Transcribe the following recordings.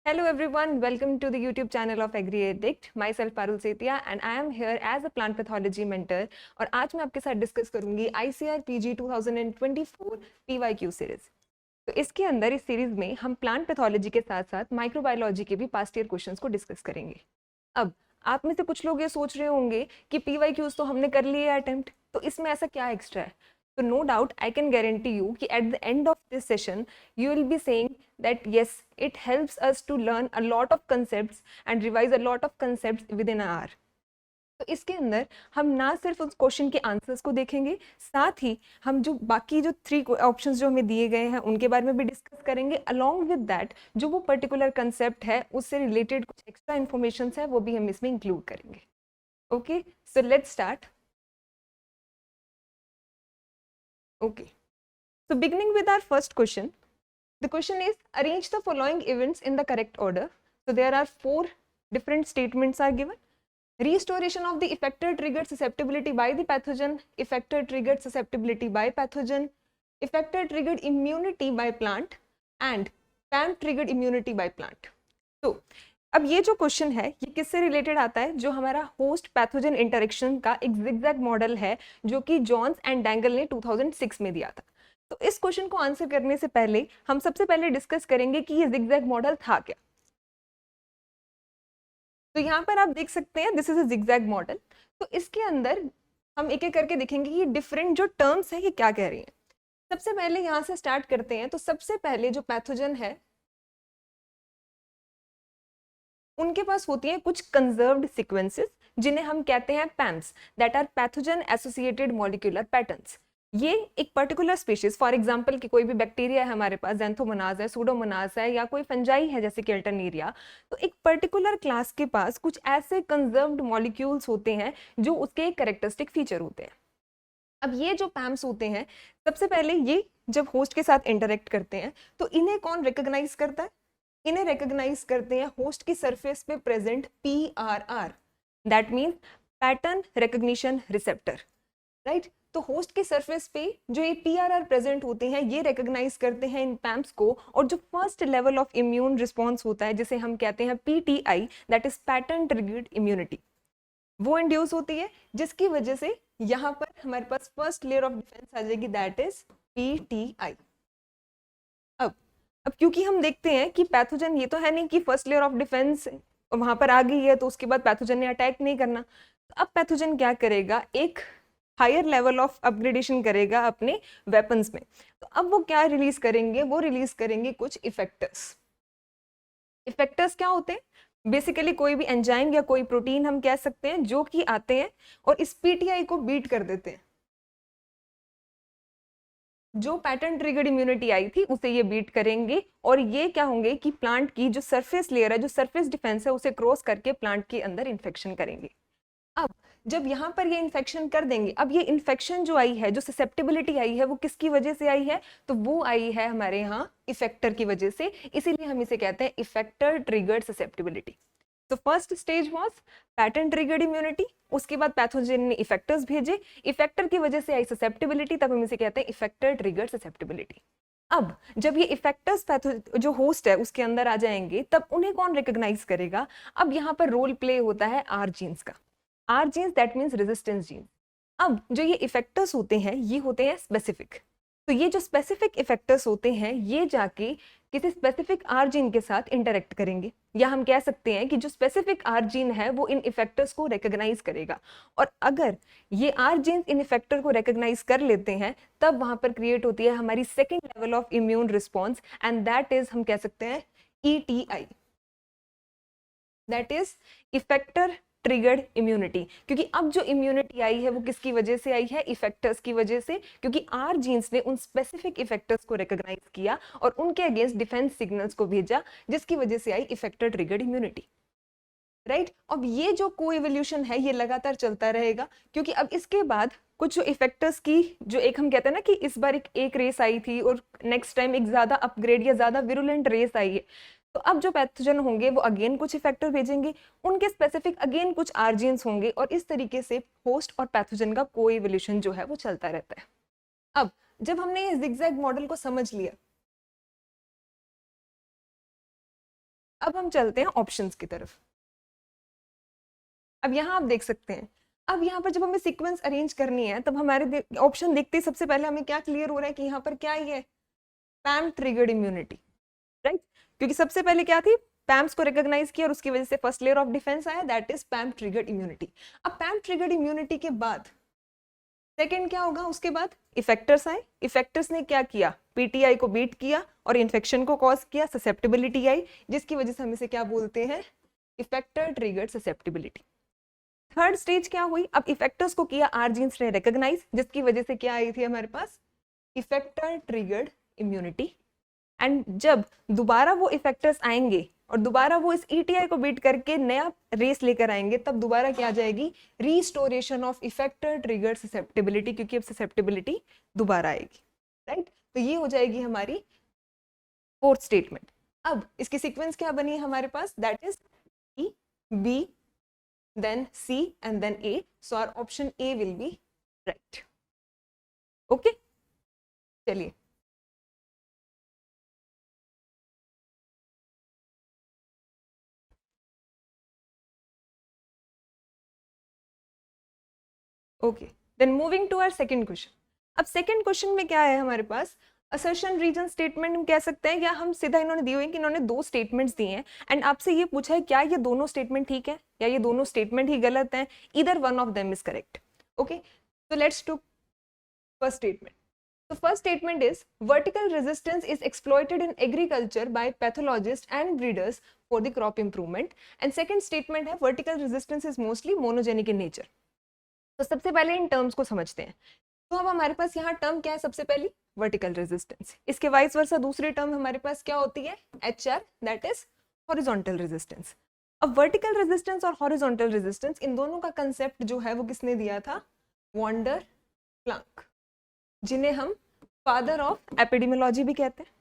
Hello everyone, welcome to the YouTube channel of AgriAddict. Myself Parul Setia and I am here as a plant pathology mentor और आज मैं आपके साथ discuss करूंगी ICAR PG 2024 PYQ series. तो इसके अंदर इस सीरीज में हम प्लांट पैथोलॉजी के साथ साथ माइक्रोबायोलॉजी के भी पास्ट ईयर क्वेश्चंस को डिस्कस करेंगे। अब आप में से कुछ लोग ये सोच रहे होंगे कि PYQs तो हमने कर लिए अटेम्प्ट, तो इसमें ऐसा क्या एक्स्ट्रा है? So no doubt I can guarantee you कि at the end of this session you will be saying that yes, it helps us to learn a lot of concepts and revise a lot of concepts within an hour. तो इसके अंदर हम ना सिर्फ उस question के answers को देखेंगे, साथ ही हम जो बाकी जो 3 ऑप्शंस जो हमें दिए गए हैं उनके बारे में भी डिस्कस करेंगे। अलॉन्ग विद दैट जो वो पर्टिकुलर कंसेप्ट है उससे रिलेटेड कुछ एक्स्ट्रा इन्फॉर्मेशन है वो भी हम इसमें इंक्लूड करेंगे। Okay, so let's start. Okay, so beginning with our first question, the question is arrange the following events in the correct order. So there are 4 different statements are given. Restoration of the effector triggered susceptibility by the pathogen, effector triggered susceptibility by pathogen, effector triggered immunity by plant and PAM triggered immunity by plant. So अब ये जो question है ये किससे related आता है? जो हमारा होस्ट पैथोजन इंटरेक्शन का एक जिगजैग मॉडल है जो कि जॉन्स एंड डैंगल ने 2006 में दिया था। तो इस क्वेश्चन को आंसर करने से पहले हम सबसे पहले डिस्कस करेंगे कि ये जिगजैग मॉडल था क्या। तो यहाँ पर आप देख सकते हैं this is a zigzag model. तो इसके अंदर हम एक एक करके देखेंगे कि डिफरेंट जो टर्म्स है ये क्या कह रही हैं। सबसे पहले यहाँ से स्टार्ट करते हैं। तो सबसे पहले जो पैथोजन है उनके पास होती हैं कुछ कंजर्व्ड सीक्वेंसेस जिन्हें हम कहते हैं PAMPs, that are pathogen associated molecular patterns. ये एक पर्टिकुलर स्पीशीज, फॉर एग्जांपल कि कोई भी बैक्टीरिया है हमारे पास, ज़ैंथोमोनाज है, सूडोमोनाज है या कोई फंजाई है जैसे कि अल्टरनेरिया, तो एक पर्टिकुलर क्लास के पास कुछ ऐसे कंजर्व्ड मॉलिक्यूल्स होते हैं जो उसके एक कैरेक्टरिस्टिक फीचर होते हैं। अब ये जो पैम्स होते हैं सबसे पहले ये जब होस्ट के साथ इंटरेक्ट करते हैं तो इन्हें कौन रिकॉग्नाइज करता है? इन्हें रिकॉग्नाइज करते हैं होस्ट की सरफेस पे present PRR, that means pattern recognition receptor, right. तो होस्ट की सरफेस पे जो ये पीआरआर प्रेजेंट होते हैं ये रिकॉग्नाइज करते हैं इन पैम्स को, और जो first level of immune response होता है जिसे हम कहते हैं PTI, that is pattern triggered immunity, वो इंड्यूस होती है जिसकी वजह से यहाँ पर हमारे पास फर्स्ट लेयर ऑफ डिफेंस आ जाएगी, दैट इज पीटीआई। अब क्योंकि हम देखते हैं कि पैथोजन ये तो है नहीं कि फर्स्ट लेयर ऑफ डिफेंस वहां पर आ गई है तो उसके बाद पैथोजन ने अटैक नहीं करना। तो अब पैथोजन क्या करेगा? एक हायर लेवल ऑफ अपग्रेडेशन करेगा अपने वेपन्स में। तो अब वो क्या रिलीज करेंगे? वो रिलीज करेंगे कुछ इफेक्टर्स। इफेक्टर्स क्या होते हैं? बेसिकली कोई भी एंजाइम या कोई प्रोटीन हम कह सकते हैं जो कि आते हैं और इस पीटीआई को बीट कर देते हैं। जो पैटर्न ट्रिगर्ड इम्यूनिटी आई थी उसे ये बीट करेंगे और ये क्या होंगे कि प्लांट की जो सरफेस लेयर है, जो सरफेस डिफेंस है, उसे क्रॉस करके प्लांट के अंदर इन्फेक्शन करेंगे। अब जब यहाँ पर ये इन्फेक्शन कर देंगे, अब ये इन्फेक्शन जो आई है, जो ससेप्टिबिलिटी आई है, वो किसकी वजह से आई है? तो वो आई है हमारे यहाँ इफेक्टर की वजह से, इसीलिए हम इसे कहते हैं इफेक्टर ट्रिगर्ड ससेप्टिबिलिटी। तो first stage was pattern triggered immunity, उसके बाद पैथोजन ने इफेक्टर्स भेजे, इफेक्टर की वजह से आई ससेप्टिबिलिटी, तब हम इसे कहते हैं इफेक्टर ट्रिगर्ड ससेप्टिबिलिटी। अब जब ये इफेक्टर्स जो होस्ट है उसके अंदर आ जाएंगे तब उन्हें कौन रिकॉग्नाइज करेगा? अब यहाँ पर रोल प्ले होता है आर जीन्स का। R genes that means resistance gene. अब जो ये इफेक्टर्स होते हैं ये होते हैं स्पेसिफिक। तो ये जो स्पेसिफिक इफेक्टर्स होते हैं ये जाके किसी स्पेसिफिक आर जीन के साथ इंटरेक्ट करेंगे, या हम कह सकते हैं कि जो स्पेसिफिक आर जीन है वो इन इफेक्टर्स को रिकॉग्नाइज करेगा। और अगर ये आर जीन इन इफेक्टर को रिकॉग्नाइज कर लेते हैं तब वहां पर क्रिएट होती है हमारी second level of immune response, and that is हम कह सकते हैं ETI, that is effector triggered immunity. क्योंकि अब जो इम्यूनिटी आई है वो किसकी वजह से आई है? इफेक्टर्स की वजह से, क्योंकि आर जीन्स ने उन स्पेसिफिक इफेक्टर्स को रिकॉग्नाइज किया और उनके अगेंस्ट डिफेंस सिग्नल्स को भेजा जिसकी वजह से आई इफेक्टर ट्रिगर्ड इम्यूनिटी, राइट। अब ये जो कोएवोल्यूशन है ये लगातार चलता रहेगा, क्योंकि अब इसके बाद कुछ जो इफेक्टर्स की जो एक हम कहते हैं ना कि इस बार एक रेस आई थी और नेक्स्ट टाइम एक ज्यादा अपग्रेड या ज्यादा विरुलेंट रेस आई है, तो अब जो पैथोजन होंगे वो अगेन कुछ इफेक्टर भेजेंगे, उनके स्पेसिफिक अगेन कुछ आरजीन्स होंगे और इस तरीके से होस्ट और पैथोजन का कोएवोल्यूशन जो है वो चलता रहता है। अब जब हमने ये जिगजैग मॉडल को समझ लिया, अब हम चलते हैं ऑप्शंस की तरफ। अब यहाँ आप देख सकते हैं, अब यहाँ पर जब हमें सीक्वेंस अरेंज करनी है तब हमारे ऑप्शन देखते ही सबसे पहले हमें क्या क्लियर हो रहा है कि यहाँ पर क्या ही है, पैम ट्रिगर्ड इम्यूनिटी, राइट। क्योंकि सबसे पहले क्या थी, पैम्स को रिकॉग्नाइज किया और उसकी वजह से फर्स्ट लेयर ऑफ डिफेंस आया, दैट इज पैम ट्रिगर्ड इम्यूनिटी। अब पैम ट्रिगर्ड इम्यूनिटी के बाद सेकेंड क्या होगा, उसके बाद इफेक्टर्स आए। इफेक्टर्स ने क्या किया, पीटीआई को बीट किया और इन्फेक्शन को कॉज किया, ससेप्टेबिलिटी आई, जिसकी वजह से हम इसे क्या बोलते हैं, effector triggered susceptibility. Third stage क्या हुई, अब इफेक्टर्स को किया आर जीन्स ने रिकॉग्नाइज, जिसकी वजह से क्या आई थी हमारे पास, इफेक्टर ट्रिगर्ड इम्यूनिटी। एंड जब दोबारा वो इफेक्टर्स आएंगे और दोबारा वो इस ईटीआई को बीट करके नया रेस लेकर आएंगे, तब दोबारा क्या आ जाएगी, restoration of effector triggered susceptibility, क्योंकि अब ससेप्टेबिलिटी दोबारा आएगी, राइट। तो ये हो जाएगी हमारी फोर्थ स्टेटमेंट। अब इसकी सीक्वेंस क्या बनी है हमारे पास, that is E, B, then C and then A. So our option A will be right. Okay? चलिए okay, then moving to our second question. अब सेकंड क्वेश्चन में क्या है हमारे पास, असर्शन रीजन स्टेटमेंट कह सकते हैं, या हम सीधा इन्होंने दिए हुए कि इन्होंने दो स्टेटमेंट्स दिए हैं एंड आपसे ये पूछा है क्या ये दोनों स्टेटमेंट ठीक है या ये दोनों स्टेटमेंट ही गलत हैं, either one of them is correct. Okay, so let's do first statement. So first statement is vertical resistance is exploited in agriculture by pathologists and breeders for the crop improvement. And second statement है vertical resistance is mostly monogenic in nature. तो सबसे पहले in terms को समझते हैं। तो अब हमारे पास यहाँ टर्म क्या है, सबसे पहली वर्टिकल रेजिस्टेंस, इसके वाइस वर्सा दूसरी टर्म हमारे पास क्या होती है, HR, that is horizontal resistance. अब वर्टिकल रेजिस्टेंस और हॉरिजॉन्टल रेजिस्टेंस, इन दोनों का कंसेप्ट जो है वो किसने दिया था, वॉन्डर प्लांक, जिन्हें हम फादर ऑफ एपिडेमियोलॉजी भी कहते हैं,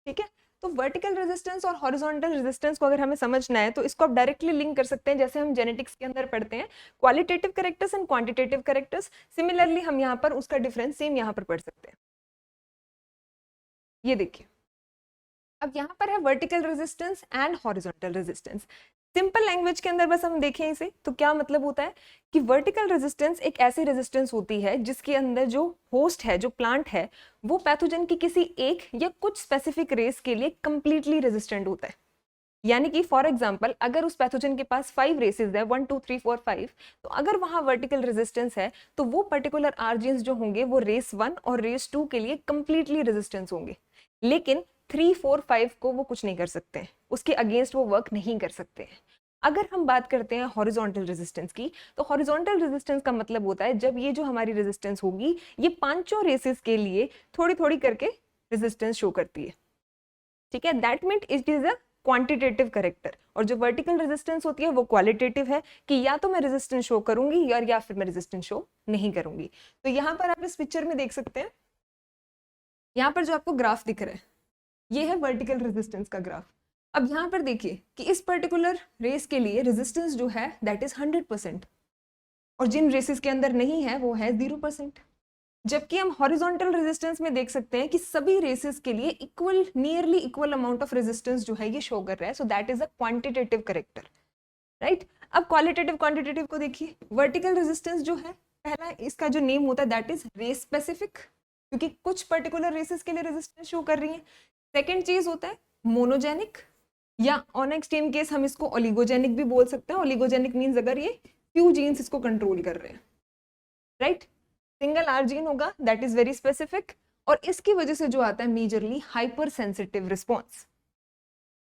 ठीक है। तो वर्टिकल रेजिस्टेंस और हॉरिजॉन्टल रेजिस्टेंस को अगर हमें समझना है तो इसको आप डायरेक्टली लिंक कर सकते हैं, जैसे हम जेनेटिक्स के अंदर पढ़ते हैं qualitative characters and quantitative characters, similarly हम यहाँ पर उसका डिफरेंस सेम यहाँ पर पढ़ सकते हैं। ये देखिए, अब यहाँ पर है vertical resistance and horizontal resistance. Simple language के अंदर बस हम देखें इसे तो क्या मतलब होता है कि वर्टिकल रेजिस्टेंस एक ऐसी रेजिस्टेंस होती है जिसके अंदर जो होस्ट है, जो प्लांट है, वो पैथोजन की किसी एक या कुछ स्पेसिफिक रेस के लिए कंप्लीटली रेजिस्टेंट होता है। यानी कि फॉर एग्जांपल अगर उस पैथोजन के पास 5 रेसेस है, 1 2 3 4 5, तो अगर वहां वर्टिकल रेजिस्टेंस है तो वो पर्टिकुलर आर्जिन्स जो होंगे वो रेस 1 और रेस 2 के लिए कंप्लीटली रेजिस्टेंस होंगे, लेकिन 3 4 5 को वो कुछ नहीं कर सकते हैं, उसके अगेंस्ट वो वर्क नहीं कर सकते हैं। अगर हम बात करते हैं हॉरिजॉन्टल रेजिस्टेंस की, तो हॉरिजॉन्टल रेजिस्टेंस का मतलब होता है जब ये जो हमारी रेजिस्टेंस होगी ये पांचों रेसेस के लिए थोड़ी थोड़ी करके रेजिस्टेंस शो करती है, ठीक है। That means it is a quantitative character, और जो वर्टिकल रेजिस्टेंस होती है वो क्वालिटेटिव है कि या तो मैं रेजिस्टेंस शो करूंगी या फिर मैं रेजिस्टेंस शो नहीं करूंगी। तो यहाँ पर आप इस पिक्चर में देख सकते हैं, यहाँ पर जो आपको ग्राफ दिख रहा है ये है वर्टिकल रेजिस्टेंस का ग्राफ। अब यहाँ पर देखिए कि इस पर्टिकुलर रेस के लिए रेजिस्टेंस जो है दैट इज 100%, और जिन रेसेस के अंदर नहीं है वो है 0%। जबकि हम हॉरिजॉन्टल रेजिस्टेंस में देख सकते हैं कि सभी रेसेस के लिए equal, nearly equal amount of resistance जो है ये शो कर रहा है, so that is a quantitative character, right. अब क्वालिटेटिव क्वांटिटेटिव को देखिए, वर्टिकल रेजिस्टेंस जो है पहला इसका जो नेम होता है दैट इज रेस स्पेसिफिक, क्योंकि कुछ पर्टिकुलर रेसेस के लिए रेजिस्टेंस शो कर रही है। सेकेंड चीज होता है मोनोजेनिक, या ऑन एक्सट्रीम केस हम इसको ओलिगोजेनिक भी बोल सकते हैं। ओलिगोजेनिक मीन्स अगर ये फ्यू जीन्स इसको कंट्रोल कर रहे हैं, राइट। सिंगल आर जीन होगा दैट इज वेरी स्पेसिफिक, और इसकी वजह से जो आता है majorly hyper sensitive response.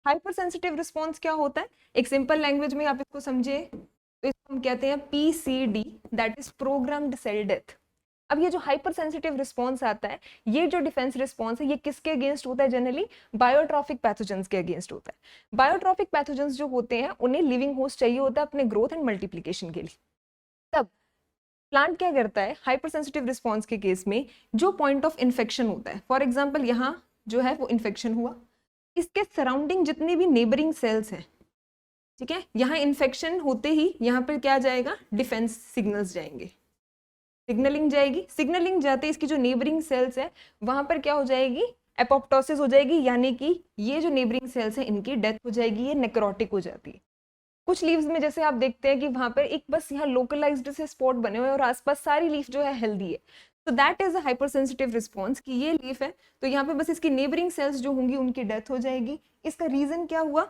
Hyper sensitive response क्या होता है, एक सिंपल लैंग्वेज में आप इसको समझे तो इसको हम कहते हैं PCD, that is programmed cell death. अब ये जो हाइपर सेंसिटिव रिस्पॉन्स आता है, ये जो डिफेंस रिस्पॉन्स है ये किसके अगेंस्ट होता है, जनरली बायोट्रॉफिक पैथोजेंस के अगेंस्ट होता है। बायोट्रॉफिक पैथोजेंस जो होते हैं उन्हें लिविंग होस्ट चाहिए होता है अपने ग्रोथ एंड मल्टीप्लिकेशन के लिए। तब प्लांट क्या करता है, हाइपर सेंसिटिव रिस्पॉन्स के केस में जो पॉइंट ऑफ इन्फेक्शन होता है, फॉर एग्जाम्पल यहाँ जो है वो इन्फेक्शन हुआ, इसके सराउंडिंग जितनी भी नेबरिंग सेल्स हैं, ठीक है, यहाँ इन्फेक्शन होते ही यहाँ पर क्या जाएगा, डिफेंस सिग्नल्स जाएंगे, सिग्नलिंग जाएगी। सिग्नलिंग जाते इसकी जो नेबरिंग सेल्स है वहां पर क्या हो जाएगी, एपोप्टोसिस हो जाएगी, यानी कि ये जो नेबरिंग सेल्स हैं इनकी डेथ हो जाएगी, ये नेक्रोटिक हो जाती है। कुछ लीव्स में जैसे आप देखते हैं कि वहां पर एक बस यहाँ लोकलाइज्ड से स्पॉट बने हुए हैं और आसपास सारी लीफ जो है हेल्दी है, तो that is a hyper sensitive response कि ये लीफ है तो यहाँ पे बस इसकी नेबरिंग सेल्स जो होंगी उनकी डेथ हो जाएगी। इसका रीजन क्या हुआ?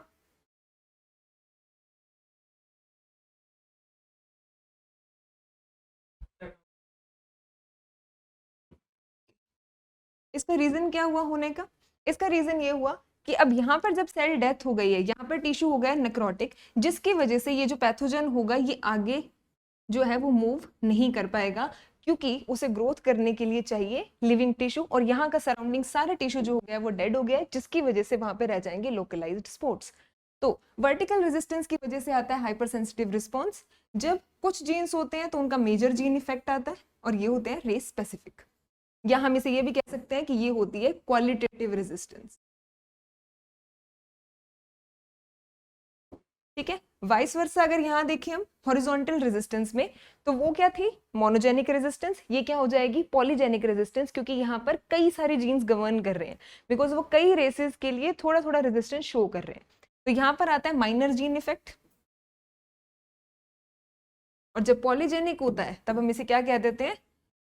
इसका रीजन क्या हुआ होने का? इसका रीजन ये हुआ कि अब यहाँ पर जब सेल डेथ हो गई है, यहाँ पर टिश्यू हो गया नेक्रोटिक, जिसकी वजह से ये जो पैथोजन होगा ये आगे जो है वो मूव नहीं कर पाएगा, क्योंकि उसे ग्रोथ करने के लिए चाहिए लिविंग टिश्यू, और यहाँ का सराउंडिंग सारा टिश्यू जो हो गया वो डेड हो गया है, जिसकी वजह से वहां पे रह जाएंगे लोकलाइज्ड स्पॉट्स। तो वर्टिकल रेजिस्टेंस की वजह से आता है हाइपर सेंसिटिव रिस्पॉन्स। जब कुछ जीन्स होते हैं तो उनका मेजर जीन इफेक्ट आता है और ये होते हैं रेस स्पेसिफिक, या हम इसे ये भी कह सकते हैं कि ये होती है क्वालिटेटिव रेजिस्टेंस। ठीक है, वाइस वर्सा अगर यहाँ देखें हम हॉरिजॉन्टल रेजिस्टेंस में, तो वो क्या थी? Monogenic resistance. ये क्या हो जाएगी? पॉलीजेनिक रेजिस्टेंस, क्योंकि यहाँ पर कई सारे जीन्स गवर्न कर रहे हैं, बिकॉज वो कई रेसेस के लिए थोड़ा थोड़ा रेजिस्टेंस शो कर रहे हैं। तो यहाँ पर आता है माइनर जीन इफेक्ट, और जब पॉलीजेनिक होता है तब हम इसे क्या कह देते हैं?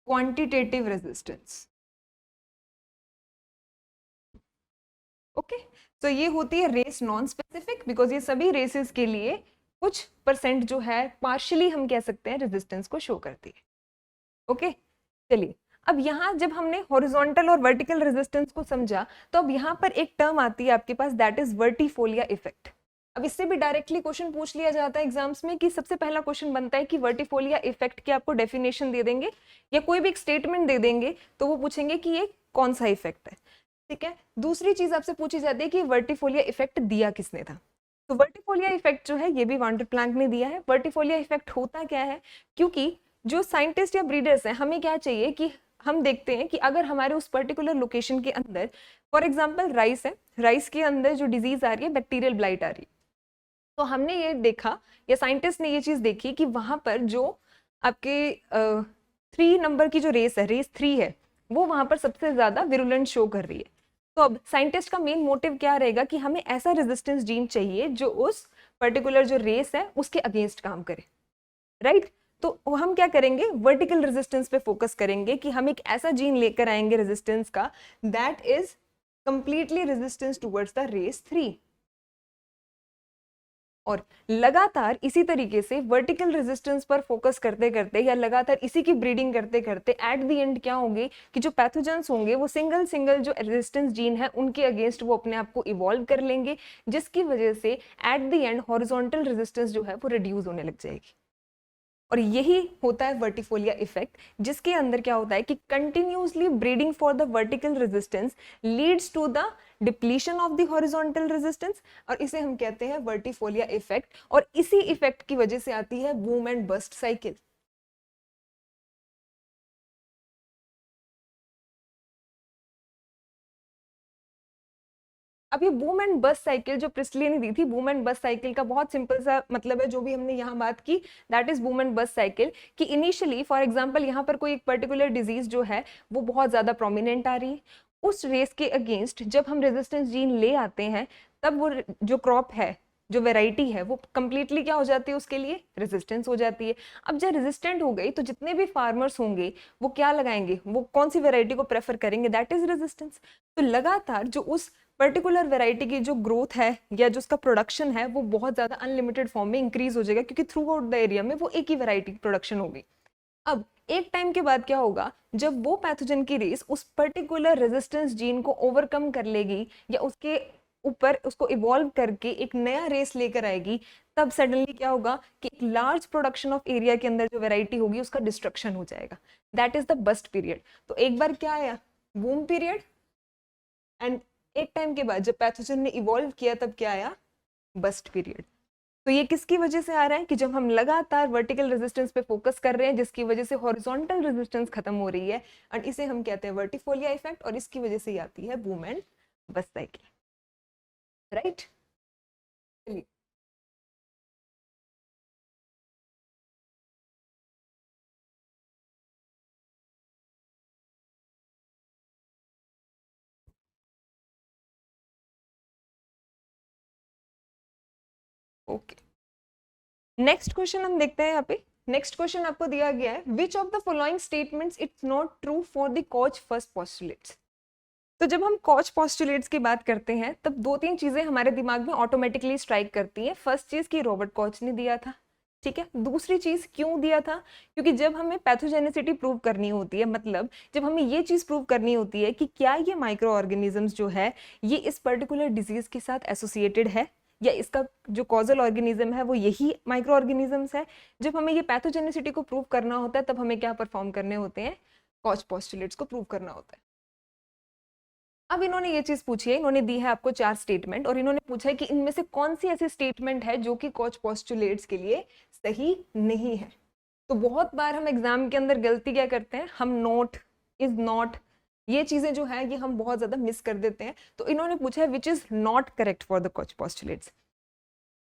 Quantitative resistance. ओके, तो ये होती है रेस नॉन स्पेसिफिक, बिकॉज ये सभी रेसेस के लिए कुछ परसेंट जो है पार्शियली हम कह सकते हैं रेजिस्टेंस को शो करती है। ओके, चलिए अब यहाँ जब हमने हॉरिजॉन्टल और वर्टिकल रेजिस्टेंस को समझा, तो अब यहाँ पर एक टर्म आती है आपके पास, दैट इज वर्टिफोलिया इफेक्ट। अब इससे भी डायरेक्टली क्वेश्चन पूछ लिया जाता है एग्जाम्स में, कि सबसे पहला क्वेश्चन बनता है कि वर्टिफोलिया इफेक्ट की आपको डेफिनेशन दे देंगे या कोई भी एक स्टेटमेंट दे देंगे, तो वो पूछेंगे कि ये कौन सा इफेक्ट है। ठीक है, दूसरी चीज आपसे पूछी जाती है कि वर्टिफोलिया इफेक्ट दिया किसने था। तो वर्टिफोलिया इफेक्ट जो है ये भी वांडर प्लैंक ने दिया है। वर्टिफोलिया इफेक्ट होता क्या है? क्योंकि जो साइंटिस्ट या ब्रीडर्स हैं, हमें क्या चाहिए कि हम देखते हैं कि अगर हमारे उस पर्टिकुलर लोकेशन के अंदर, फॉर एग्जाम्पल राइस है, राइस के अंदर जो डिजीज आ रही है बैक्टीरियल ब्लाइट आ रही है, तो हमने ये देखा या साइंटिस्ट ने ये चीज देखी कि वहां पर जो आपके 3 नंबर की जो रेस है, रेस 3 है, वो वहां पर सबसे ज्यादा विरुलेंट शो कर रही है। तो अब साइंटिस्ट का मेन मोटिव क्या रहेगा कि हमें ऐसा रेजिस्टेंस जीन चाहिए जो उस पर्टिकुलर जो रेस है उसके अगेंस्ट काम करे, राइट? तो हम क्या करेंगे? वर्टिकल रेजिस्टेंस पे फोकस करेंगे कि हम एक ऐसा जीन लेकर आएंगे रेजिस्टेंस का that is completely resistance towards the race 3। और लगातार इसी तरीके से वर्टिकल रेजिस्टेंस पर फोकस करते करते या लगातार इसी की ब्रीडिंग करते करते एट द एंड क्या होंगे कि जो पैथोजेंस होंगे वो सिंगल सिंगल जो रेजिस्टेंस जीन है उनके अगेंस्ट वो अपने आप को इवॉल्व कर लेंगे, जिसकी वजह से eight the and horizontal resistance जो है वो रिड्यूस होने लग जाएगी। और यही होता है वर्टिफोलिया इफेक्ट, जिसके अंदर क्या होता है कि continuously breeding for the vertical resistance leads to the depletion of the horizontal resistance, और इसे हम कहते हैं वर्टिफोलिया इफेक्ट। और इसी इफेक्ट की वजह से आती है बूम एंड बस्ट साइकिल। अब ये बूम एंड बस्ट साइकिल जो प्रिस्टली ने दी थी, बूम एंड बस्ट साइकिल का बहुत सिंपल सा मतलब है जो भी हमने यहाँ बात की, that is boom and bust cycle. कि इनिशियली फॉर एग्जांपल यहाँ पर कोई एक पर्टिकुलर डिजीज जो है वो बहुत ज्यादा प्रोमिनेंट आ रही है, उस रेस के अगेंस्ट जब हम रेजिस्टेंस जीन ले आते हैं, तब वो जो क्रॉप है, जो वेराइटी है, वो कंप्लीटली क्या हो जाती है? उसके लिए रेजिस्टेंस हो जाती है। अब जब रेजिस्टेंट हो गई तो जितने भी फार्मर्स होंगे वो क्या लगाएंगे? वो कौन सी वेराइटी को प्रेफर करेंगे? That is resistance. तो लगातार जो उस पर्टिकुलर वेराइटी की जो ग्रोथ है या जो उसका प्रोडक्शन है वो बहुत ज्यादा अनलिमिटेड फॉर्म में इंक्रीज हो जाएगा, क्योंकि थ्रू आउट द एरिया में वो एक ही वेराइटी की प्रोडक्शन होगी। अब एक टाइम के बाद क्या होगा? जब वो पैथोजन की रेस उस पर्टिकुलर रेजिस्टेंस जीन को ओवरकम कर लेगी या उसके ऊपर उसको इवॉल्व करके एक नया रेस लेकर आएगी, तब सडनली क्या होगा कि एक लार्ज प्रोडक्शन ऑफ एरिया के अंदर जो वेराइटी होगी उसका डिस्ट्रक्शन हो जाएगा। That is the bust period. तो एक बार क्या आया? Boom period. एंड एक टाइम के बाद जब पैथोजन ने इवॉल्व किया तब क्या आया? Bust period. तो ये किसकी वजह से आ रहा है? कि जब हम लगातार वर्टिकल रेजिस्टेंस पे फोकस कर रहे हैं, जिसकी वजह से हॉरिजॉन्टल रेजिस्टेंस खत्म हो रही है, और इसे हम कहते हैं वर्टिफोलिया इफेक्ट, और इसकी वजह से ही आती है boom and bust cycle, right? Okay, next question हम देखते हैं यहाँ पे। नेक्स्ट क्वेश्चन आपको दिया गया है, which of the following statements it's not true for the Koch first postulates. तो जब हम कॉच पोस्टुलेट्स की बात करते हैं तब दो तीन चीजें हमारे दिमाग में ऑटोमेटिकली स्ट्राइक करती हैं। फर्स्ट चीज कि रॉबर्ट कॉच ने दिया था, ठीक है। दूसरी चीज क्यों दिया था, क्योंकि जब हमें पैथोजेनिसिटी प्रूव करनी होती है, मतलब जब हमें ये चीज प्रूव करनी होती है कि क्या ये माइक्रो ऑर्गेनिजम्स जो है ये इस पर्टिकुलर डिजीज के साथ एसोसिएटेड है या इसका जो कॉजल ऑर्गेनिज्म है वो यही माइक्रो ऑर्गेनिजम्स है। जब हमें ये पैथोजेनिसिटी को प्रूव करना होता है तब हमें क्या परफॉर्म करने होते हैं, कॉच पोस्टुलेट्स को प्रूव करना होता है। अब इन्होंने ये चीज पूछी है, इन्होंने दी है आपको 4 स्टेटमेंट और इन्होंने पूछा है कि इनमें से कौन सी ऐसी स्टेटमेंट है जो कि कॉच पोस्टुलेट्स के लिए सही नहीं है। तो बहुत बार हम एग्जाम के अंदर गलती क्या करते हैं, हम नोट, इज नॉट, ये चीजें जो है ये हम बहुत ज्यादा मिस कर देते हैं। तो इन्होंने पूछा है which is not correct for the Koch postulates.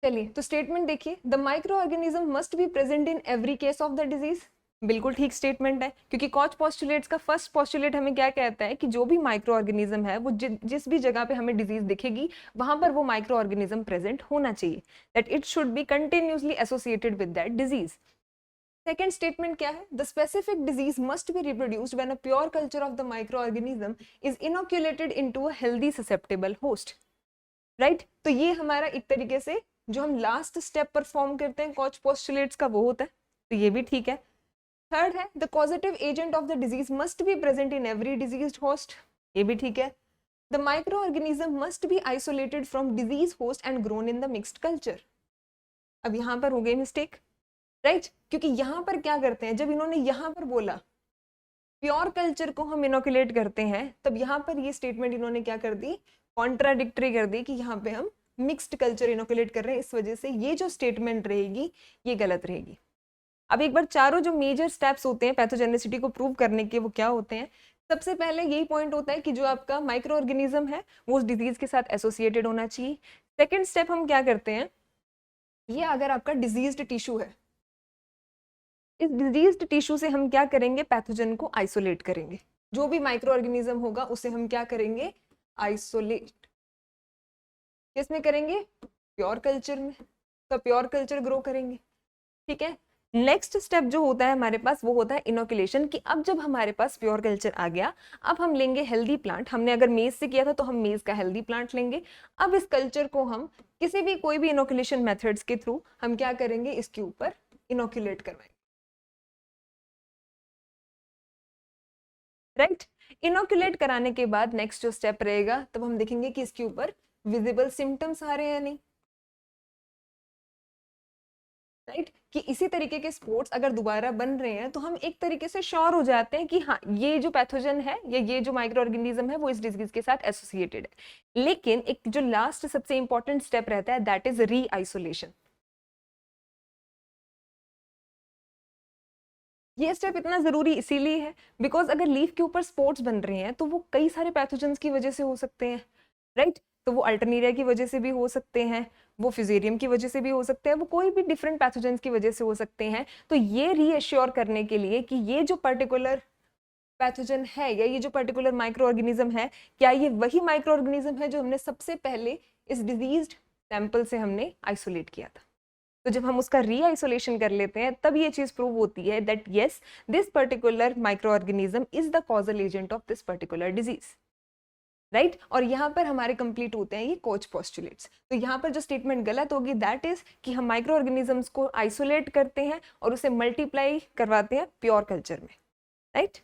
चलिए तो स्टेटमेंट देखिए, the micro organism must be present in every case of the disease. बिल्कुल ठीक स्टेटमेंट है, क्योंकि कॉच पोस्टुलेट्स का फर्स्ट पोस्टुलेट हमें क्या कहता है कि जो भी माइक्रो ऑर्गेनिज्म है वो जिस भी जगह पे हमें डिजीज दिखेगी वहां पर वो माइक्रो ऑर्गेनिज्म प्रेजेंट होना चाहिए, that it should be continuously associated with that disease. Second statement क्या है, the specific disease must be reproduced when a pure culture of the micro organism is inoculated into a healthy susceptible host. Right, तो ये हमारा एक तरीके से जो हम लास्ट स्टेप परफॉर्म करते हैं कॉच पोस्टुलेट्स का वो होता है, तो ये भी ठीक है। थर्ड है, the causative agent of the disease must be present in every diseased host, ये भी ठीक है। The micro organism must be isolated from disease host and grown in the mixed culture. अब यहाँ पर हो गई मिस्टेक, राइट, क्योंकि यहाँ पर क्या करते हैं, जब इन्होंने यहाँ पर बोला प्योर कल्चर को हम इनोकुलेट करते हैं तब यहाँ पर ये स्टेटमेंट इन्होंने क्या कर दी, कॉन्ट्राडिक्टरी कर दी कि यहाँ पे हम मिक्स्ड कल्चर इनोकुलेट कर रहे हैं, इस वजह से ये जो स्टेटमेंट रहेगी ये गलत रहेगी। अब एक बार चारों जो मेजर स्टेप्स होते हैं पैथोजेनिसिटी को प्रूव करने के वो क्या होते हैं, सबसे पहले यही पॉइंट होता है कि जो आपका माइक्रो ऑर्गेनिज्म है वो उस डिजीज के साथ एसोसिएटेड होना चाहिए। सेकेंड स्टेप हम क्या करते हैं, ये अगर आपका डिजीज्ड टिश्यू है, इस डिजीज्ड टिश्यू से हम क्या करेंगे, पैथोजन को आइसोलेट करेंगे। जो भी माइक्रो ऑर्गेनिज्म होगा उसे हम क्या करेंगे, आइसोलेट। किसमें करेंगे, प्योर कल्चर में, तो प्योर कल्चर ग्रो करेंगे, ठीक है। नेक्स्ट स्टेप जो होता है हमारे पास वो होता है इनोकुलेशन, कि अब जब हमारे पास प्योर कल्चर आ गया अब हम लेंगे हेल्दी प्लांट, हमने अगर मेज से किया था तो हम मेज का हेल्दी प्लांट लेंगे। अब इस कल्चर को हम किसी भी कोई भी इनोकुलेशन मेथड्स के थ्रू हम क्या करेंगे, इसके ऊपर इनोकुलेट करवाएंगे, राइट। इनोकुलेट कराने के बाद नेक्स्ट जो स्टेप रहेगा तब हम देखेंगे कि इसके ऊपर विजिबल सिम्टम्स आ रहे हैं या नहीं, राइट, कि इसी तरीके के स्पोर्ट्स अगर दोबारा बन रहे हैं तो हम एक तरीके से श्योर हो जाते हैं कि हाँ ये जो पैथोजन है या ये जो माइक्रो ऑर्गेनिज्म है वो इस डिजीज के साथ एसोसिएटेड है। लेकिन एक जो लास्ट सबसे इंपॉर्टेंट स्टेप रहता है दैट इज री आइसोलेशन। ये स्टेप इतना जरूरी इसीलिए है बिकॉज अगर लीफ के ऊपर स्पोर्ट्स बन रहे हैं तो वो कई सारे पैथोजेंस की वजह से हो सकते हैं, राइट। तो वो अल्टरनेरिया की वजह से भी हो सकते हैं, वो फिजेरियम की वजह से भी हो सकते हैं, वो कोई भी डिफरेंट पैथोजेंस की वजह से हो सकते हैं। तो ये रीअश्योर करने के लिए कि ये जो पर्टिकुलर पैथोजन है या ये जो पर्टिकुलर माइक्रो ऑर्गेनिज्म है, क्या ये वही माइक्रो ऑर्गेनिज्म है जो हमने सबसे पहले इस डिजीज्ड सैंपल से हमने आइसोलेट किया था। तो जब हम उसका री आइसोलेशन कर लेते हैं तब ये चीज प्रूव होती है that yes this particular micro organism is the causal agent of this particular disease, right. और यहाँ पर हमारे कंप्लीट होते हैं ये कोच पोस्टुलेट्स। तो यहाँ पर जो स्टेटमेंट गलत होगी दैट इज कि हम माइक्रो ऑर्गेनिजम्स को आइसोलेट करते हैं और उसे मल्टीप्लाई करवाते हैं प्योर कल्चर में, राइट।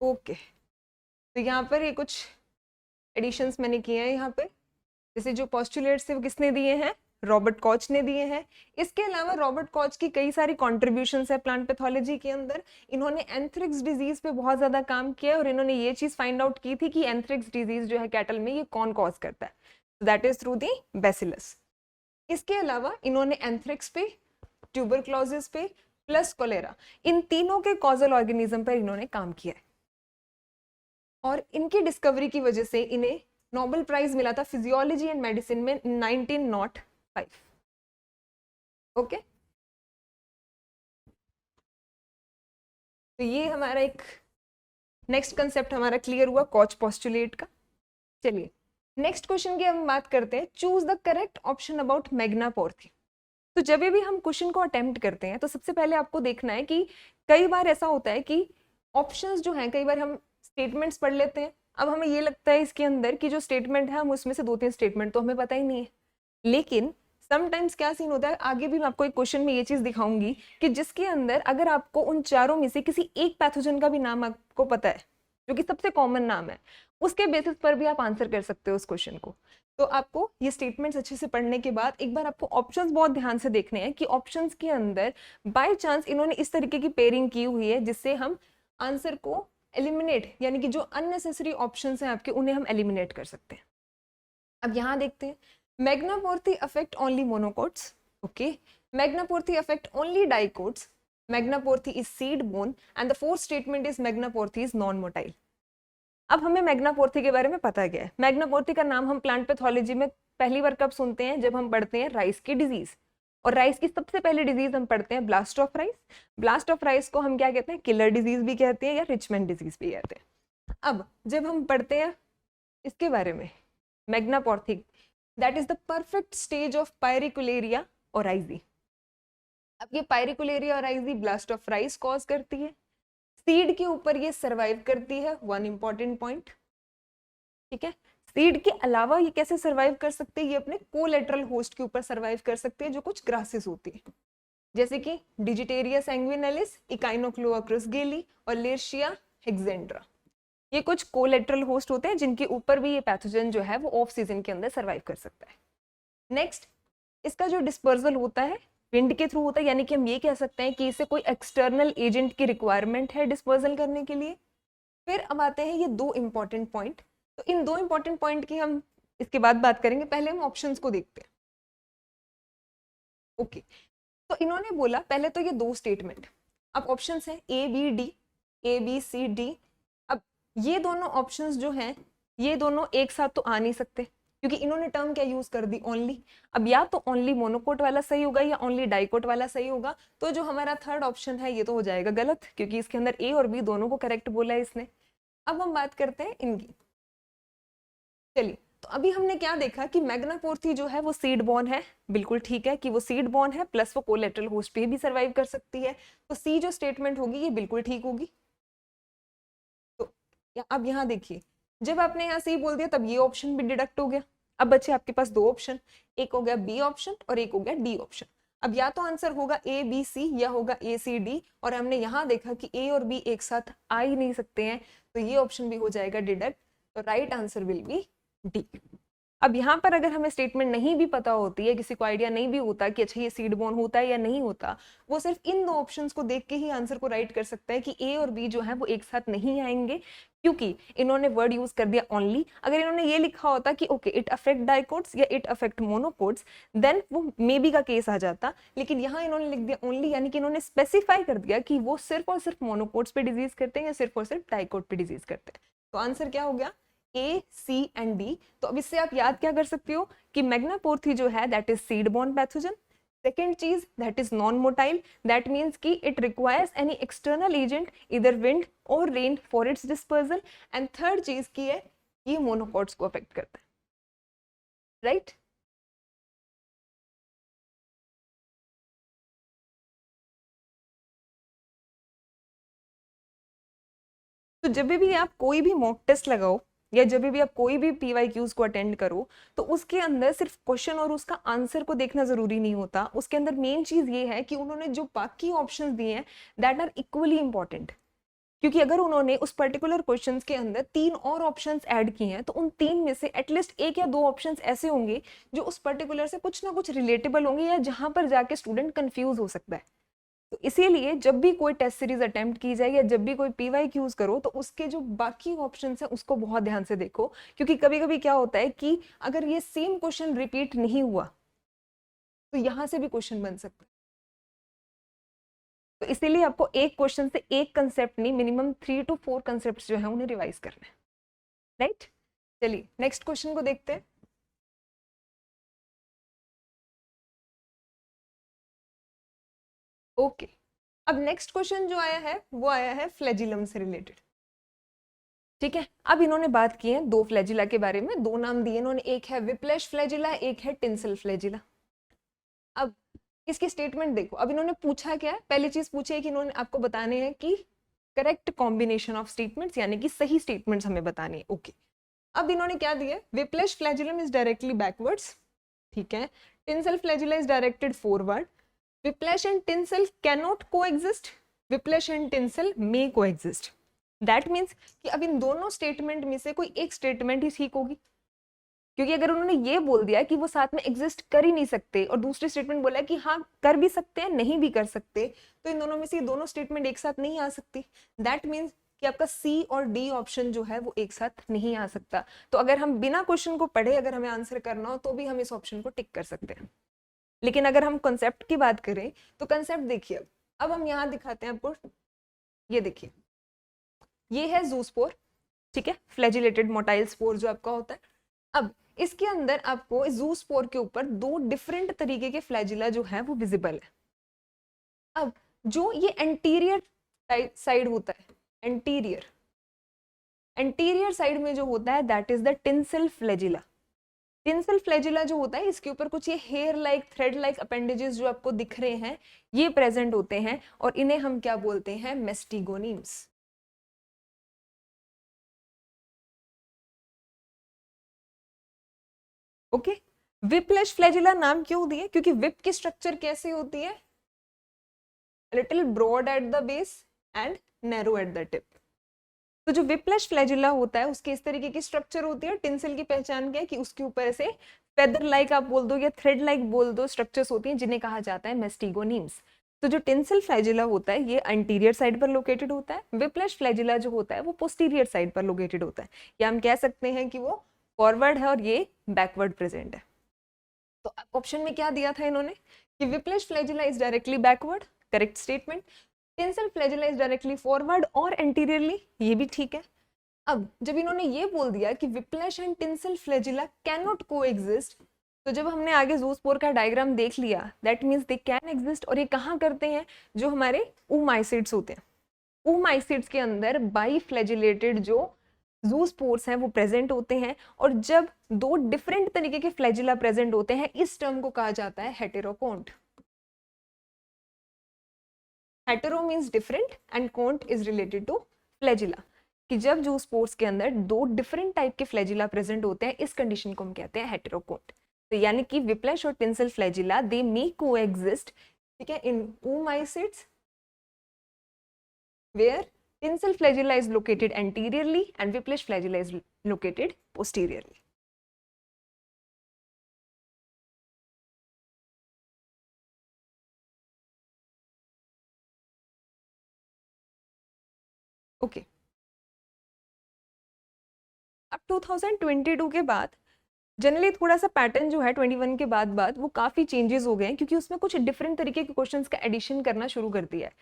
ओके, तो यहाँ पर ये कुछ एडिशंस मैंने किए हैं यहाँ पे, जैसे जो पोस्टुलेट्स थे वो किसने दिए हैं, रॉबर्ट कॉच ने दिए हैं। इसके अलावा रॉबर्ट कॉच की कई सारी कॉन्ट्रीब्यूशंस है प्लांट पैथोलॉजी के अंदर। इन्होंने एंथ्रिक्स डिजीज पे बहुत ज्यादा काम किया और इन्होंने ये चीज फाइंड आउट की थी कि एंथ्रिक्स डिजीज जो है कैटल में ये कौन कॉज करता है, that is through the bacillus. इसके अलावा इन्होंने एंथ्रिक्स पे, ट्यूबरक्लोसिस पे प्लस कोलेरा, इन तीनों के कॉजल ऑर्गेनिज्म पर इन्होंने काम किया है और इनकी डिस्कवरी की वजह से इन्हें नोबेल प्राइज मिला था फिजियोलॉजी एंड मेडिसिन में 1905। ओके, तो तो ये हमारा एक नेक्स्ट कंसेप्ट हमारा क्लियर हुआ कॉच पोस्टुलेट का। चलिए नेक्स्ट क्वेश्चन की हम बात करते हैं, choose the correct option about Magnaporthe. तो जब भी हम क्वेश्चन को अटेम्प्ट करते हैं तो सबसे पहले आपको देखना है कि कई बार ऐसा होता है कि ऑप्शंस जो हैं, कई बार हम स्टेटमेंट्स पढ़ लेते हैं, अब हमें ये लगता है इसके अंदर कि जो स्टेटमेंट है हम उसमें से 2-3 स्टेटमेंट तो हमें पता ही नहीं है, लेकिन समटाइम्स क्या सीन होता है, आगे भी मैं आपको एक क्वेश्चन में ये चीज दिखाऊंगी कि जिसके अंदर अगर आपको उन चारों में से किसी एक पैथोजन का भी नाम आपको पता है जो कि सबसे कॉमन नाम है, उसके बेसिस पर भी आप आंसर कर सकते हो उस क्वेश्चन को। तो आपको ये स्टेटमेंट्स अच्छे से पढ़ने के बाद एक बार आपको ऑप्शंस बहुत ध्यान से देखने हैं कि ऑप्शंस के अंदर बाय चांस इन्होंने इस तरीके की पेयरिंग की हुई है जिससे हम आंसर को एलिमिनेट, यानी कि जो अननेसेसरी ऑप्शंस हैं आपके उन्हें हम एलिमिनेट कर सकते हैं। अब यहाँ देखते हैं, Magnaporthe affect only monocots, okay, Magnaporthe affect only dicots, Magnaporthe is seed borne and the fourth statement is Magnaporthe is non motile. अब हमें मैग्नापोर्थी के बारे में पता गया है। मैग्नापोर्थी का नाम हम प्लांट पैथोलॉजी में पहली बार कब सुनते हैं, जब हम पढ़ते हैं राइस की डिजीज, और राइस की सबसे पहली डिजीज हम पढ़ते हैं blast of rice. Blast of rice को हम क्या कहते हैं, किलर डिजीज भी कहते हैं या रिचमेंट डिजीज भी कहते हैं। अब जब हम पढ़ते हैं इसके बारे में Magnaporthe, that is the perfect stage of Pyricularia oryzae. अब ये Pyricularia oryzae blast of rice cause करती है, सीड के ऊपर ये सरवाइव करती है, वन इंपॉर्टेंट पॉइंट, ठीक है। सीड के अलावा ये कैसे सरवाइव कर सकते हैं, ये अपने कोलेटरल होस्ट के ऊपर सरवाइव कर सकते हैं जो कुछ ग्रासेस होती है, जैसे कि डिजिटेरिया सैंग्विनेलिस, इकाइनोक्लोअक्रस गेली और लेर्शिया हेक्सेंड्रा। ये कुछ कोलेटरल होस्ट होते हैं जिनके ऊपर भी ये पैथोजन जो है वो ऑफ सीजन के अंदर सरवाइव कर सकता है। नेक्स्ट, इसका जो डिस्पर्सल होता है विंड के थ्रू होता है, यानी कि हम ये कह सकते हैं कि इसे कोई एक्सटर्नल एजेंट की रिक्वायरमेंट है डिस्पर्सल करने के लिए। फिर अब आते हैं ये 2 इंपॉर्टेंट पॉइंट, तो इन 2 इंपॉर्टेंट पॉइंट की हम इसके बाद बात करेंगे, पहले हम ऑप्शंस को देखते हैं। ओके, तो इन्होंने बोला पहले तो ये 2 स्टेटमेंट, अब ऑप्शंस हैं A B D, A B C D. अब ये दोनों ऑप्शंस जो हैं ये दोनों एक साथ तो आ नहीं सकते, क्योंकि इन्होंने टर्म क्या यूज कर दी, ओनली। अब या तो ओनली मोनोकोट वाला सही होगा या ओनली डाइकोट वाला सही होगा, तो जो हमारा थर्ड ऑप्शन है ये तो हो जाएगा गलत, क्योंकि इसके अंदर ए और बी दोनों को करेक्ट बोला है इसने। अब हम बात करते हैं इनकी। चलिए, तो अभी हमने क्या देखा कि मैग्नापोर्थी जो है वो सीड बॉर्न है, बिल्कुल ठीक है कि वो सीड बॉर्न है, प्लस वो कोलेटरल होस्ट पे भी सरवाइव कर सकती है, तो सी जो स्टेटमेंट होगी ये बिल्कुल ठीक होगी। तो अब यहाँ देखिए, जब आपने यहाँ सी बोल दिया तब ये ऑप्शन भी डिडक्ट हो गया। अब बच्चे आपके पास 2 ऑप्शन, एक हो गया बी ऑप्शन और एक हो गया डी ऑप्शन। अब या तो आंसर होगा ए बी सी या होगा ए सी डी, और हमने यहाँ देखा कि ए और बी एक साथ आ ही नहीं सकते हैं, तो ये ऑप्शन भी हो जाएगा डिडक्ट, तो right answer will be D. अब यहाँ पर अगर हमें स्टेटमेंट नहीं भी पता होती है, किसी को आइडिया नहीं भी होता कि अच्छा ये सीड बोन होता है या नहीं होता, वो सिर्फ इन 2 ऑप्शंस को देख के ही आंसर को राइट कर सकता है कि ए और बी जो है वो एक साथ नहीं आएंगे, क्योंकि इन्होंने वर्ड यूज कर दिया ओनली। अगर इन्होंने ये लिखा होता कि ओके इट अफेक्ट डाइकोट्स या इट अफेक्ट मोनोकोट्स, देन वो मे बी का केस आ जाता, लेकिन यहाँ इन्होंने लिख दिया ओनली, यानी कि इन्होंने स्पेसिफाई कर दिया कि वो सिर्फ और सिर्फ मोनोकोट्स पे डिजीज करते हैं या सिर्फ और सिर्फ डाइकोट पे डिजीज करते हैं। तो आंसर क्या हो गया, ए सी एंड डी। तो अब इससे आप याद क्या कर सकते हो कि मैग्नापोर्थी जो है that is seed borne pathogen. Second चीज that is non motile, that means कि it requires any external agent इधर विंड और rain for its dispersal. And third चीज की है ये मोनोकोट्स को अफेक्ट करता है, राइट right? तो जब भी आप कोई भी मॉक टेस्ट लगाओ या जब भी आप कोई भी PYQs को अटेंड करो, तो उसके अंदर सिर्फ क्वेश्चन और उसका आंसर को देखना जरूरी नहीं होता। उसके अंदर मेन चीज ये है कि उन्होंने जो बाकी ऑप्शंस दिए हैं दैट आर इक्वली इंपॉर्टेंट, क्योंकि अगर उन्होंने उस पर्टिकुलर क्वेश्चंस के अंदर 3 और ऑप्शंस ऐड किए हैं तो उन 3 में से एटलीस्ट 1 या 2 ऑप्शंस ऐसे होंगे जो उस पर्टिकुलर से कुछ ना कुछ रिलेटेबल होंगे या जहां पर जाके स्टूडेंट कंफ्यूज हो सकता है। तो इसीलिए जब भी कोई टेस्ट सीरीज अटेम्प्ट की जाए या जब भी कोई PYQs करो, तो उसके जो बाकी ऑप्शंस हैं उसको बहुत ध्यान से देखो, क्योंकि कभी कभी क्या होता है कि अगर ये सेम क्वेश्चन रिपीट नहीं हुआ तो यहां से भी क्वेश्चन बन सकता है। तो इसीलिए आपको एक क्वेश्चन से एक कंसेप्ट नहीं, मिनिमम 3 to 4 कंसेप्ट जो है उन्हें रिवाइज करना है, राइट। चलिए नेक्स्ट क्वेश्चन को देखते हैं। ओके, अब नेक्स्ट क्वेश्चन जो आया है वो आया है फ्लैजिलम से रिलेटेड। ठीक है, अब इन्होंने बात की है दो फ्लैजिला के बारे में, दो नाम दिए इन्होंने, एक है विप्लैश फ्लैजिला, एक है टिंसल फ्लैजिला। अब इसकी स्टेटमेंट देखो, अब इन्होंने पूछा क्या है, पहली चीज पूछी है कि इन्होंने आपको बताने हैं कि करेक्ट कॉम्बिनेशन ऑफ स्टेटमेंट्स, यानी कि सही स्टेटमेंट्स हमें बतानी है। ओके, अब इन्होंने क्या दिया, whiplash flagellum is directly backwards, ठीक है, tinsel flagella is directed forward, whiplash and tinsel cannot coexist, whiplash and tinsel may coexist। that means कि अब इन दोनों स्टेटमेंट में से कोई एक स्टेटमेंट ही ठीक होगी, क्योंकि अगर उन्होंने ये बोल दिया कि वो साथ में एग्जिस्ट कर ही नहीं सकते और दूसरी स्टेटमेंट बोला कि हाँ कर भी सकते हैं नहीं भी कर सकते, तो इन दोनों में से दोनों स्टेटमेंट एक साथ नहीं आ सकती। दैट मीन्स कि आपका सी और डी ऑप्शन जो है वो एक साथ नहीं आ सकता। तो अगर हम बिना क्वेश्चन को पढ़े अगर हमें आंसर करना हो तो भी हम इस ऑप्शन को टिक कर सकते हैं। लेकिन अगर हम कॉन्सेप्ट की बात करें तो कॉन्सेप्ट देखिए, अब हम यहाँ दिखाते हैं आपको, ये देखिए ये है जूस्पोर, ठीक है, फ्लैजिलेटेड मोटाइल स्पोर जो आपका होता है। अब इसके अंदर आपको जूस्पोर के ऊपर दो डिफरेंट तरीके के फ्लैजिला जो है वो विजिबल है। अब जो ये एंटीरियर साइड होता है, एंटीरियर साइड में जो होता है that is the tinsel flagella. Tinsel flagella जो होता है इसके ऊपर कुछ ये hair like thread like appendages जो आपको दिख रहे हैं ये प्रेजेंट होते हैं और इन्हें हम क्या बोलते हैं, मेस्टिगोनीम्स। ओके, विप्लैश फ्लैजिला नाम क्यों दिए, क्योंकि विप की स्ट्रक्चर कैसे होती है, little broad at the base and narrow at the tip. तो जो विप्लैश फ्लैजिला होता है उसके इस तरीके की स्ट्रक्चर होती है। टिंसल की पहचान क्या है कि उसके ऊपर ऐसे फेदर लाइक आप बोल दो या थ्रेड लाइक बोल दो स्ट्रक्चर्स होती हैं जिन्हें कहा जाता है मेस्टिगोनीम्स। तो जो टिंसल फ्लैजिला होता है ये एंटीरियर साइड पर लोकेटेड होता है, विप्लैश फ्लैजिला जो होता है वो पोस्टीरियर साइड पर लोकेटेड होता है, या हम कह सकते हैं कि वो फॉरवर्ड है और ये बैकवर्ड प्रेजेंट है। तो ऑप्शन में क्या दिया था इन्होंने कि whiplash flagella is directly backward, correct statement, tinsel flagella is directly forward और एंटीरियरली, ये भी ठीक है। अब जब इन्होंने ये बोल दिया कि whiplash and tinsel flagella can not coexist, तो जब हमने आगे ज़ूस्पोर का डायग्राम देख लिया that means they can exist, और ये कहाँ करते हैं, जो हमारे oomaisids होते हैं, oomaisids के अंदर बाई फ्लैजिलेटेड जो ज़ूस्पोर्स हैं वो प्रेजेंट होते हैं, और जब दो डिफरेंट तरीके के फ्लैजिला प्रेजेंट होते हैं इस टर्म को कहा जाता है heterokont. Hetero means different and kont is related to flagella, कि जब जूस्पोर्स के अंदर दो डिफरेंट टाइप के फ्लैजिला प्रेजेंट होते हैं इस कंडीशन को हम कहते हैं हेटेरोकोन्ट। तो यानी कि विप्लैश और टिंसल फ्लैजिला दे मे कोएग्जिस्ट, ठीक है, इन oomaisids where tinsel flagella is located anteriorly and whiplash flagella is located posteriorly. Okay okay. अब 2022 के बाद जनरली थोड़ा सा पैटर्न जो है 21 के बाद वो काफ़ी चेंजेस हो गए हैं, क्योंकि उसमें कुछ डिफरेंट तरीके के क्वेश्चंस का एडिशन करना शुरू कर दिया है।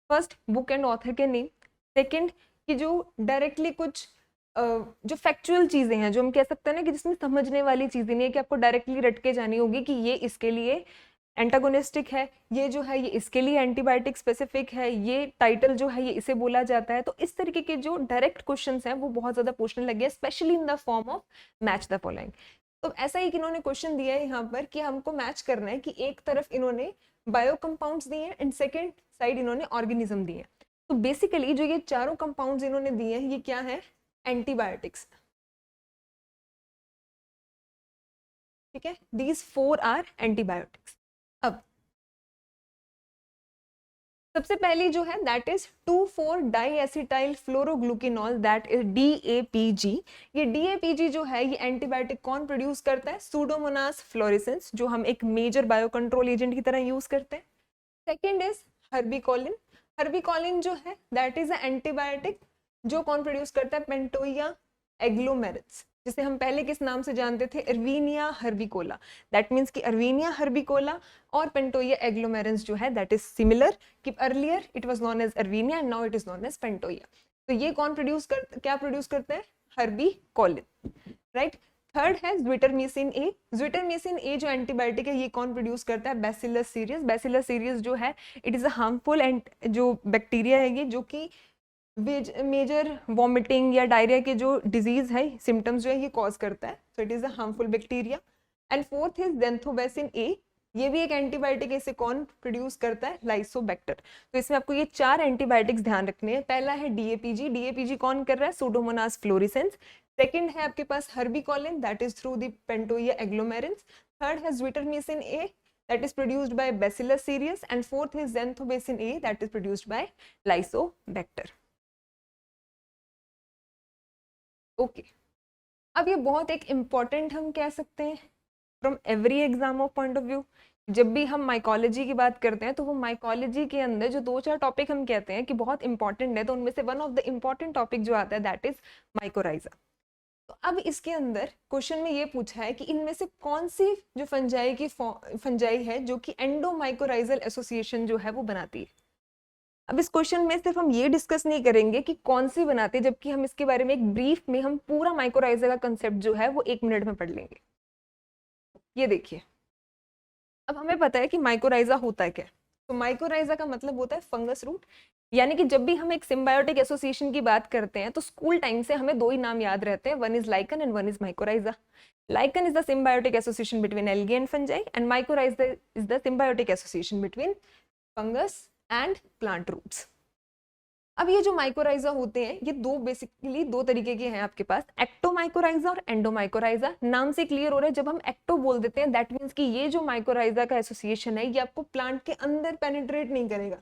फर्स्ट, बुक एंड ऑथर के नेम। सेकंड, कि जो डायरेक्टली कुछ जो फैक्चुअल चीज़ें हैं जो हम कह सकते हैं ना कि जिसमें समझने वाली चीज़ें नहीं है कि आपको डायरेक्टली रट के जानी होगी कि ये इसके लिए एंटागोनिस्टिक है, ये जो है ये इसके लिए एंटीबायोटिक स्पेसिफिक है, ये टाइटल जो है ये इसे बोला जाता है। तो इस तरीके के जो डायरेक्ट क्वेश्चंस हैं वो बहुत ज़्यादा पूछने लगे हैं, specially in the form of match the following. तो ऐसा ही कि इन्होंने क्वेश्चन दिया है यहाँ पर कि हमको मैच करना है कि एक तरफ इन्होंने बायो कंपाउंड्स दिए हैं एंड सेकेंड साइड इन्होंने ऑर्गेनिज्म दिए हैं। तो बेसिकली जो ये चारों कंपाउंड्स इन्होंने दिए हैं ये क्या है, एंटीबायोटिक्स, ठीक है, दीज 4 आर एंटीबायोटिक्स। अब सबसे पहली जो है that is two four diacetyl phloroglucinol that is DAPG। ये DAPG जो है ये एंटीबायोटिक कौन प्रोड्यूस करता है, सूडोमोनास फ्लोरेसेंस, जो हम एक मेजर बायो कंट्रोल एजेंट की तरह यूज करते हैं। Second is हर्बिकोलिन। हर्बिकोलिन जो है दैट इज एंटीबायोटिक जो कौन प्रोड्यूस करता है, पेंटोइया एग्लोमेरिस, जिसे हम पहले किस नाम से जानते थे, अर्वीनिया हर्बिकोला। दैट मीन्स कि अर्वीनिया हर्बिकोला और पेंटोइया एग्लोमेरेंस जो है दैट इज सिमिलर, कि earlier it was known as Erwinia and now it is known as Pantoea. तो ये कौन प्रोड्यूस क्या प्रोड्यूस करते हैं, हर्बिकोलिन, राइट। थर्ड है ज्विटरमिसिन ए। ज्विटरमिसिन ए जो एंटीबायोटिक है ये कौन प्रोड्यूस करता है? Bacillus serious. बैसिलस सीरियस जो है it is a harmful and जो बैक्टीरिया है ये, जो कि मेजर वॉमिटिंग या डायरिया के जो डिजीज है सिम्टम्स जो है ये कॉज करता है। So it is a harmful bacteria. And fourth is xanthobaccin A, ये भी एक एंटीबायोटिक है, इसे कौन प्रोड्यूस करता है? लाइसोबैक्टर। तो इसमें आपको ये 4 एंटीबायोटिक्स ध्यान रखने हैं। पहला है डीएपीजी। डीएपीजी कौन कर रहा है? Pseudomonas florescence. सेकंड है आपके पास herbicolin, that is through the Pantoea agglomerans. Third है zwittermicin A, that is produced by Bacillus cereus, and fourth is Xanthobacin A, that is produced by Lysobacter. Okay अब ये बहुत एक इम्पॉर्टेंट हम कह सकते हैं from every exam of point of view. जब भी हम माइकोलॉजी की बात करते हैं तो वो माइकोलॉजी के अंदर जो 2-4 टॉपिक हम कहते हैं कि बहुत इंपॉर्टेंट है, तो उनमें से one of the important topic जो आता है दैट इज माइकोराइजा। तो अब इसके अंदर क्वेश्चन में ये पूछा है कि इनमें से कौन सी जो फंजाई है जो कि एंडोमाइकोराइजल एसोसिएशन जो है वो बनाती है। अब इस क्वेश्चन में सिर्फ हम ये डिस्कस नहीं करेंगे कि कौन सी बनाती है, जबकि हम इसके बारे में एक ब्रीफ में हम पूरा माइकोराइजा का कंसेप्ट जो है वो 1 मिनट में पढ़ लेंगे। ये देखिए, अब हमें पता है कि माइकोराइजा होता है क्या। तो माइकोराइजा का मतलब होता है फंगस रूट। यानी कि जब भी हम एक सिम्बायोटिक एसोसिएशन की बात करते हैं तो स्कूल टाइम से हमें 2 ही नाम याद रहते हैं, one is lichen and one is mycorrhiza. Lichen is the symbiotic association between algae and fungi, and mycorrhiza is the symbiotic association between fungus and plant roots. अब ये जो माइकोराइजा होते हैं ये बेसिकली 2 तरीके के हैं आपके पास, एक्टोमाइकोराइजा और एंडोमाइकोराइजा। नाम से क्लियर हो रहा है, जब हम एक्टो बोल देते हैं दैट मीन्स कि ये जो माइकोराइजा का एसोसिएशन है ये आपको प्लांट के अंदर पेनिट्रेट नहीं करेगा।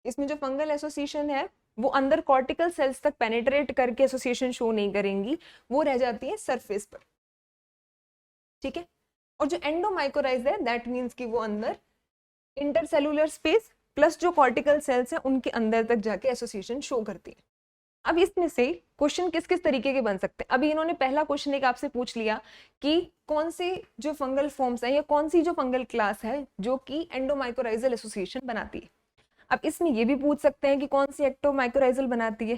इसमें जो फंगल एसोसिएशन है वो अंदर कॉर्टिकल सेल्स तक पेनिट्रेट करके एसोसिएशन शो नहीं करेंगी, वो रह जाती है सरफेस पर, ठीक है। और जो एंडोमाइकोराइजा है दैट मीन्स कि वो अंदर इंटरसेलुलर स्पेस प्लस जो कॉर्टिकल सेल्स हैं उनके अंदर तक जाके एसोसिएशन शो करती है। अब इसमें से क्वेश्चन किस किस तरीके के बन सकते हैं। अभी इन्होंने पहला क्वेश्चन एक आपसे पूछ लिया कि कौन से जो फंगल फॉर्म्स हैं या कौन सी जो फंगल क्लास है जो कि एंडोमाइकोराइजल एसोसिएशन बनाती है। अब इसमें ये भी पूछ सकते हैं कि कौन सी एक्टोमाइकोराइजल बनाती है।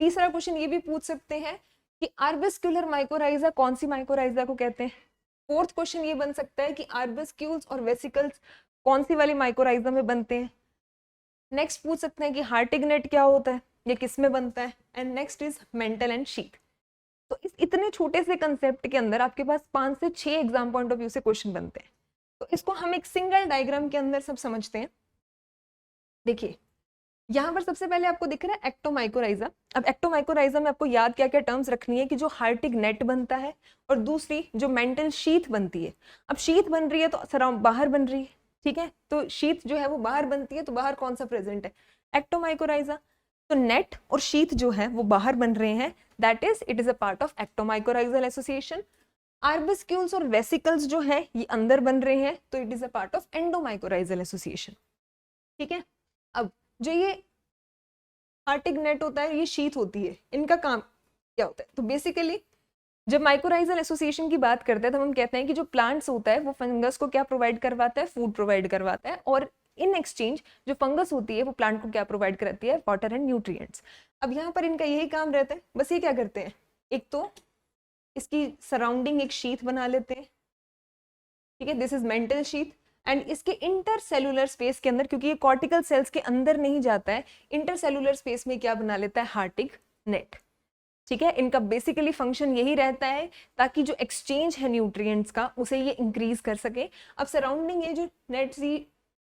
तीसरा क्वेश्चन ये भी पूछ सकते हैं कि आर्बिस्क्यूलर माइकोराइजा कौन सी माइकोराइजा को कहते हैं। फोर्थ क्वेश्चन ये बन सकता है कि आर्बिस्क्यूल्स और वेसिकल्स कौन सी वाली माइकोराइजा में बनते हैं। नेक्स्ट पूछ सकते हैं कि हार्टिगनेट क्या होता है, ये किस में बनता है। And next is mental and sheath. तो इस इतने छोटे से कंसेप्ट के अंदर आपके पास 5 से 6 एग्जाम पॉइंट ऑफ व्यू से क्वेश्चन बनते हैं। तो इसको हम एक सिंगल डायग्राम के अंदर सब समझते हैं। देखिए यहाँ पर सबसे पहले आपको दिख रहा है एक्टोमाइकोराइजा। अब एक्टोमाइकोराइजा में आपको याद क्या क्या टर्म्स रखनी है कि जो हार्टिगनेट बनता है और दूसरी जो मेंटल शीथ बनती है। अब शीथ बन रही है तो सराउंड बाहर बन रही है, ठीक है। तो शीथ जो है वो बाहर बनती है, तो बाहर कौन सा प्रेजेंट है? एक्टोमाइकोराइजा। तो नेट और शीथ जो है वो बाहर बन रहे हैं, that is it is a part of ectomycorrhizal association. Arbuscules और वेसिकल्स जो है ये अंदर बन रहे हैं, तो it is a part of endomycorrhizal association, ठीक है। अब जो ये हार्टिगनेट होता है ये शीथ होती है, इनका काम क्या होता है? तो बेसिकली जब माइकोराइजल एसोसिएशन की बात करते हैं तो हम कहते हैं कि जो प्लांट्स होता है वो फंगस को क्या प्रोवाइड करवाता है? फूड प्रोवाइड करवाता है, और इन एक्सचेंज जो फंगस होती है वो प्लांट को क्या प्रोवाइड करती है? Water and nutrients. अब यहाँ पर इनका यही काम रहता है, बस ये क्या करते हैं, एक तो इसकी सराउंडिंग एक शीथ बना लेते हैं, ठीक है, this is mental sheath. And इसके इंटरसेलुलर स्पेस के अंदर, क्योंकि ये कॉर्टिकल सेल्स के अंदर नहीं जाता है, इंटरसेलुलर स्पेस में क्या बना लेता है? हार्टिगनेट, ठीक है। इनका बेसिकली फंक्शन यही रहता है ताकि जो एक्सचेंज है न्यूट्रिएंट्स का उसे ये इंक्रीज कर सके। अब सराउंडिंग ये जो नेट सी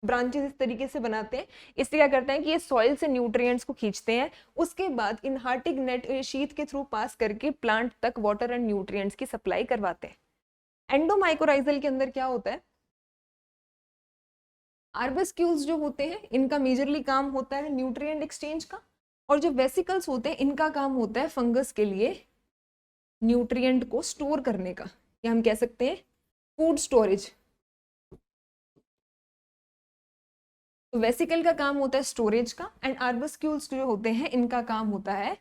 ब्रांचेस इस तरीके से बनाते हैं, इससे क्या करते हैं कि ये सॉइल से न्यूट्रिएंट्स को खींचते हैं, उसके बाद इन हार्टिगनेट शीथ के थ्रू पास करके प्लांट तक वाटर एंड न्यूट्रिएंट्स की सप्लाई करवाते हैं। एंडोमाइकोराइजल के अंदर क्या होता है? आर्बिस्क्यूल्स जो होते हैं इनका मेजरली काम होता है न्यूट्रिएंट एक्सचेंज का, और जो वेसिकल्स होते हैं इनका काम होता है फंगस के लिए न्यूट्रिएंट को स्टोर करने का, या हम कह सकते हैं फूड स्टोरेज। तो वेसिकल का काम होता है स्टोरेज का, एंड आर्बिस्क्यूल्स जो होते हैं इनका काम होता है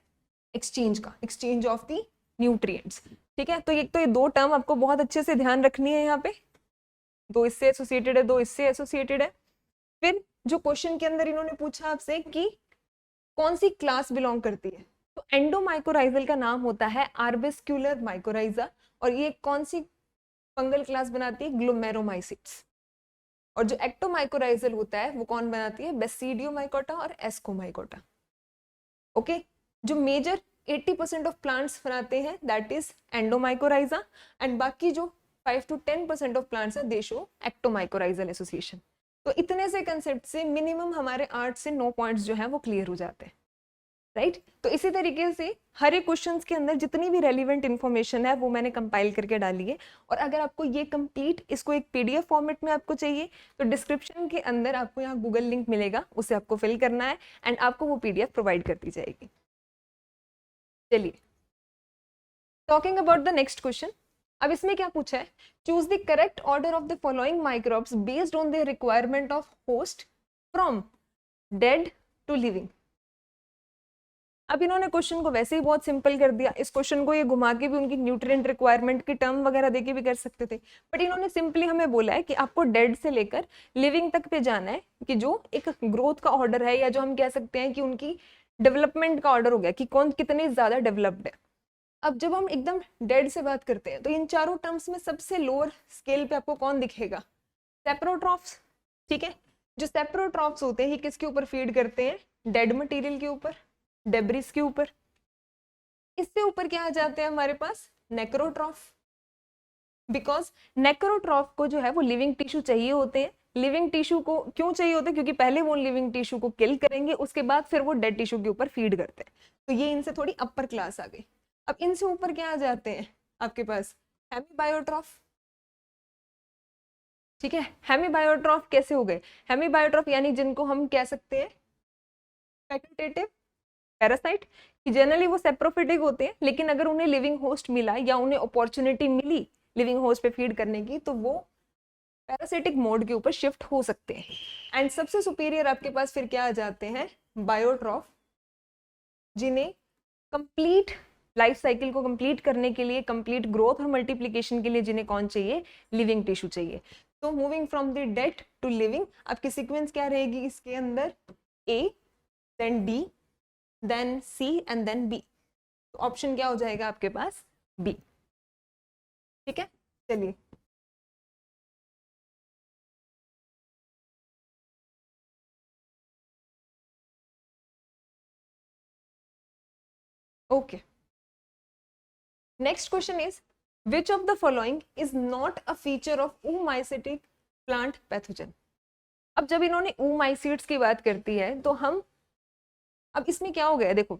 एक्सचेंज का, एक्सचेंज ऑफ द न्यूट्रिएंट्स, ठीक है। तो ये 2 टर्म आपको बहुत अच्छे से ध्यान रखनी है, यहाँ पे 2 इससे एसोसिएटेड है, 2 इससे एसोसिएटेड है। फिर जो क्वेश्चन के अंदर इन्होंने पूछा आपसे कि कौन सी क्लास बिलोंग करती है, तो एंडोमाइकोराइजल का नाम होता है आर्बिस्क्यूलर माइकोराइजा, और ये कौन सी फंगल क्लास बनाती है? ग्लोमेरोमाइसिट्स। और जो एक्टोमाइकोराइजल होता है वो कौन बनाती है? बेसिडियोमाइकोटा और एस्कोमाइकोटा। ओके, जो मेजर 80% ऑफ प्लांट्स बनाते हैं दैट इज एंडोमाइकोराइजा, एंड बाकी जो 5 to 10% ऑफ प्लांट्स है दे शो एक्टोमाइकोराइजल एसोसिएशन। तो इतने से कंसेप्ट से मिनिमम हमारे 8 से 9 पॉइंट्स जो है वो क्लियर हो जाते हैं, राइट? तो इसी तरीके से हर एक क्वेश्चन के अंदर जितनी भी रेलिवेंट इन्फॉर्मेशन है वो मैंने कंपाइल करके डाली है। और अगर आपको ये कंप्लीट इसको एक पीडीएफ फॉर्मेट में आपको चाहिए तो डिस्क्रिप्शन के अंदर आपको यहाँ गूगल लिंक मिलेगा, उसे आपको फिल करना है एंड आपको वो पीडीएफ प्रोवाइड कर दी जाएगी। चलिए, talking about the next question. अब इसमें क्या पूछा है? Choose the correct order of the following microbes based on the requirement of host from dead to living. अब इन्होंने क्वेश्चन को वैसे ही बहुत सिंपल कर दिया। इस क्वेश्चन को ये घुमा के भी उनकी न्यूट्रिएंट रिक्वायरमेंट की टर्म वगैरह देके भी कर सकते थे, बट इन्होंने सिंपली हमें बोला है कि आपको डेड से लेकर लिविंग तक पे जाना है, कि जो एक ग्रोथ का ऑर्डर है, या जो हम कह सकते हैं कि उनकी डेवलपमेंट का ऑर्डर हो गया कि कौन कितने ज्यादा डेवलप्ड है। अब जब हम एकदम डेड से बात करते हैं तो इन चारों टर्म्स में सबसे लोअर स्केल पे आपको कौन दिखेगा? सेप्रोट्रॉफ्स। ठीक है, जो सेप्रोट्रॉफ्स होते हैं ये किसके ऊपर फीड करते हैं? डेड मटेरियल के ऊपर, डेब्रिस के ऊपर। इससे ऊपर क्या आ जाते हैं हमारे पास? नेक्रोट्रॉफ। बिकॉज नेक्रोट्रॉफ को जो है वो लिविंग टिश्यू चाहिए होते हैं। लिविंग टिश्यू को क्यों चाहिए होते हैं? क्योंकि पहले वो लिविंग टिश्यू को किल करेंगे, उसके बाद फिर वो डेड टिश्यू के ऊपर फीड करते हैं। तो ये इनसे थोड़ी अपर क्लास आ गई। अब इनसे ऊपर क्या आ जाते हैं आपके पास? हेमीबायोट्रॉफ। ठीक है, हेमीबायोट्रॉफ कैसे हो गए? हेमीबायोट्रॉफ यानी जिनको हम कह सकते हैं फैकल्टेटिव पैरासाइट, कि जनरली वो सेप्रोफिटिक होते हैं, लेकिन अगर उन्हें लिविंग होस्ट मिला या उन्हें अपॉर्चुनिटी मिली लिविंग होस्ट पे फीड करने की तो वो पैरासिटिक मोड के ऊपर शिफ्ट हो सकते हैं। एंड सबसे सुपीरियर आपके पास फिर क्या आ जाते हैं? बायोट्रॉफ, जिन्हें कंप्लीट लाइफ साइकिल को कंप्लीट करने के लिए, कंप्लीट ग्रोथ और मल्टीप्लिकेशन के लिए जिन्हें कौन चाहिए? लिविंग टिश्यू चाहिए। तो moving from the dead to living, आपकी सीक्वेंस क्या रहेगी इसके अंदर? A, then D, then C and then B. तो ऑप्शन क्या हो जाएगा आपके पास? बी। ठीक है, चलिए okay. Next question is which of the following is not a feature of oomacetic plant pathogen. अब जब इन्होंने oomacetes की बात करती है तो हम, अब इसमें क्या हो गया है? देखो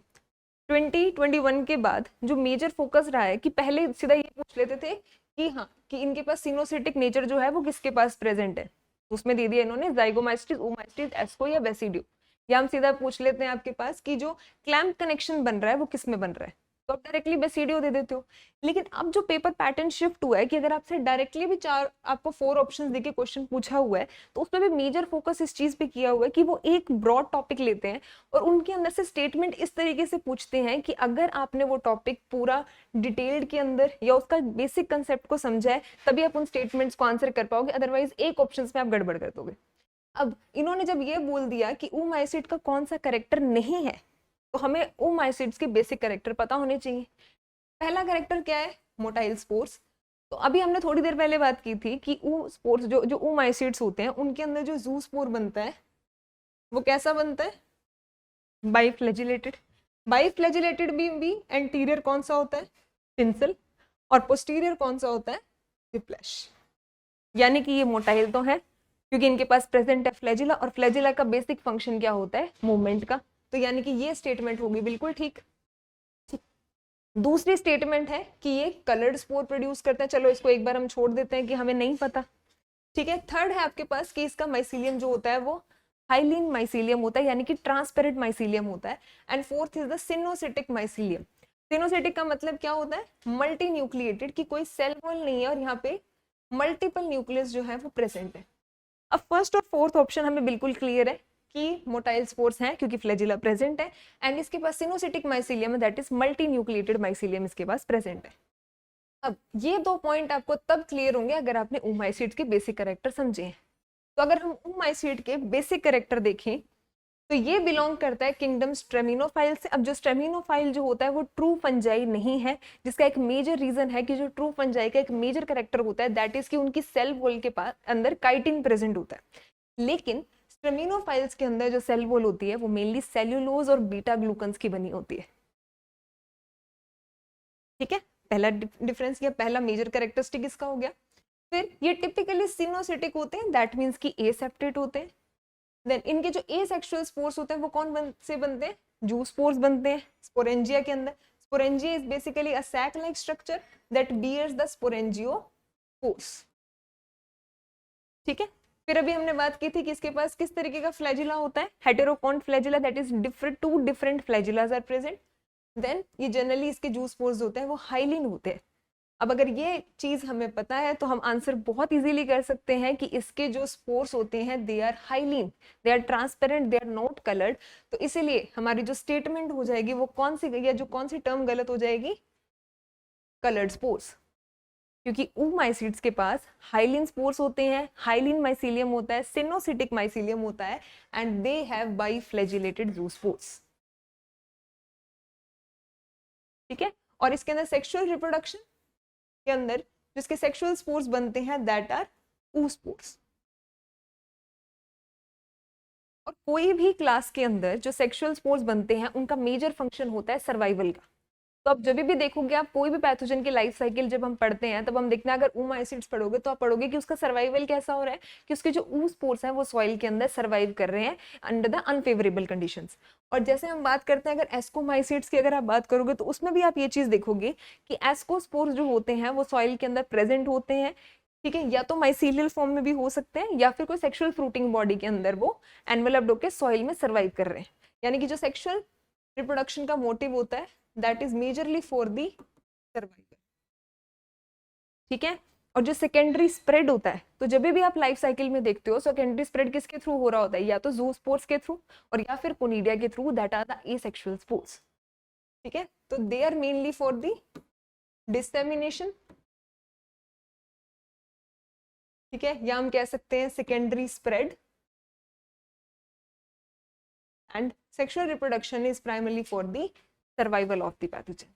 2021 के बाद जो मेजर फोकस रहा है कि पहले सीधा ये पूछ लेते थे कि हाँ कि इनके पास सिनोसिटिक नेचर जो है वो किसके पास प्रेजेंट है, उसमें दे दिया इन्होंने जाइगोमाइस्टिस, oomacetes, एस्को या बेसिडियो। या हम सीधा पूछ लेते हैं आपके पास कि जो क्लैम्प कनेक्शन बन रहा है वो किस में बन रहा है, तो आप डायरेक्टली बेसिडियो दे देते हो। लेकिन अब जो पेपर पैटर्न शिफ्ट हुआ है कि अगर आपसे डायरेक्टली भी चार आपको 4 ऑप्शंस देके क्वेश्चन पूछा हुआ है तो उसमें भी मेजर फोकस इस चीज पे किया हुआ है कि वो एक ब्रॉड टॉपिक लेते हैं और उनके अंदर से स्टेटमेंट इस तरीके से पूछते हैं कि अगर आपने वो टॉपिक पूरा डिटेल्ड के अंदर या उसका बेसिक कंसेप्ट को समझा है तभी आप उन स्टेटमेंट्स को आंसर कर पाओगे, अदरवाइज एक ऑप्शन में आप गड़बड़ कर दोगे। अब इन्होंने जब ये बोल दिया कि oomacetes का कौन सा करेक्टर नहीं है तो हमें oomacetes के बेसिक करेक्टर पता होने चाहिए। पहला करेक्टर क्या है? Motile spores. तो अभी हमने थोड़ी देर पहले बात की थी कि ऊ स्पोर्स जो जो oomacetes होते हैं उनके अंदर जो जू स्पोर बनता है वो कैसा बनता है? बाइफ्लैजिलेटेड। बाइफ्लैजिलेटेड भी एंटीरियर कौन सा होता है? टिंसल। और पोस्टीरियर कौन सा होता है? विप्लैश। यानी कि ये मोटाइल तो है क्योंकि इनके पास प्रेजेंट है फ्लैजिला, और फ्लैजिला का बेसिक फंक्शन क्या होता है? मूवमेंट का। तो यानी कि ये स्टेटमेंट होगी बिल्कुल ठीक। दूसरी स्टेटमेंट है कि ये कलर्ड स्पोर प्रोड्यूस करते हैं, चलो इसको एक बार हम छोड़ देते हैं कि हमें नहीं पता। ठीक है, थर्ड है आपके पास कि इसका माइसीलियम जो होता है वो हाइलिन माइसीलियम होता है, यानी कि ट्रांसपेरेंट माइसीलियम होता है। And fourth is the coenocytic mycelium. Coenocytic का मतलब क्या होता है? मल्टी न्यूक्लिएटेड, कि कोई सेल वॉल नहीं है और यहाँ पे मल्टीपल न्यूक्लियस जो है वो प्रेजेंट है। अब फर्स्ट और फोर्थ ऑप्शन हमें बिल्कुल क्लियर है कि मोटाइल स्पोर्स हैं क्योंकि फ्लैजिला प्रेजेंट है एंड इसके पास सिनोसिटिक माइसीलियम है, that is multi nucleated mycelium इसके पास प्रेजेंट है। अब ये 2 पॉइंट आपको तब क्लियर होंगे अगर आपने oomacetes के बेसिक कैरेक्टर समझे हैं। तो अगर हम oomacetes के बेसिक कैरेक्टर देखें तो ये बिलोंग करता है किंगडम स्ट्रेमिनोफाइल से। अब जो स्ट्रेमिनोफाइल जो होता है वो ट्रू फंजाई नहीं है, जिसका एक मेजर रीजन है कि जो ट्रू फंजाई का एक मेजर कैरेक्टर होता है दैट इज कि उनकी सेल वॉल के पास अंदर काइटिन प्रेजेंट होता है। लेकिन स्ट्रेमिनोफाइल्स के अंदर जो सेल वॉल होती है वो मेनली सेल्यूलोज और बीटा ग्लूकन्स की बनी होती है। ठीक है, पहला डिफरेंस या पहला मेजर कैरेक्टरिस्टिक इसका हो गया। फिर ये टिपिकली सिनोसिटिक होते हैं, दैट मीन्स कि एसेप्टेट होते हैं। देन इनके जो एसेक्सुअल स्पोर्स होते हैं वो से बनते हैं? जू स्पोर्स बनते हैं स्पोरेंजिया के अंदर। Sporangia is basically a sac like structure that bears the sporangiospores. ठीक है, फिर अभी हमने बात की थी कि इसके पास किस तरीके का फ्लैजिला होता है, heterokont flagella, that is different, two different flagellas are present. Then ये जनरली इसके जू स्पोर्स होते हैं वो हाइलिन होते हैं। अब अगर ये चीज हमें पता है तो हम आंसर बहुत इजीली कर सकते हैं कि इसके जो स्पोर्स होते हैं they are hyaline, they are transparent, they are not coloured. तो इसीलिए हमारी जो स्टेटमेंट हो जाएगी वो कौन सी, या जो कौन सी टर्म गलत हो जाएगी, कलर्ड स्पोर्स। क्योंकि oomaisids के पास हाइलिन स्पोर्स होते हैं, हाइलिन माइसीलियम होता है, सिनोसिटिक माइसीलियम होता है, एंड दे हैव बाइफ्लैजिलेटेड जूस्पोर्स। ठीक है, और इसके अंदर सेक्सुअल रिप्रोडक्शन के अंदर जिसके सेक्सुअल स्पोर्स बनते हैं दैट आर oospores। और कोई भी क्लास के अंदर जो सेक्सुअल स्पोर्स बनते हैं उनका मेजर फंक्शन होता है सर्वाइवल का। तो अब जब भी देखोगे आप कोई भी पैथोजन की लाइफ साइकिल जब हम पढ़ते हैं तब हम देखते हैं, अगर oomaisids पढ़ोगे तो आप पढ़ोगे कि उसका सर्वाइवल कैसा हो रहा है, कि उसके जो oospores हैं वो सॉइल के अंदर सर्वाइव कर रहे हैं अंडर द अनफेवरेबल कंडीशंस। और जैसे हम बात करते हैं अगर एस्कोमाइसिड्स की अगर आप बात करोगे तो उसमें भी आप ये चीज देखोगे कि एस्कोस्पोर्स जो होते हैं वो सॉइल के अंदर प्रेजेंट होते हैं। ठीक है, या तो माइसीलियल फॉर्म में भी हो सकते हैं या फिर कोई सेक्सुअल फ्रूटिंग बॉडी के अंदर वो एनवेलप्ड होकर सॉइल में सर्वाइव कर रहे हैं। यानी कि जो सेक्सुअल रिप्रोडक्शन का मोटिव होता है that is majorly for the survival. ठीक है, और जो सेकेंडरी स्प्रेड होता है, तो जब भी आप लाइफ साइकिल में देखते हो सेकेंडरी स्प्रेड किसके थ्रू हो रहा होता है, या तो जूस्पोर्स के थ्रू और या फिर कोनिडिया के थ्रू, that are the asexual spores. ठीक है, तो they are mainly for the dissemination. ठीक है, या हम कह सकते हैं secondary spread, and sexual reproduction is primarily for the survival of the pathogen.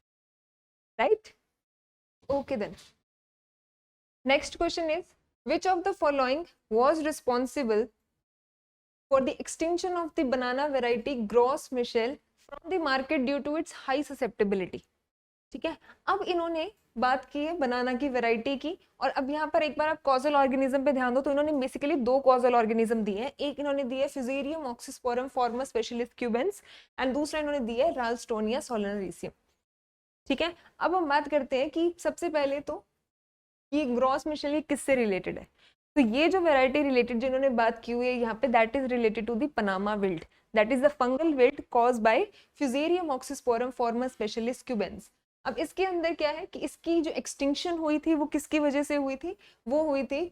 Right, okay then next question is, which of the following was responsible for the extinction of the banana variety Gros Michel from the market due to its high susceptibility? ठीक है, अब इन्होंने बात की है बनाना की variety की, और अब यहाँ पर एक बार आप कॉजल ऑर्गेनिज्म पे ध्यान दो तो इन्होंने बेसिकली दो कॉजल ऑर्गेनिज्म दिए हैं। एक इन्होंने दिया है फिजेरियम ऑक्सीस्पोरम फॉर्मा स्पेशलिस क्यूबेंस, एंड दूसरा इन्होंने दिया है राल्स्टोनिया सोलनरीसियम। ठीक है, अब हम बात करते हैं कि सबसे पहले तो ये ग्रॉस मिशेल ये किससे रिलेटेड है। तो ये जो वैरायटी रिलेटेड जिन्होंने बात की हुई है यहाँ पे that is related to the Panama wilt, that is the fungal wilt caused by Fusarium oxysporum forma specialis क्यूबेंस। अब इसके अंदर क्या है कि इसकी जो एक्सटिंक्शन हुई थी वो किसकी वजह से हुई थी, वो हुई थी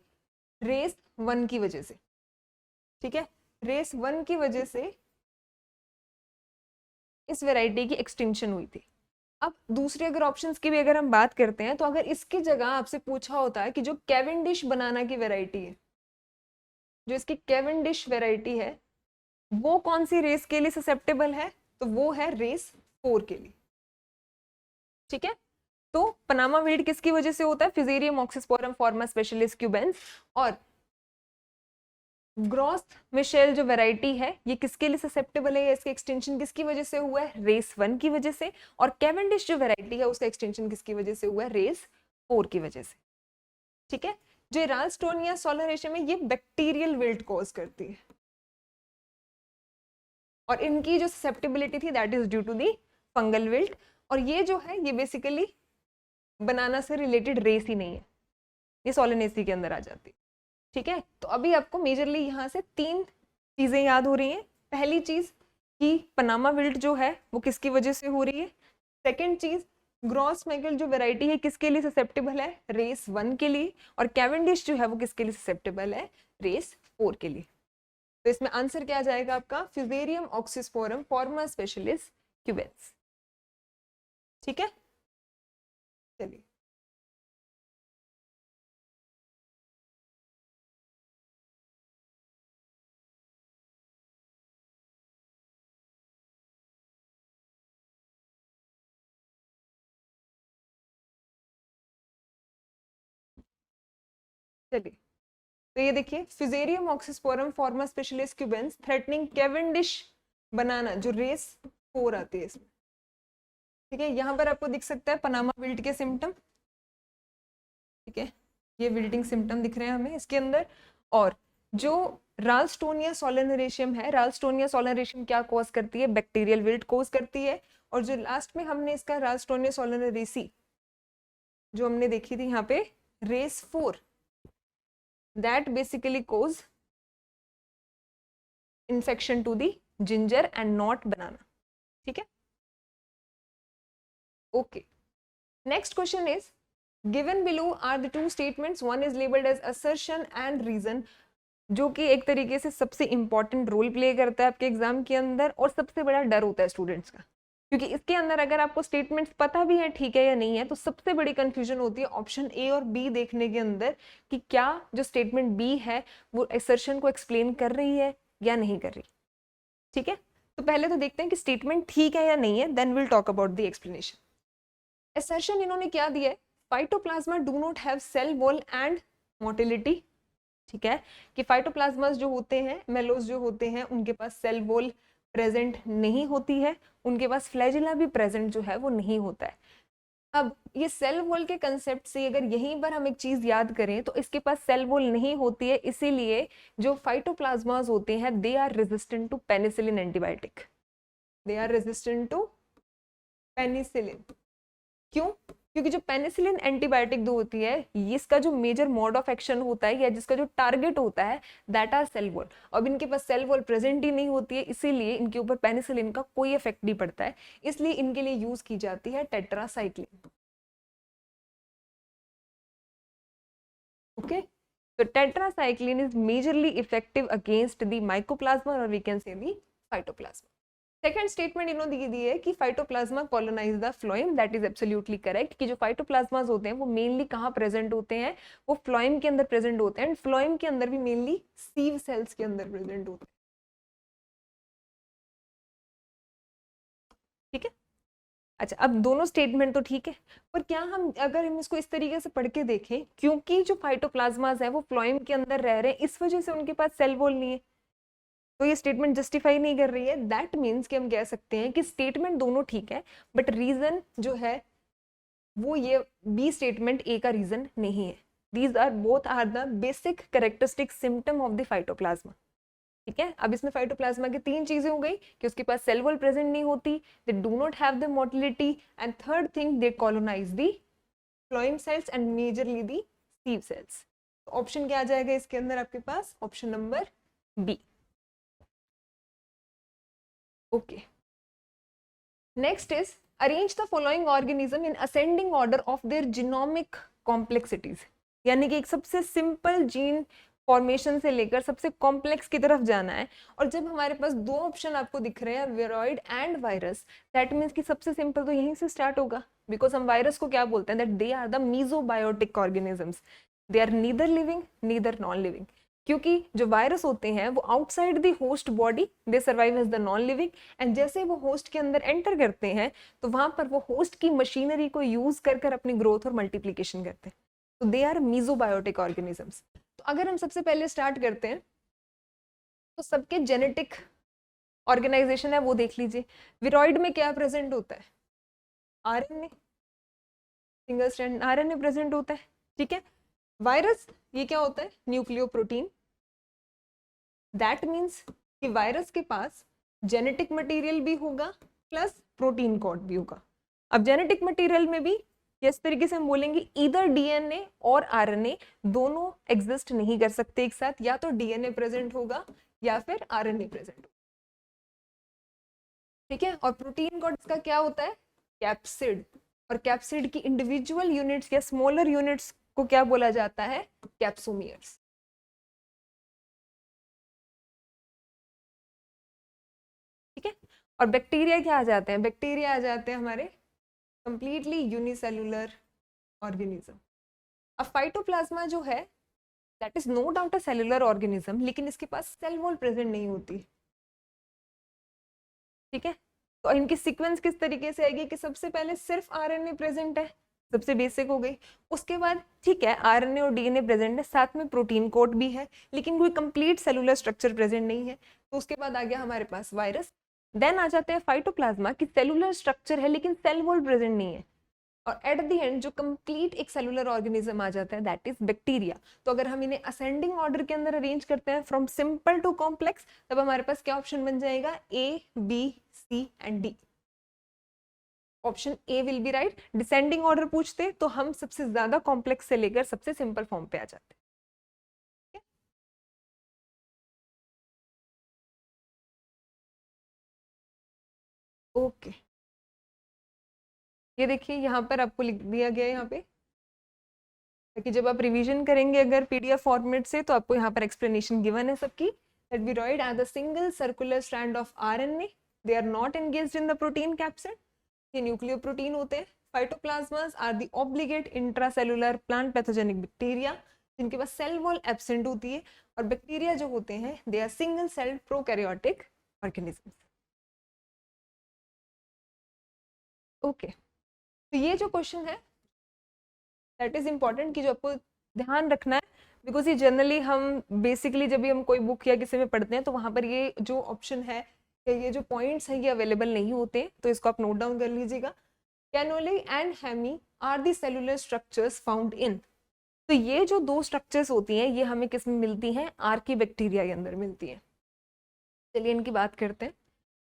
रेस 1 की वजह से। ठीक है, रेस 1 की वजह से इस वैरायटी की एक्सटिंक्शन हुई थी। अब दूसरे अगर ऑप्शंस की भी अगर हम बात करते हैं तो अगर इसकी जगह आपसे पूछा होता है कि जो कैवेंडिश बनाना की वैरायटी है, जो इसकी कैवेंडिश वैरायटी है वो कौन सी रेस के लिए ससेप्टेबल है, तो वो है रेस 4 के लिए। ठीक है, तो पनामा वीड किसकी वजह से होता है, फिजेरियम ऑक्सीस्पोरम फॉर्मा स्पेशलिस क्यूबेंस, और ग्रॉस मिशेल जो वैरायटी है ये किसके लिए ससेप्टेबल है, इसके एक्सटेंशन किसकी वजह से हुआ है, रेस 1 की वजह से, और कैवेंडिश जो वैरायटी है उसका एक्सटेंशन किसकी वजह से हुआ है, रेस 4 की वजह से। ठीक है, जो राल्स्टोनिया सोलनरेशियम है ये बैक्टीरियल विल्ट कॉज करती है, और इनकी जो ससेप्टेबिलिटी थी that is due to the fungal wilt, और ये जो है ये बेसिकली बनाना से रिलेटेड रेस ही नहीं है, ये सोलनेसी के अंदर आ जाती है। ठीक है, तो अभी आपको मेजरली यहाँ से 3 चीजें याद हो रही हैं। पहली चीज कि पनामा विल्ट जो है वो किसकी वजह से हो रही है। सेकेंड चीज, ग्रॉस मैगल जो वैरायटी है किसके लिए ससेप्टेबल है, रेस 1 के लिए, और कैवेंडिश जो है वो किसके लिए ससेप्टेबल है, रेस 4 के लिए। तो इसमें आंसर क्या आ जाएगा आपका, फ्यूजेरियम ऑक्सीस्पोरम फॉर्मा स्पेशलिस क्यूबेंस। ठीक है, चलिए। चलिए, तो ये देखिए फिजेरियम oxysporum forma specialis क्यूबेंस threatening Cavendish बनाना, जो रेस 4 आती है इसमें। ठीक है, यहाँ पर आपको दिख सकता है पनामा विल्ट के सिम्टम। ठीक है, ये विल्टिंग सिम्टम दिख रहे हैं हमें इसके अंदर। और जो राल्स्टोनिया सोलेनरेशियम है, राल्स्टोनिया सोलेनरेशियम क्या कॉज करती है? बैक्टीरियल विल्ट कॉज करती है। और जो लास्ट में हमने इसका राल्स्टोनिया सोलेनरेसी जो हमने देखी थी यहाँ पे race 4, that basically cause infection to the ginger and not banana. ठीक है, okay. Next question is given below are the two statements, one is labeled as assertion and reason, जो कि एक तरीके से सबसे इंपॉर्टेंट रोल प्ले करता है आपके एग्जाम के अंदर और सबसे बड़ा डर होता है स्टूडेंट्स का, क्योंकि इसके अंदर अगर आपको स्टेटमेंट्स पता भी है ठीक है या नहीं है, तो सबसे बड़ी कंफ्यूजन होती है ऑप्शन ए और बी देखने के अंदर कि क्या जो स्टेटमेंट बी है वो असर्शन को एक्सप्लेन कर रही है या नहीं कर रही। ठीक है, तो पहले तो देखते हैं कि स्टेटमेंट ठीक है या नहीं है, then will talk about the explanation. Assertion इन्होंने क्या दिया है? Phytoplasma do not have cell wall and motility. ठीक है, कि फाइटोप्लाज्मास जो होते हैं, मेलोस जो होते हैं, उनके पास सेल वॉल प्रेजेंट नहीं होती है, उनके पास फ्लैजिला भी प्रेजेंट जो है वो नहीं होता है। अब ये सेल वॉल के कंसेप्ट से अगर यहीं पर हम एक चीज याद करें तो इसके पास सेल वॉल नहीं होती है, इसीलिए जो फाइटोप्लाज्मास होते हैं they are resistant to penicillin antibiotic, they are resistant to penicillin. क्यों? क्योंकि जो पेनिसिलिन एंटीबायोटिक जो होती है, इसका जो मेजर मोड ऑफ एक्शन होता है या जिसका जो टारगेट होता है दैट आर सेल वॉल। अब इनके पास सेल वॉल प्रेजेंट ही नहीं होती है, इसीलिए इनके ऊपर पेनिसिलिन का कोई इफेक्ट नहीं पड़ता है, इसलिए इनके लिए यूज की जाती है tetracycline. Okay, so tetracycline is majorly effective against the mycoplasma or we can say the phytoplasma. Second statement इन्होंने दी है कि phytoplasma colonize the phloem, that is absolutely correct, कि जो फाइटोप्लाज्मास होते हैं वो मेनली कहाँ प्रेजेंट होते हैं? वो फ्लोएम के अंदर प्रेजेंट होते हैं, एंड फ्लोएम के अंदर भी मेनली सीव सेल्स के अंदर प्रेजेंट होते हैं। ठीक है, अच्छा, अब दोनों स्टेटमेंट तो ठीक है, पर क्या हम अगर हम इसको इस तरीके से पढ़ के देखें, क्योंकि जो फाइटोप्लाज्मास है वो फ्लोएम के अंदर रह रहे हैं, इस वजह से उनके पास सेल वॉल नहीं है, तो ये स्टेटमेंट जस्टिफाई नहीं कर रही है। दैट मीन्स कि हम कह सकते हैं कि स्टेटमेंट दोनों ठीक है, बट रीजन जो है वो ये बी स्टेटमेंट ए का रीजन नहीं है। These are both are the basic characteristic symptom of the phytoplasma. ठीक है, अब इसमें फाइटोप्लाज्मा की तीन चीजें हो गई कि उसके पास सेल वॉल प्रेजेंट नहीं होती, they do not have the motility, and third thing they colonize the phloem cells and majorly the sieve cells. Option क्या आ जाएगा इसके अंदर आपके पास? Option number B. Okay. Next is arrange the following organism in ascending order of their genomic complexities. यानी कि एक सबसे सिंपल जीन फॉर्मेशन से लेकर सबसे कॉम्प्लेक्स की तरफ जाना है, और जब हमारे पास दो ऑप्शन आपको दिख रहे हैं विरोइड एंड वायरस, दैट मीन्स कि सबसे सिंपल तो यहीं से स्टार्ट होगा, बिकॉज हम वायरस को क्या बोलते हैं? That they are the mesobiotic organisms, they are neither living neither non living, क्योंकि जो वायरस होते हैं वो outside the host body they survive as the non living, and जैसे वो होस्ट के अंदर एंटर करते हैं तो वहां पर वो होस्ट की मशीनरी को यूज कर कर अपनी ग्रोथ और मल्टीप्लीकेशन करते हैं, तो दे आर मीजोबायोटिक ऑर्गेनिजम्स। तो अगर हम सबसे पहले स्टार्ट करते हैं तो सबके जेनेटिक ऑर्गेनाइजेशन है वो देख लीजिए। विरोइड में क्या प्रेजेंट होता है? RNA, single strand RNA present होता है। ठीक है, वायरस ये क्या होता है? न्यूक्लियोप्रोटीन। दैट मीन्स कि वायरस के पास जेनेटिक मटेरियल भी होगा प्लस प्रोटीन कोड भी होगा। अब जेनेटिक मटेरियल में भी इस तरीके से हम बोलेंगे ईदर डीएनए और आरएनए दोनों एग्जिस्ट नहीं कर सकते एक साथ, या तो डीएनए प्रेजेंट होगा या फिर आरएनए प्रेजेंट होगा। ठीक है, और प्रोटीन कोड का क्या होता है? कैप्सिड, और कैप्सिड की इंडिविजुअल यूनिट्स या स्मॉलर यूनिट्स को क्या बोला जाता है? कैप्सोमियर्स। ठीक है, और बैक्टीरिया क्या आ जाते हैं? बैक्टीरिया आ जाते हैं हमारे कंप्लीटली यूनिसेलुलर ऑर्गेनिज्म। अब फाइटोप्लाज्मा जो है that is no doubt a cellular organism, लेकिन इसके पास सेल वॉल प्रेजेंट नहीं होती। ठीक है, तो इनकी सीक्वेंस किस तरीके से आएगी कि सबसे पहले सिर्फ आरएनए प्रेजेंट है, सबसे बेसिक हो गई। उसके बाद ठीक है, आरएनए और डीएनए प्रेजेंट है, साथ में प्रोटीन कोड भी है, लेकिन कोई कंप्लीट सेलुलर स्ट्रक्चर प्रेजेंट नहीं है। तो उसके बाद आ गया हमारे पास वायरस। देन आ जाते हैं फाइटोप्लाज्मा की सेलुलर स्ट्रक्चर है लेकिन सेल वॉल प्रेजेंट नहीं है। और एट द एंड जो कंप्लीट एक सेलुलर ऑर्गेनिज्म आ जाता है दैट इज बैक्टीरिया। तो अगर हम इन्हें असेंडिंग ऑर्डर के अंदर अरेंज करते हैं फ्रॉम सिंपल टू कॉम्प्लेक्स, तब हमारे पास क्या ऑप्शन बन जाएगा, A B C and D. Option A will be right. Descending order पूछते तो हम सबसे ज्यादा कॉम्प्लेक्स से लेकर सबसे सिंपल फॉर्म पे आ जाते। ओके ये देखिए यहाँ पर आपको लिख दिया गया है यहाँ पे, ताकि जब आप रिवीजन करेंगे अगर पीडीएफ फॉर्मेट से तो आपको यहाँ पर एक्सप्लेनेशन गिवन है सबकी। that viroid are the single circular strand of RNA, they are not engaged in the protein capsid, ये न्यूक्लियोप्रोटीन होते हैं। Phytoplasmas are the obligate intracellular plant pathogenic bacteria, जिनके पास सेल वॉल एब्सेंट होती है। और बैक्टीरिया जो होते हैं they are single celled prokaryotic organisms. Okay तो ये जो क्वेश्चन है दैट इज इंपॉर्टेंट कि जो आपको ध्यान रखना है, बिकॉज ये जनरली हम बेसिकली जब भी हम कोई बुक या किसी में पढ़ते हैं तो वहां पर ये जो ऑप्शन है या ये जो पॉइंट्स हैं ये अवेलेबल नहीं होते, तो इसको आप नोट डाउन कर लीजिएगा। Cannulae and hami are the cellular structures found in. तो ये जो दो स्ट्रक्चर्स होती हैं ये हमें किस में मिलती हैं, आर्की बैक्टीरिया के अंदर मिलती हैं। चलिए इनकी बात करते हैं।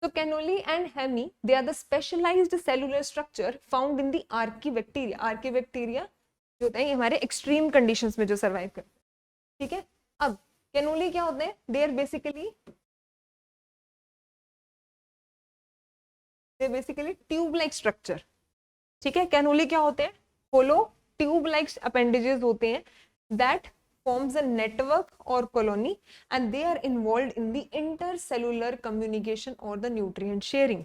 तो cannulae and hami they are the specialized cellular structure found in the archaebacteria. Archaebacteria जो होता है ये हमारे एक्सट्रीम कंडीशंस में जो सर्वाइव करते हैं, ठीक है। अब कैनोली क्या होते हैं, they are basically tube like structure, ठीक है। कैनोली क्या होते हैं, होलो ट्यूब लाइक अपेंडेजेस होते हैं that forms a network or colony and they are involved in the intercellular communication or the nutrient sharing।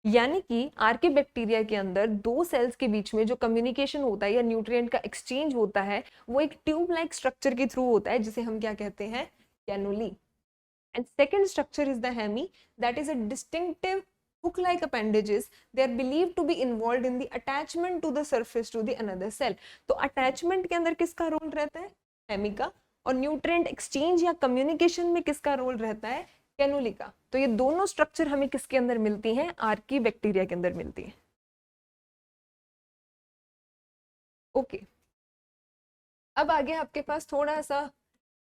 यानी कि आर्के बैक्टीरिया के अंदर दो सेल्स के बीच में जो कम्युनिकेशन होता है या न्यूट्रिएंट का एक्सचेंज होता है वो एक ट्यूब लाइक स्ट्रक्चर के थ्रू होता है जिसे हम क्या कहते हैं, cannulae. And second structure is the hami, that is a distinctive hook like appendages, they are believed to be involved in the attachment to the surface to the another cell। तो attachment के अंदर किसका role रहता है, Hemy का। और nutrient exchange या communication में किसका रोल रहता है, कैनोली का। तो ये दोनों स्ट्रक्चर हमें किसके अंदर मिलती हैं, आर्की बैक्टीरिया के अंदर मिलती हैं। ओके अब आगे आपके पास थोड़ा सा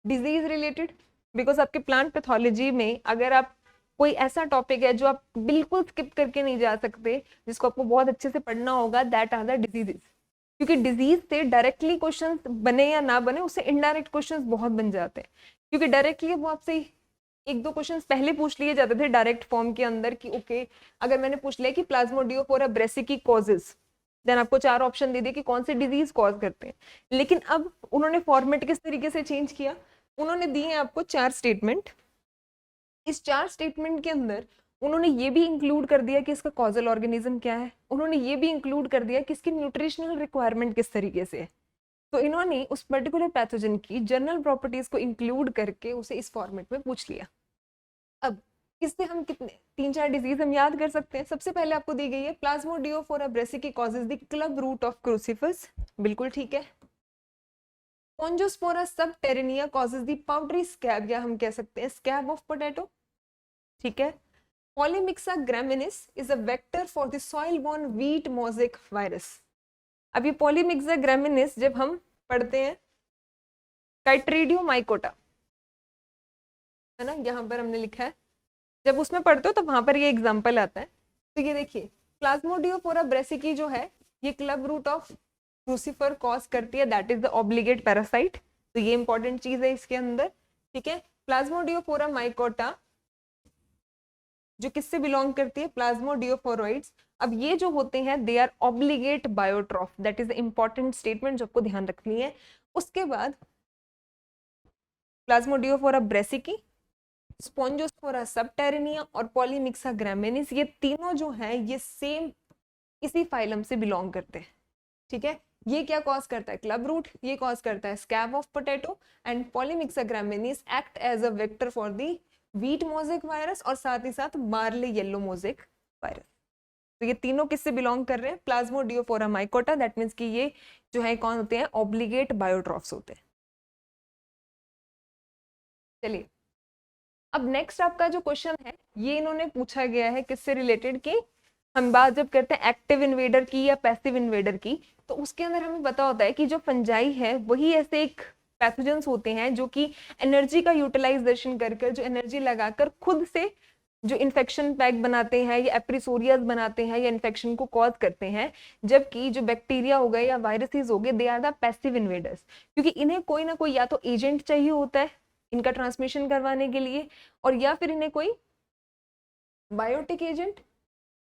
डिजीज रिलेटेड, बिकॉज आपके प्लांट पैथोलॉजी में अगर आप कोई ऐसा टॉपिक है जो आप बिल्कुल स्किप करके नहीं जा सकते, जिसको आपको बहुत अच्छे से पढ़ना होगा, दैट आर द डिजीजेस। क्योंकि डिजीज से डायरेक्टली क्वेश्चंस बने या ना बने, उससे इनडायरेक्ट क्वेश्चंस बहुत बन जाते हैं। क्योंकि डायरेक्टली वो आपसे एक दो क्वेश्चंस पहले पूछ लिए जाते थे डायरेक्ट फॉर्म के अंदर कि ओके अगर मैंने पूछ लिया कि प्लाज्मोडियोफोरा ब्रेसिकी कॉजेज, देन आपको चार ऑप्शन दे दिए कि कौन से डिजीज कॉज करते हैं। लेकिन अब उन्होंने फॉर्मेट किस तरीके से चेंज किया, उन्होंने दिए आपको चार स्टेटमेंट। इस चार स्टेटमेंट के अंदर उन्होंने ये भी इंक्लूड कर दिया कि इसका कॉजल ऑर्गेनिज्म क्या है, उन्होंने ये भी इंक्लूड कर दिया कि इसकी न्यूट्रिशनल रिक्वायरमेंट किस तरीके से है। तो इन्होंने उस पर्टिकुलर पैथोजन की जनरल प्रॉपर्टीज को इंक्लूड करके उसे इस फॉर्मेट में पूछ लिया। अब इससे हम कितने तीन चार डिजीज हम याद कर सकते हैं। सबसे पहले आपको दी गई है Plasmodiophora brassicae causes the club root of cruciferous, बिल्कुल ठीक है। Spongospora subterranea causes the powdery scab, या हम कह सकते हैं स्कैब ऑफ पोटैटो, ठीक है। Polymyxa ग्रामिनिस is a vector for the soil born wheat mosaic virus. अब ये पॉलीमिक्सा ग्रामिनिस जब हम पढ़ते हैं काइट्रीडियो माइकोटा, है ना, यहाँ पर हमने लिखा है, जब उसमें पढ़ते हो तो वहां पर ये एग्जाम्पल आता है। तो ये देखिए प्लाज्मोडियोफोरा ब्रेसिकी जो है ये क्लब रूट ऑफ क्रूसिफर कॉज करती है, that is the obligate parasite. तो ये इंपॉर्टेंट चीज है इसके अंदर, ठीक है। प्लाज्मोडियोफोरा माइकोटा जो किससे बिलोंग करती है, प्लाज्मोडियोफोरोइड्स। अब ये जो होते हैं they are obligate biotroph, that is the important statement जो आपको ध्यान रखनी है। उसके बाद प्लाज्मोडियोफोरा ब्रेसिकी, स्पॉन्जोस्पोरा सबटेरेनिया और पॉलीमिक्सा ग्रामिनिस, ये तीनों जो हैं ये सेम इसी फाइलम से बिलोंग करते हैं, ठीक है। ये क्या कॉज करता है, क्लब रूट, ये कॉज करता है scab of potato, and Polymyxa graminis act as a vector for the wheat mosaic virus और साथ ही साथ बार्ले येलो मोज़ेक वायरस। तो ये तीनों किससे बिलोंग कर रहे हैं? प्लाज्मोडियोफोरा माइकोटा। दैट मीन्स कि ये जो है कौन होते हैं? ऑब्लिगेट बायोट्रॉफ्स होते हैं। चलिए अब नेक्स्ट आपका जो क्वेश्चन है ये इन्होंने पूछा गया है किससे रिलेटेड, कि हम बात जब करते हैं एक्टिव इन्वेडर की या पैसिव इन्वेडर की, तो उसके अंदर हमें पता होता है कि जो फंजाई है वही ऐसे एक पैथोजेंस होते हैं जो कि एनर्जी का यूटिलाइजेशन कर कर, जो एनर्जी लगाकर खुद से जो इन्फेक्शन पैक बनाते हैं या एप्रिसोरियाज बनाते हैं या इन्फेक्शन को कॉज करते हैं, जबकि जो बैक्टीरिया हो गए या वायरसेस हो गए they are the passive invaders, क्योंकि इन्हें कोई ना कोई या तो एजेंट चाहिए होता है इनका ट्रांसमिशन करवाने के लिए, और या फिर इन्हें कोई बायोटिक एजेंट,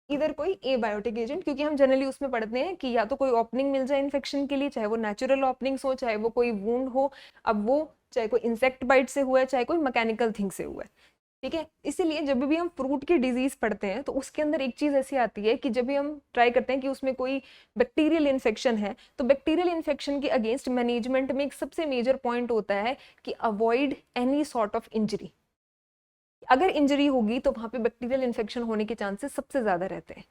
इधर कोई ए बायोटिक एजेंट, क्योंकि हम जनरली उसमें पढ़ते हैं कि या तो कोई ओपनिंग मिल जाए इन्फेक्शन के लिए, चाहे वो नेचुरल ओपनिंग्स हो, चाहे वो कोई वुंड हो, अब वो चाहे कोई इंसेक्ट बाइट से हुआ है, चाहे कोई मैकेनिकल थिंग से हुआ है, ठीक है। इसीलिए जब भी हम फ्रूट की डिजीज पढ़ते हैं तो उसके अंदर एक चीज ऐसी आती है कि जब भी हम ट्राई करते हैं कि उसमें कोई बैक्टीरियल इन्फेक्शन है, तो बैक्टीरियल इन्फेक्शन के अगेंस्ट मैनेजमेंट में एक सबसे मेजर पॉइंट होता है कि avoid any sort of injury. अगर इंजरी होगी तो वहां पे बैक्टीरियल इन्फेक्शन होने के चांसेस सबसे ज्यादा रहते हैं,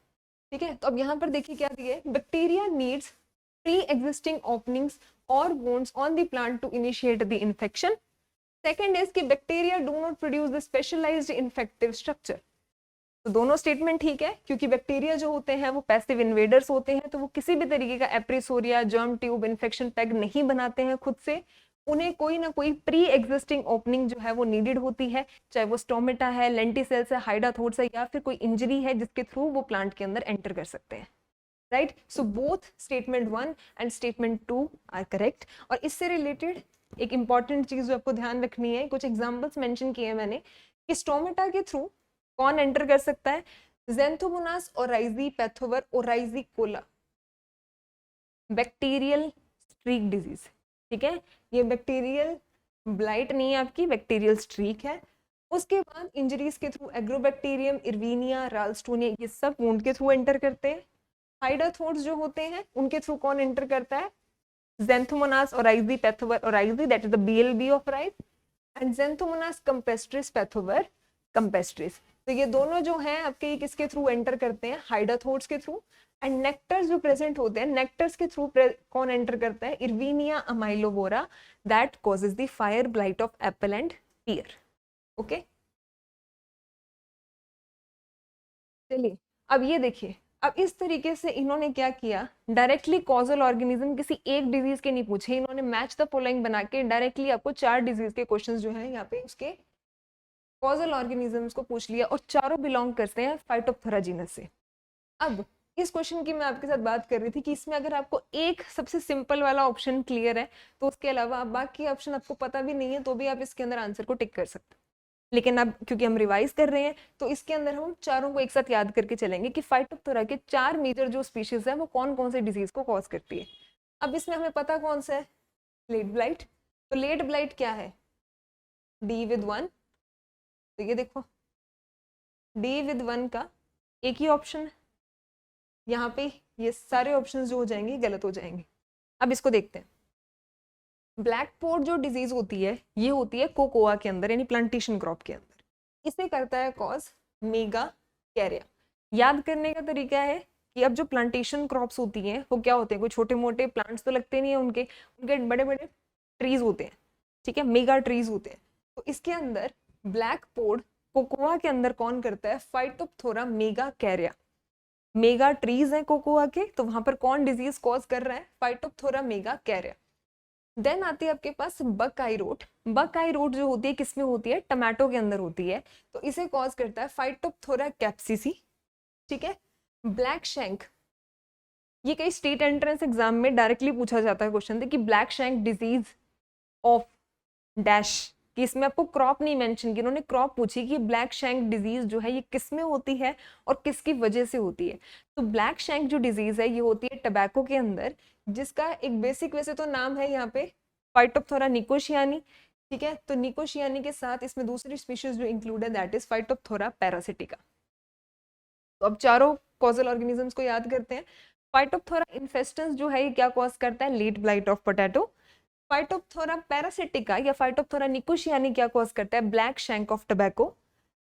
ठीक है। तो अब यहाँ पर देखिए क्या दिए, bacteria needs pre existing openings और wounds on the plant to initiate the infection. Second is कि bacteria do not produce the specialized infective structure. तो दोनों स्टेटमेंट ठीक है, क्योंकि बैक्टीरिया जो होते हैं वो पैसिव इन्वेडर्स होते हैं, तो वो किसी भी तरीके का एप्रिसोरिया, जर्म ट्यूब, इन्फेक्शन पैक नहीं बनाते हैं खुद से, उन्हें कोई ना कोई प्री एग्जिस्टिंग ओपनिंग जो है वो नीडेड होती है, चाहे वो स्टोमेटा है, लेंटिसेल्स है, हाइडाथोर्स है, या फिर कोई इंजरी है जिसके थ्रू वो प्लांट के अंदर एंटर कर सकते हैं, right. So both statement 1 and statement 2 are correct. और इससे रिलेटेड एक इंपॉर्टेंट चीज जो आपको ध्यान रखनी है, कुछ एग्जांपल्स मेंशन किए हैं मैंने कि स्टोमेटा के थ्रू कौन एंटर कर सकता है? Xanthomonas oryzae pathovar oryzicola, bacterial streak disease, ठीक है। ये बैक्टीरियल ब्लाइट नहीं है आपकी, बैक्टीरियल स्ट्रीक है। उसके बाद इंजरीज के थ्रू एग्रोबैक्टीरियम, इर्विनिया, राल्स्टोनिया, ये सब वुंड के थ्रू एंटर करते हैं। हाइडाथोर्स जो होते हैं उनके थ्रू कौन एंटर करता है? Xanthomonas oryzae pathover oryzae, that is the BLB of rice, and Xanthomonas campestris pathover campestris। तो ये दोनों जो हैं आपके ये किसके थ्रू एंटर करते हैं? हाइडाथोर्स के थ्रू। एंड नेक्टर्स जो प्रेजेंट होते हैं, नेक्टर्स के थ्रू कौन एंटर करता है? Erwinia amylovora, that causes the fire blight of apple and pear. Okay, चलिए अब ये देखिए, अब इस तरीके से इन्होंने क्या किया, डायरेक्टली कॉजल ऑर्गेनिज्म किसी एक डिजीज के नहीं पूछे, इन्होंने मैच द फॉलोइंग बना के डायरेक्टली आपको 4 डिजीज के क्वेश्चंस जो है यहाँ पे उसके कॉजल ऑर्गेनिजम्स को पूछ लिया, और चारों बिलोंग करते हैं फाइटोप्थोरा जीनस से। अब इस क्वेश्चन की मैं आपके साथ बात कर रही थी कि इसमें अगर आपको एक सबसे सिंपल वाला ऑप्शन क्लियर है तो उसके अलावा आप बाकी ऑप्शन आपको पता भी नहीं है तो भी आप इसके अंदर आंसर को टिक कर सकते हैं। लेकिन अब क्योंकि हम रिवाइज कर रहे हैं तो इसके अंदर हम चारों को एक साथ याद करके चलेंगे कि फाइटोप्थोरा के 4 मेजर जो स्पीशीज है वो कौन कौन से डिजीज को कॉज करती है। अब इसमें हमें पता कौन सा है? Late blight. तो लेट ब्लाइट क्या है? D/1। तो ये देखो D/1 का एक ही ऑप्शन है, यहाँ पे ये सारे ऑप्शंस जो हो जाएंगे गलत हो जाएंगे। अब इसको देखते हैं। ब्लैक पोर्ट जो डिजीज होती है ये होती है कोकोआ के अंदर, यानी प्लांटेशन क्रॉप के अंदर। इसे करता है कॉज मेगा कैरिया। याद करने का तरीका है कि अब जो प्लांटेशन क्रॉप्स होती हैं वो क्या होते हैं, कोई छोटे मोटे प्लांट्स तो लगते नहीं है, उनके बड़े बड़े ट्रीज होते हैं, ठीक है, मेगा ट्रीज होते हैं। तो इसके अंदर ब्लैक पोर्ट कोकोआ के अंदर कौन करता है? Phytophthora megakarya. Mega trees हैं कोकोआ के, तो वहां पर कौन डिजीज कॉज कर रहा है? Phytophthora mega कैरिया। देन आती है आपके पास बक आई रोट। बक आई रोट जो होती है किसमें होती है? टमाटो के अंदर होती है, तो इसे कॉज करता है फाइटोप्थोरा कैप्सिसी, ठीक है। ब्लैक शैंक, ये कई स्टेट एंट्रेंस एग्जाम में डायरेक्टली पूछा जाता है क्वेश्चन थे कि black shank disease of dash, कि इसमें आपको क्रॉप नहीं मेंशन की, उन्होंने क्रॉप पूछी कि ब्लैक शैंक डिजीज जो है ये किस में होती है और किसकी वजह से होती है। तो ब्लैक शैंक जो डिजीज है ये होती है टबैको के अंदर, जिसका एक बेसिक वैसे तो नाम है यहाँ पे फाइटोप्थोरा निकोशियानी, ठीक है। तो निकोशियानी के साथ इसमें दूसरी स्पीशीज जो इंक्लूड है दैट इज फाइटोप्थोरा पैरासिटिका। तो अब चारों कॉजल ऑर्गेनिजम्स को याद करते हैं। फाइटोप्थोरा इन्फेस्टेंस जो है ये क्या कॉज करता है? Late blight of potato. Phytophthora parasitica या फाइटोप्थोरा निकोशियानी क्या कॉज करता है? Black shank of tobacco.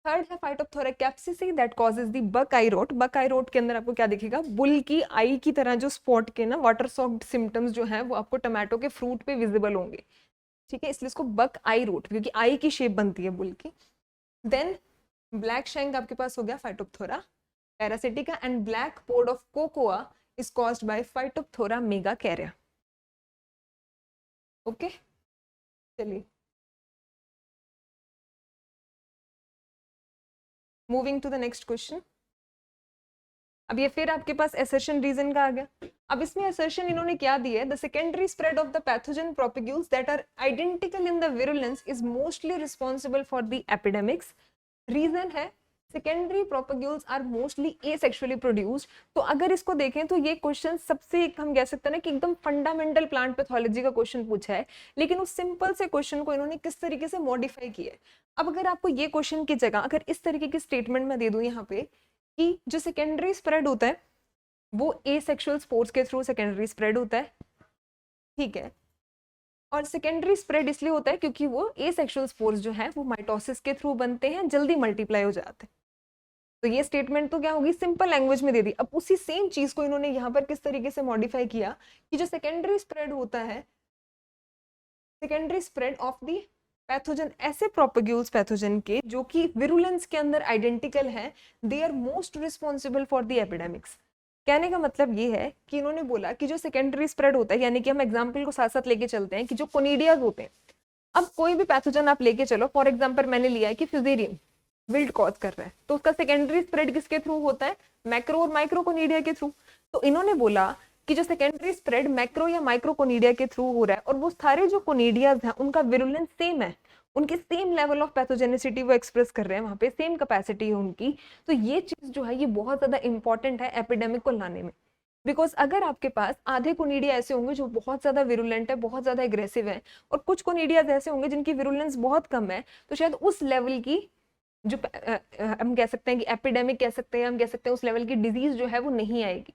Third है Phytophthora capsici that causes the buckeye rot. Buckeye rot के अंदर आपको क्या दिखेगा, बुल की आई की तरह जो स्पॉट के ना वाटर सॉक्ड सिम्टम्स जो हैं वो आपको टमाटो के फ्रूट पे विजिबल होंगे, ठीक है, इसलिए इसको बक आई रोट, क्योंकि आई की शेप बनती है बुल की। देन ब्लैक शैंक आपके पास हो गया Phytophthora parasitica, and black pod of cocoa is caused by Phytophthora megakarya. Okay, चलिए moving to the next question. अब ये फिर आपके पास असर्शन रीजन का आ गया। अब इसमें असर्शन इन्होंने क्या दिया है, the secondary spread of the pathogen propagules that are identical in the virulence is mostly responsible for the epidemics. Reason है secondary propagules are mostly asexually produced. तो अगर इसको देखें तो ये क्वेश्चन सबसे एक हम कह सकते हैं ना कि एकदम फंडामेंटल प्लांट पैथोलॉजी का क्वेश्चन पूछा है, लेकिन उस सिंपल से क्वेश्चन को इन्होंने किस तरीके से मॉडिफाई किया है। अब अगर आपको ये क्वेश्चन की जगह अगर इस तरीके की स्टेटमेंट में दे दूं यहाँ पे कि जो सेकेंडरी स्प्रेड होता है वो एसेक्सुअल स्पोर्स के थ्रू सेकेंडरी स्प्रेड होता है, ठीक है, और सेकेंडरी स्प्रेड इसलिए होता है क्योंकि वो एसेक्सुअल स्पोर्स जो है वो माइटोसिस के थ्रू बनते हैं, जल्दी मल्टीप्लाई हो जाते हैं। तो ये स्टेटमेंट तो क्या होगी, सिंपल लैंग्वेज में दे दी। अब उसी सेम चीज को इन्होंने यहाँ पर किस तरीके से मॉडिफाई किया कि जो सेकेंडरी स्प्रेड होता है, secondary spread of the pathogen, ऐसे प्रोपेग्यूल्स पैथोजन के जो कि विरुलेंस के अंदर आइडेंटिकल है, they are most responsible for the epidemics. कहने का मतलब ये है कि इन्होंने बोला कि जो सेकेंडरी स्प्रेड होता है, यानी कि हम एग्जाम्पल को साथ साथ लेके चलते हैं कि जो कोनिडियाज होते हैं, अब कोई भी पैथोजन आप लेके चलो, फॉर एग्जाम्पल मैंने लिया है कि फ्यूजेरियम विल्ट कॉज कर रहा है, तो उसका सेकेंडरी स्प्रेड किसके थ्रू होता है, मैक्रो और माइक्रो कोनिडिया के थ्रू। तो इन्होंने बोला कि जो सेकेंडरी स्प्रेड मैक्रो या माइक्रो कोनिडिया के थ्रू हो रहा है और वो सारे जो कोनिडियाज हैं उनका विरुलेंस सेम है, उनके सेम लेवल ऑफ पैथोजेनिसिटी वो एक्सप्रेस कर रहे हैं, वहां पे सेम कैपेसिटी है उनकी। तो ये चीज जो है ये बहुत ज्यादा इंपॉर्टेंट है एपिडेमिक को लाने में, बिकॉज अगर आपके पास आधे कोनिडिया ऐसे होंगे जो बहुत ज्यादा विरुलेंट है, बहुत ज्यादा एग्रेसिव है, और कुछ कोनिडियाज ऐसे होंगे जिनकी विरुलेंस बहुत कम है, तो शायद उस लेवल की जो हम कह सकते हैं कि एपिडेमिक कह सकते हैं, हम कह सकते हैं उस लेवल की डिजीज जो है वो नहीं आएगी,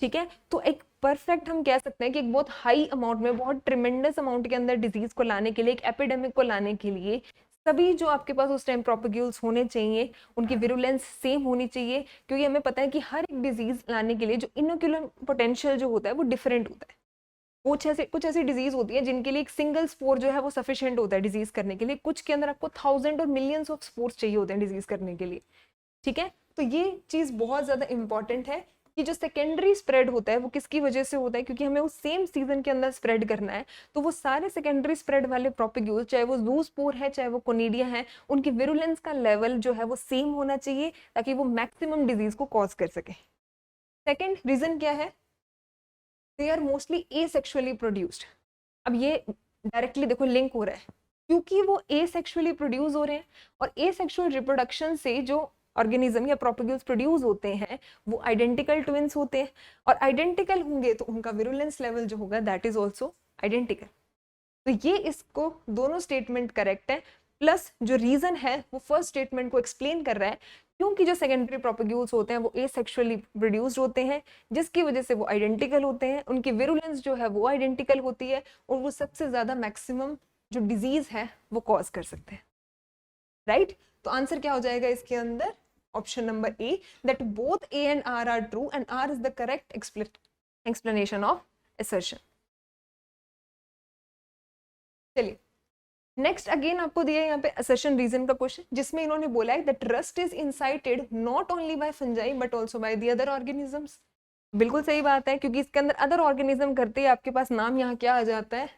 ठीक है। तो एक परफेक्ट हम कह सकते हैं कि एक बहुत हाई अमाउंट में, बहुत ट्रिमेंडस अमाउंट के अंदर डिजीज को लाने के लिए, एक एपिडेमिक को लाने के लिए सभी जो आपके पास उस टाइम प्रोपेग्यूल्स होने चाहिए, उनकी विरुलेंस सेम होनी चाहिए, क्योंकि हमें पता है कि हर एक डिजीज लाने के लिए जो इनोक्यूलम पोटेंशियल जो होता है वो डिफरेंट होता है। कुछ ऐसी डिजीज होती है जिनके लिए एक सिंगल स्पोर जो है वो सफिशिएंट होता है डिजीज करने के लिए, कुछ के अंदर आपको थाउजेंड और मिलियंस ऑफ स्पोर्स चाहिए होते हैं डिजीज करने के लिए, ठीक है। तो ये चीज बहुत ज्यादा इंपॉर्टेंट है कि जो सेकेंडरी स्प्रेड होता है वो किसकी वजह से होता है, क्योंकि हमें उस सेम सीजन के अंदर स्प्रेड करना है। तो वो सारे सेकेंडरी स्प्रेड वाले प्रोपेग्यूल, चाहे वो ज़ूस्पोर है चाहे वो कोनिडिया है, उनकी विरुलेंस का लेवल जो है वो सेम होना चाहिए ताकि वो मैक्सिमम डिजीज को कॉज कर सके। सेकेंड रीजन क्या है, they are mostly asexually produced. अब ये डायरेक्टली देखो लिंक हो रहा है, क्योंकि वो एसेक्सुअली प्रोड्यूस हो रहे हैं, और एसेक्सुअल रिप्रोडक्शन से जो ऑर्गेनिज्म या प्रोपेग्यूल्स प्रोड्यूस होते हैं वो आइडेंटिकल ट्विंस होते हैं, और आइडेंटिकल होंगे तो उनका विरुलेंस लेवल जो होगा दैट इज ऑल्सो आइडेंटिकल। तो ये इसको दोनों स्टेटमेंट करेक्ट है, प्लस जो रीजन है वो फर्स्ट स्टेटमेंट को एक्सप्लेन कर रहा है, क्योंकि जो सेकेंडरी प्रोपेग्यूल्स होते हैं वो एसेक्सुअली प्रोड्यूस्ड होते हैं, जिसकी वजह से वो आइडेंटिकल होते हैं, उनकी विरुलेंस जो है वो आइडेंटिकल होती है, और वो सबसे ज्यादा मैक्सिमम जो डिजीज है वो कॉज कर सकते हैं, राइट। तो आंसर क्या हो जाएगा इसके अंदर, option number A, that both A and R are true and R is the correct explanation of assertion. चलिए नेक्स्ट अगेन आपको दिया है यहाँ पे असर्शन रीजन का क्वेश्चन, जिसमें इन्होंने बोला है that rust is incited not only by fungi but also by the other organisms. बिल्कुल सही बात है, क्योंकि इसके अंदर अदर ऑर्गेनिज्म करते ही आपके पास नाम यहाँ क्या आ जाता है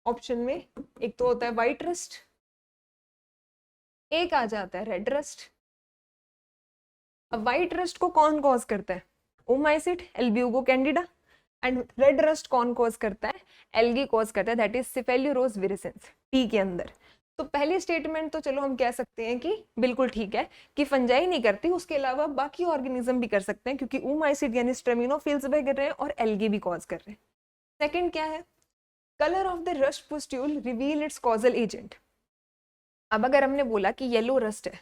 ऑप्शन में, एक तो होता है व्हाइट रस्ट, एक आ जाता है रेड रस्ट। अब व्हाइट रस्ट को कौन कॉज करता है, oomycete Albugo candida, and red rust कौन कॉज करता है, एल्गी कॉज करता है, that is Cephaleuros virescens tea के अंदर। तो पहली स्टेटमेंट तो चलो हम कह सकते हैं कि बिल्कुल ठीक है कि फंजाई नहीं करती, उसके अलावा बाकी ऑर्गेनिज्म भी कर सकते हैं, क्योंकि ओमाइसिट यानी स्ट्रेमिनोफिल्स भी कर रहे हैं और एल्गी भी कॉज कर रहे हैं। सेकंड क्या है, colour of the rust pustule reveal it's causal agent. अब अगर हमने बोला कि येलो रस्ट है,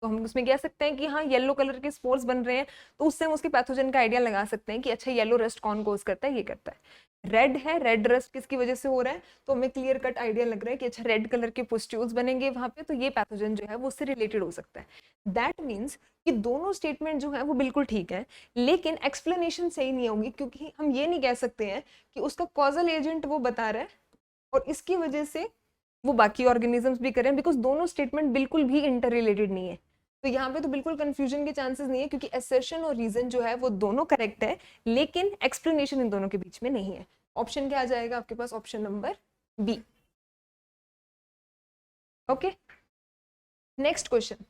तो हम उसमें कह सकते हैं कि हाँ येलो कलर के स्पोर्स बन रहे हैं, तो उससे हम उसके पैथोजन का आइडिया लगा सकते हैं कि अच्छा येलो रस्ट कौन कोज करता है, ये करता है। रेड है, रेड रस्ट किसकी वजह से हो रहा है, तो हमें क्लियर कट आइडिया लग रहा है कि अच्छा रेड कलर के पुस्ट्यूल्स बनेंगे वहां पे, तो ये पैथोजन जो है वो उससे रिलेटेड हो सकता है। दैट मीन्स कि दोनों स्टेटमेंट जो है वो बिल्कुल ठीक है, लेकिन एक्सप्लेनेशन सही नहीं होगी, क्योंकि हम ये नहीं कह सकते हैं कि उसका कॉजल एजेंट वो बता रहा है और इसकी वजह से वो बाकी ऑर्गेनिजम्स भी करें, बिकॉज दोनों स्टेटमेंट बिल्कुल भी इंटर रिलेटेड नहीं है। तो यहाँ पे तो बिल्कुल कंफ्यूजन के चांसेस नहीं है, क्योंकि असर्शन और रीजन जो है वो दोनों करेक्ट है, लेकिन एक्सप्लेनेशन इन दोनों के बीच में नहीं है। ऑप्शन क्या आ जाएगा आपके पास, option number B. Okay, next question,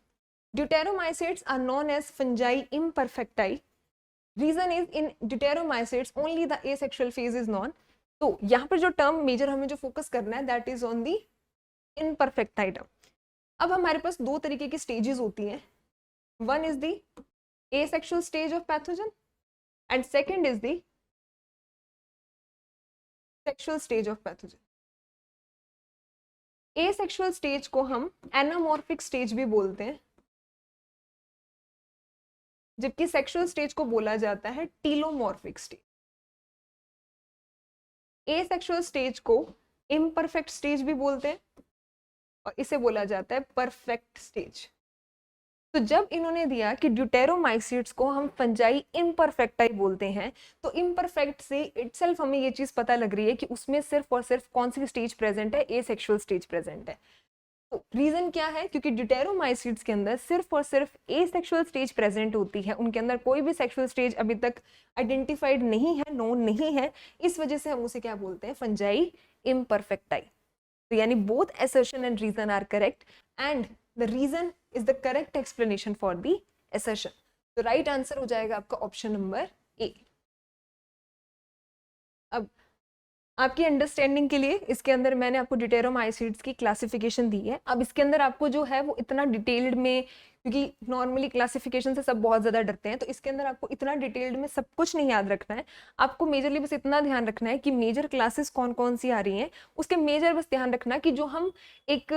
deuteromycetes are known as fungi imperfecti. Reason is in deuteromycetes only the asexual phase is known. तो यहाँ पर जो टर्म मेजर हमें जो फोकस करना है that is on the imperfecti term. अब हमारे पास दो तरीके की स्टेजेस होती हैं, one is the asexual stage of pathogen and second is the sexual stage of pathogen. asexual stage को हम anamorphic stage भी बोलते हैं, जबकि सेक्सुअल स्टेज को बोला जाता है टीलोमॉर्फिक स्टेज। एसेक्सुअल स्टेज को इम्परफेक्ट स्टेज भी बोलते हैं और इसे बोला जाता है परफेक्ट स्टेज। तो जब इन्होंने दिया कि ड्यूटेरोमाइसीट्स को हम फंजाई इम्परफेक्टाई बोलते हैं, तो इम्परफेक्ट से इटसेल्फ हमें ये चीज पता लग रही है कि उसमें सिर्फ और सिर्फ कौन सी स्टेज प्रेजेंट है, एसेक्सुअल स्टेज प्रेजेंट है। तो रीजन क्या है, क्योंकि ड्यूटेरोमाइसीट्स के अंदर सिर्फ और सिर्फ एसेक्सुअल स्टेज प्रेजेंट होती है, उनके अंदर कोई भी सेक्सुअल स्टेज अभी तक आइडेंटिफाइड नहीं है, नोन नहीं है, इस वजह से हम उसे क्या बोलते हैं, फंजाई इम्परफेक्टाई। तो यानी both assertion and reason are correct and the reason is the correct explanation for the assertion। तो राइट आंसर हो जाएगा आपका ऑप्शन नंबर ए। अब आपकी अंडरस्टैंडिंग के लिए इसके अंदर मैंने आपको ड्यूटेरोमाइसीट्स की क्लासिफिकेशन दी है। अब इसके अंदर आपको जो है वो इतना डिटेल्ड में, क्योंकि नॉर्मली क्लासिफिकेशन से सब बहुत ज़्यादा डरते हैं, तो इसके अंदर आपको इतना डिटेल्ड में सब कुछ नहीं याद रखना है। आपको मेजरली बस इतना ध्यान रखना है कि मेजर क्लासेस कौन कौन सी आ रही हैं, उसके मेजर बस ध्यान रखना कि जो हम एक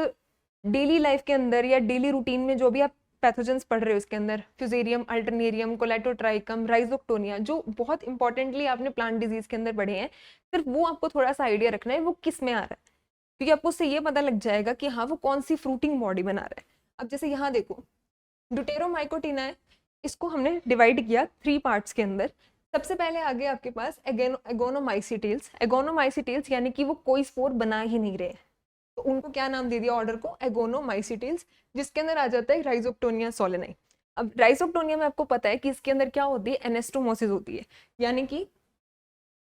डेली लाइफ के अंदर या डेली रूटीन में जो भी आप पैथोजेंस पढ़ रहे हो, इसके अंदर फ्यूजेरियम, अल्टरनेरियम, कोलेटोट्राइकम, राइजोक्टोनिया, जो बहुत इंपॉर्टेंटली आपने प्लांट डिजीज के अंदर पढ़े हैं, सिर्फ वो आपको थोड़ा सा आइडिया रखना है वो किस में आ रहा है, क्योंकि आपको उससे ये पता लग जाएगा कि हाँ वो कौन सी फ्रूटिंग बॉडी बना रहा है। अब जैसे यहाँ देखो ड्यूटेरोमाइकोटिना है, इसको हमने डिवाइड किया 3 पार्ट्स के अंदर। सबसे पहले आ गया आपके पास एगोनोमाइसिटेल्स। एगोनोमाइसिटेल्स यानी कि वो कोई स्पोर बना ही नहीं रहे, तो उनको क्या नाम दे दिया ऑर्डर को, एगोनोमाइसिटेल्स, जिसके अंदर आ जाता है राइजोक्टोनिया सोलेनाई। अब राइजोक्टोनिया में आपको पता है कि इसके अंदर क्या होती है, एनेस्टोमोसिस होती है, यानी कि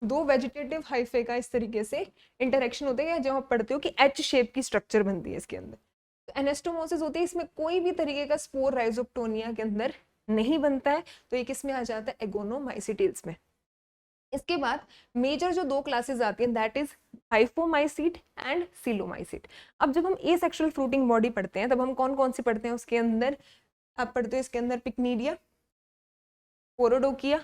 दो वेजिटेटिव हाइफे का इस तरीके से इंटरेक्शन होता है, या जब आप पढ़ते हो कि एच शेप की स्ट्रक्चर बनती है इसके अंदर, तो एनेस्टोमोसिस होती है। इसमें कोई भी तरीके का स्पोर राइजोक्टोनिया के अंदर नहीं बनता है, तो ये किस में आ जाता है, एगोनोमाइसिटेल्स में। इसके बाद मेजर जो 2 क्लासेस आती हैं दैट इज हाइफोमाइसीट एंड सीलोमाइसीट। अब जब हम एसेक्सुअल फ्रूटिंग बॉडी पढ़ते हैं तब हम कौन कौन सी पढ़ते हैं, उसके अंदर आप पढ़ते हो इसके अंदर पिक्नीडिया, पोरोडोकिया,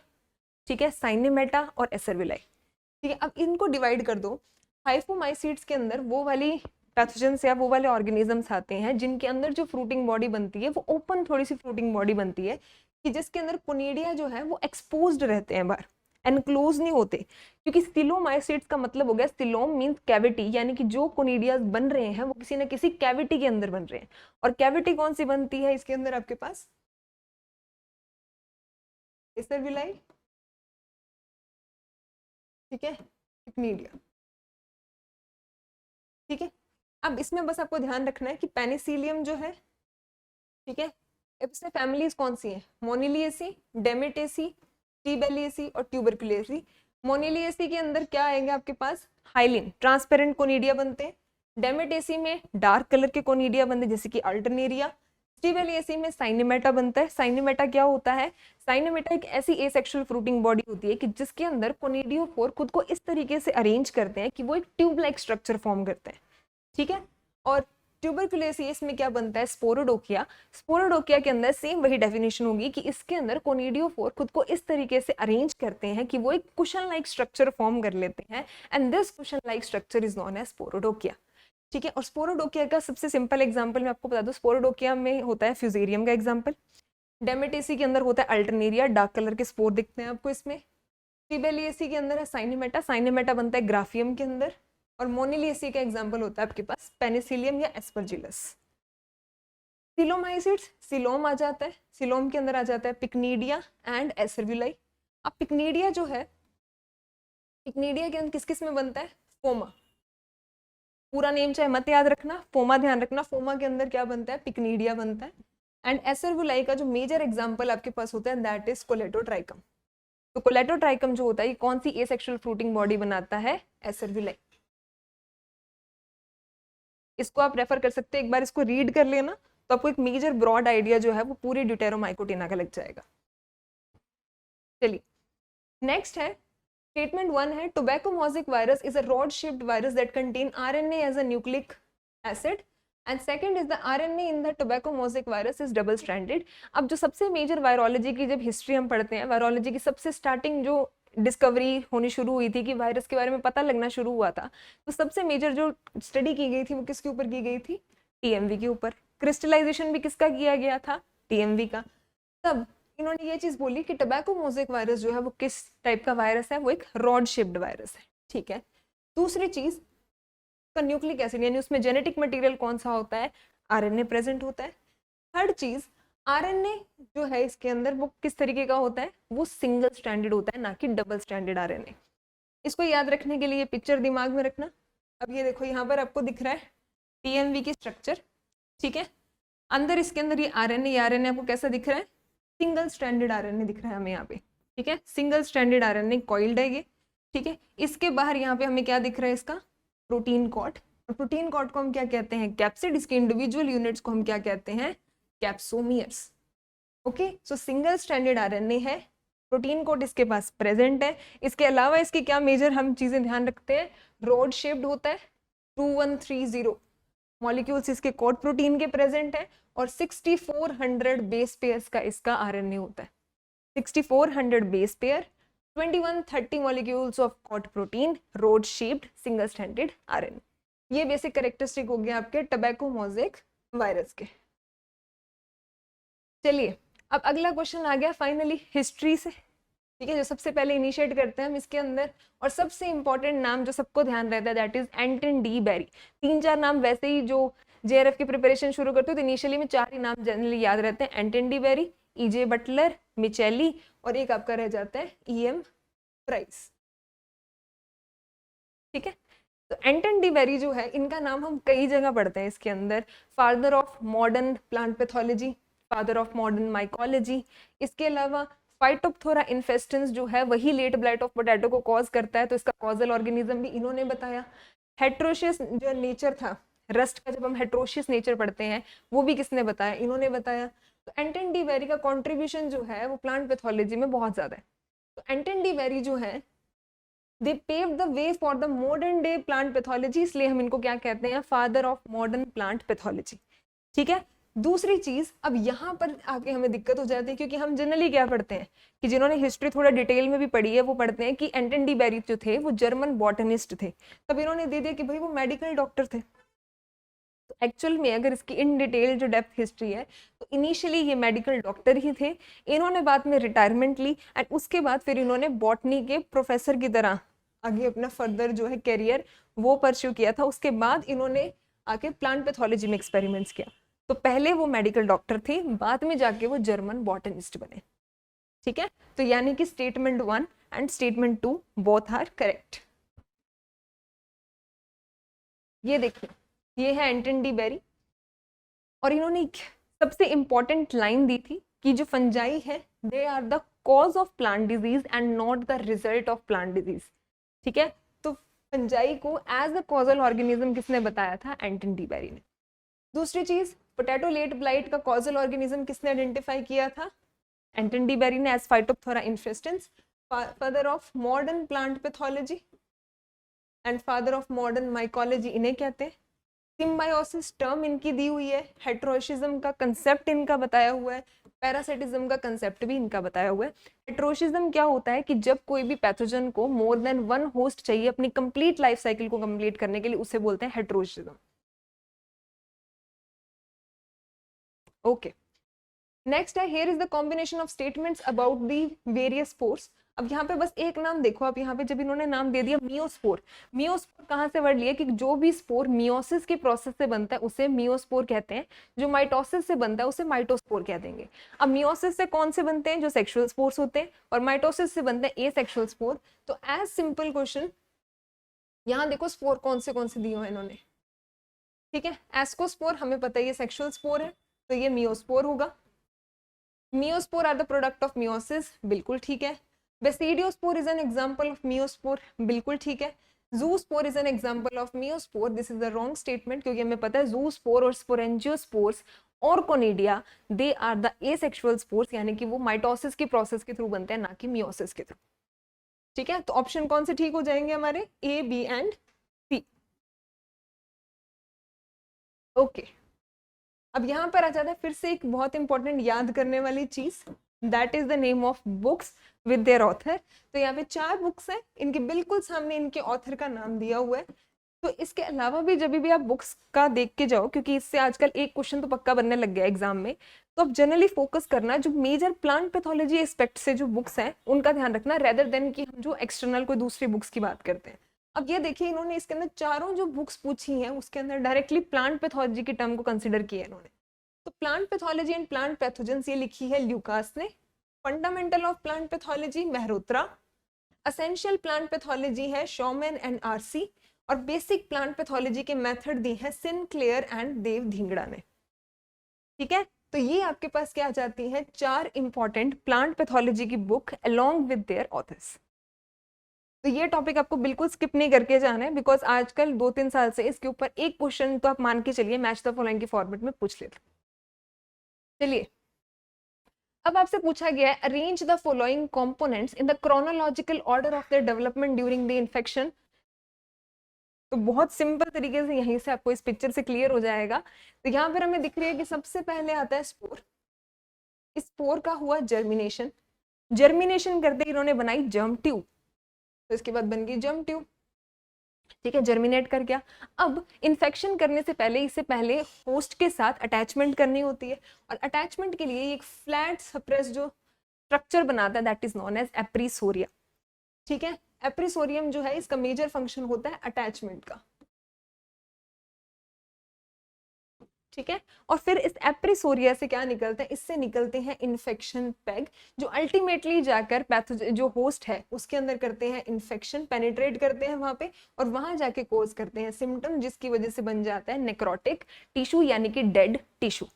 ठीक है, साइनेमेटा और एसरविलाई, ठीक है। अब इनको डिवाइड कर दो। हाइफोमाइसीट्स के अंदर वो वाली पैथोजेंस या वो वाले ऑर्गेनिजम्स आते हैं जिनके अंदर जो फ्रूटिंग बॉडी बनती है वो ओपन थोड़ी सी फ्रूटिंग बॉडी बनती है, कि जिसके अंदर कोनिडिया जो है वो एक्सपोज्ड रहते हैं बाहर, एनक्लोज नहीं होते, क्योंकि स्टिलोमाइसीट्स का मतलब हो गया, स्टिलोम मींस कैविटी, यानी कि जो कोनिडिया बन रहे हैं वो किसी न किसी कैविटी के अंदर बन रहे हैं। और कैविटी कौन सी बनती है इसके अंदर आपके पास, एसरविलाई, ठीक है, पिक्नीडिया, ठीक है। अब इसमें बस आपको ध्यान रखना है कि पेनिसिलियम जो है, ठीक है, इसमें फैमिलीज कौन सी हैं, मोनिलिएसी, डेमेटेसी, टीबेलिएसी और ट्यूबरकुलेसी। मोनिलिएसी के अंदर क्या आएंगे आपके पास, हाइलिन, ट्रांसपेरेंट कोनिडिया बनते हैं। डेमेटेसी में डार्क कलर के कोनिडिया बनते हैं जैसे कि अल्टरनेरिया। टीबेलिएसी में साइनेमेटा बनता है। साइनेमेटा क्या होता है, साइनेमेटा एक ऐसी एसेक्सुअल फ्रूटिंग बॉडी होती है कि जिसके अंदर कोनिडियोफोर खुद को इस तरीके से अरेंज करते हैं कि वो एक ट्यूब लाइक स्ट्रक्चर फॉर्म करते हैं, ठीक है। और ट्यूबरकुलेसियस में क्या बनता है, स्पोरोडोकिया। स्पोरोडोकिया के अंदर सेम वही डेफिनेशन होगी कि इसके अंदर कोनिडियोफोर खुद को इस तरीके से अरेंज करते हैं कि वो एक कुशन लाइक स्ट्रक्चर फॉर्म कर लेते हैं, and this cushion like structure is known as sporodochia, ठीक है। और स्पोरोडोकिया का सबसे सिंपल एग्जांपल मैं आपको बता दूं, स्पोरोडोकिया में होता है फ्यूजेरियम का एग्जांपल, डेमेटेसी के अंदर होता है अल्टरनेरिया, डार्क कलर के स्पोर दिखते हैं आपको इसमें, ट्रिबेलिएसी के अंदर है साइनेमेटा, साइनेमेटा बनता है ग्राफियम के अंदर, और मोनिलिएसी का एग्जांपल होता है आपके पास पेनिसिलियम या एस्परजिलस। सिलोमाइसिड्स, सिलोम आ जाता है, सिलोम के अंदर आ जाता है पिक्नीडिया एंड एसरविलाई। अब पिक्नीडिया जो है, पिक्नीडिया के अंदर किस किस में बनता है, फोमा, पूरा नेम चाहे मत याद रखना, फोमा ध्यान रखना, फोमा के अंदर क्या बनता है, पिक्नीडिया बनता है। एंड एसरविलाई का जो मेजर एग्जांपल आपके पास होता है दैट इज कोलेटोट्राइकम। तो कोलेटोट्राइकम जो होता है ये कौन सी एसेक्सुअल फ्रूटिंग बॉडी बनाता है, एसरविलाई। इसको आप रेफर कर सकते हैं, एक बार इसको रीड कर लेना तो आपको एक मेजर ब्रॉड आइडिया जो है वो पूरी ड्यूटेरोमाइकोटिना का लग जाएगा। चलिए नेक्स्ट है स्टेटमेंट 1 है, tobacco mosaic virus is a rod shaped virus that contain RNA as a nucleic acid and second is the RNA in the tobacco mosaic virus is double stranded. अब जो सबसे मेजर वायरोलॉजी की जब history हम पढ़ते हैं, virology की सबसे स्टार्टिंग जो डिस्कवरी होनी शुरू हुई थी कि वायरस के बारे में पता लगना शुरू हुआ था, तो सबसे मेजर जो स्टडी की गई थी वो किसके ऊपर की गई थी, टीएमवी के ऊपर। क्रिस्टलाइजेशन भी किसका किया गया था, टीएमवी का। तब इन्होंने ये चीज बोली कि टोबैको मोज़ेक वायरस जो है वो किस टाइप का वायरस है, वो एक रॉड शेप्ड वायरस है। ठीक है। दूसरी चीज का न्यूक्लिक एसिड यानी उसमें जेनेटिक मटेरियल कौन सा होता है, आरएनए प्रेजेंट होता है। थर्ड चीज आरएनए जो है इसके अंदर वो किस तरीके का होता है, वो सिंगल स्ट्रैंडेड होता है, ना कि डबल स्ट्रैंडेड आरएनए। इसको याद रखने के लिए पिक्चर दिमाग में रखना। अब ये देखो यहाँ पर आपको दिख रहा है टीएमवी की स्ट्रक्चर, ठीक है। अंदर इसके अंदर ये आरएनए आपको कैसा दिख रहा है, सिंगल स्ट्रैंडेड आरएनए दिख रहा है हमें यहाँ पे, ठीक है। सिंगल स्ट्रैंडेड आरएनए कॉइल्ड है ये, ठीक है। इसके बाहर यहाँ पे हमें क्या दिख रहा है, इसका प्रोटीन कॉर्ड, और प्रोटीन कॉर्ड को हम क्या कहते हैं, कैप्सिड। इसके इंडिविजुअल यूनिट्स को हम क्या कहते हैं, कैप्सोमियर्स। ओके, सो सिंगल स्ट्रैंडेड आरएनए है, प्रोटीन कोड इसके पास प्रेजेंट है। इसके अलावा इसकी क्या मेजर हम चीजें ध्यान रखते हैं, रॉड शेप्ड होता है, 2130 मॉलिक्यूल्स इसके कोड प्रोटीन के प्रेजेंट है, और 6400 बेस पेयर्स का इसका आरएनए होता है। 6400 base pair, 2130 molecules of coat protein, rod shaped single stranded RNA. ये बेसिक कैरेक्टरिस्टिक हो गया आपके टोबैको मोज़ेक वायरस के। चलिए अब अगला क्वेश्चन आ गया फाइनली हिस्ट्री से, ठीक है। जो सबसे पहले इनिशिएट करते हैं हम इसके अंदर, और सबसे इंपॉर्टेंट नाम जो सबको ध्यान रहता है that is Anton de berry. 3-4 नाम वैसे ही जो जेआरएफ की प्रिपरेशन शुरू करते हो तो इनिशियली में 4 ही नाम जनरली याद रहते हैं, एंटन डी बेरी, ईजे बटलर, मिचेली, और एक आपका रह जाता है ईएम प्राइस, ठीक है। तो एंटन डी बेरी जो है, इनका नाम हम कई जगह पढ़ते हैं इसके अंदर, father of modern plant pathology, father of modern mycology. इसके अलावा फाइटोप्थोरा इन्फेस्टेंस जो है वही लेट ब्लाइट ऑफ पोटैटो को कॉज करता है, तो इसका कॉजल ऑर्गेनिज्म भी इन्होंने बताया। हेट्रोशियस जो नेचर था रस्ट का, जब हम हेट्रोशियस नेचर पढ़ते हैं वो भी किसने बताया, इन्होंने बताया। तो एंटन डी बेरी का कॉन्ट्रीब्यूशन जो है वो प्लांट पैथोलॉजी में बहुत ज्यादा है। तो एंटन डी बेरी जो है they pave the way for the modern day plant pathology, इसलिए हम इनको क्या कहते हैं, father of modern plant pathology, ठीक है। दूसरी चीज, अब यहाँ पर आके हमें दिक्कत हो जाती है क्योंकि हम जनरली क्या पढ़ते हैं कि जिन्होंने हिस्ट्री थोड़ा डिटेल में भी पढ़ी है वो पढ़ते हैं कि एंटन डी बेरी जो थे वो जर्मन बॉटनिस्ट थे। तब इन्होंने दे दिया कि भाई वो मेडिकल डॉक्टर थे। तो एक्चुअल में अगर इसकी इन डिटेल जो डेप्थ हिस्ट्री है तो इनिशियली ये मेडिकल डॉक्टर ही थे। इन्होंने बाद में रिटायरमेंट ली एंड उसके बाद फिर इन्होंने बॉटनी के प्रोफेसर की तरह आगे अपना फर्दर जो है करियर वो परस्यू किया था। उसके बाद इन्होंने आके प्लांट पैथोलॉजी में एक्सपेरिमेंट्स किया। तो पहले वो मेडिकल डॉक्टर थे, बाद में जाके वो जर्मन बॉटनिस्ट बने, ठीक है। तो यानी कि statement 1 and statement 2 both are correct. ये देखिए, ये है एंटन डी बेरी, और इन्होंने सबसे इंपॉर्टेंट लाइन दी थी कि जो फंजाई है they are the cause of plant disease and not the result of plant disease, ठीक है। तो फंजाई को एज द कॉजल ऑर्गेनिज्म किसने बताया था, एंटन डी बेरी ने। दूसरी चीज, पोटैटो लेट ब्लाइट का कॉजल ऑर्गेनिज्म किसने आइडेंटिफाई किया था, एंटन डी बेरी ने, as Phytophthora infestans, father of modern plant pathology and father of modern mycology इन्हें कहते हैं। सिम्बायोसिस टर्म इनकी दी हुई है, हेट्रोशिज्म का कंसेप्ट इनका बताया हुआ है, पैरासिटिज्म का कंसेप्ट भी इनका बताया हुआ है। हेट्रोशिज्म क्या होता है कि जब कोई भी पैथोजन को मोर देन 1 होस्ट चाहिए अपनी कंप्लीट लाइफ साइकिल को कंप्लीट करने के लिए, उसे बोलते हैं हेट्रोशिज्म। ओके, नेक्स्ट है here is the combination of statements about the various spores. अब यहाँ पे बस एक नाम देखो आप, यहाँ पे जब इन्होंने नाम दे दिया मियोस्पोर, मियोस्पोर कहाँ से वर्ड लिया कि जो भी स्पोर मियोसिस के प्रोसेस से बनता है उसे मियोस्पोर कहते हैं, जो माइटोसिस से बनता है उसे माइटोस्पोर कह देंगे। अब मियोसिस से कौन से बनते हैं, जो सेक्सुअल स्पोर्स होते हैं, और माइटोसिस से बनते हैं एसेक्सुअल स्पोर। तो एज सिंपल क्वेश्चन यहाँ देखो स्पोर कौन से दिए हुए इन्होंने, ठीक है। एस्कोस्पोर हमें पता है ये सेक्सुअल स्पोर है, तो ये मियोस्पोर होगा। Meiospore are the product of meiosis, बिल्कुल ठीक है। Basidiospore is an example of meiospore, बिल्कुल ठीक है। Zoospore is an example of meiospore, this is the wrong statement, क्योंकि हमें पता है जूस्पोर और स्पोरेंजियोस्पोर्स और conidia they are the asexual spores, यानी कि वो माइटोसिस की प्रोसेस के थ्रू बनते हैं, ना कि मियोसिस के थ्रू, ठीक है। तो ऑप्शन कौन से ठीक हो जाएंगे हमारे, ए, बी एंड सी। ओके, अब यहाँ पर आ जाता है फिर से एक बहुत इंपॉर्टेंट याद करने वाली चीज, that is the name of books with their author. तो यहाँ पे 4 बुक्स हैं, इनके बिल्कुल सामने इनके ऑथर का नाम दिया हुआ है। तो इसके अलावा भी जब भी आप बुक्स का देख के जाओ, क्योंकि इससे आजकल एक क्वेश्चन तो पक्का बनने लग गया एग्जाम में, तो आप जनरली फोकस करना जो मेजर प्लांट पैथोलॉजी एस्पेक्ट से जो बुक्स हैं उनका ध्यान रखना, रेदर देन कि हम जो एक्सटर्नल कोई दूसरी बुक्स की बात करते हैं। अब ये देखिए इन्होंने इसके अंदर चारों जो बुक्स पूछी हैं उसके अंदर डायरेक्टली प्लांट पैथोलॉजी की टर्म को कंसिडर किया है इन्होंने। तो plant pathology and plant pathogens ये लिखी है ल्यूकास ने, fundamental of plant pathology Mehrotra, essential plant pathology है शॉमैन एंड आरसी, और बेसिक प्लांट पैथोलॉजी के मेथड दी है सिनक्लेयर एंड देव धिंगड़ा ने, ठीक है। तो ये आपके पास क्या आ जाती है, 4 इंपॉर्टेंट प्लांट पैथोलॉजी की book along with their authors. तो ये टॉपिक आपको बिल्कुल स्किप नहीं करके जाना है, बिकॉज आजकल 2-3 साल से इसके ऊपर एक क्वेश्चन तो आप मान के चलिए मैच द फॉलोइंग के फॉर्मेट में पूछ लेते। चलिए, अब आपसे पूछा गया है arrange the following components in the chronological order of their development during the infection. तो बहुत सिंपल तरीके से यहीं से आपको इस पिक्चर से क्लियर हो जाएगा। तो यहाँ पर हमें दिख रही है कि सबसे पहले आता है स्पोर, इस स्पोर का हुआ जर्मिनेशन, जर्मिनेशन करते इन्होंने बनाई जर्म ट्यूब, तो इसके बाद बन गई जर्म ट्यूब, ठीक है, जर्मिनेट कर गया। अब इन्फेक्शन करने से पहले, इससे पहले होस्ट के साथ अटैचमेंट करनी होती है, और अटैचमेंट के लिए एक फ्लैट सप्रेस जो स्ट्रक्चर बनाता है दैट इज नोन एज एप्रीसोरिया, ठीक है। एप्रीसोरियम जो है इसका मेजर फंक्शन होता है अटैचमेंट का, ठीक है। और फिर इस एप्रीसोरिया से क्या निकलते हैं, इससे निकलते हैं इन्फेक्शन पैग, जो अल्टीमेटली जाकर पैथोजन जो होस्ट है उसके अंदर करते हैं इन्फेक्शन, पेनिट्रेट करते हैं वहां पे, और वहां जाके कोज करते हैं सिम्टम, जिसकी वजह से बन जाता है नेक्रोटिक टिश्यू यानी कि डेड टिश्यू।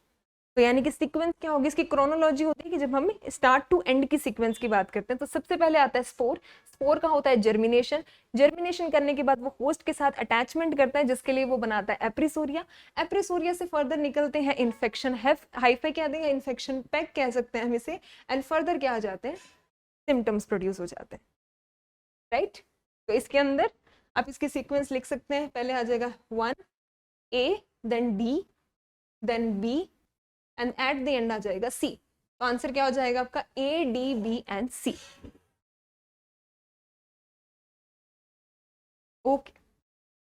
तो यानी कि सीक्वेंस क्या होगी, इसकी क्रोनोलॉजी होती है कि जब हम स्टार्ट टू एंड की सीक्वेंस की बात करते हैं तो सबसे पहले आता है स्पोर, स्पोर का होता है जर्मिनेशन, जर्मिनेशन करने के बाद वो होस्ट के साथ अटैचमेंट करता है जिसके लिए वो बनाता है एप्रीसोरिया, एप्रीसोरिया से फर्दर निकलते हैं इन्फेक्शन हाइफे कह देंगे, इन्फेक्शन पैक कह सकते हैं हम इसे, एंड फर्दर क्या आ जाते हैं, सिम्टम्स प्रोड्यूस हो जाते हैं, राइट। तो इसके अंदर आप इसकी सीक्वेंस लिख सकते हैं, पहले आ जाएगा 1A, then D, then B, and at the end आ जाएगा C। तो आंसर क्या हो जाएगा आपका A, D, B and C। Okay,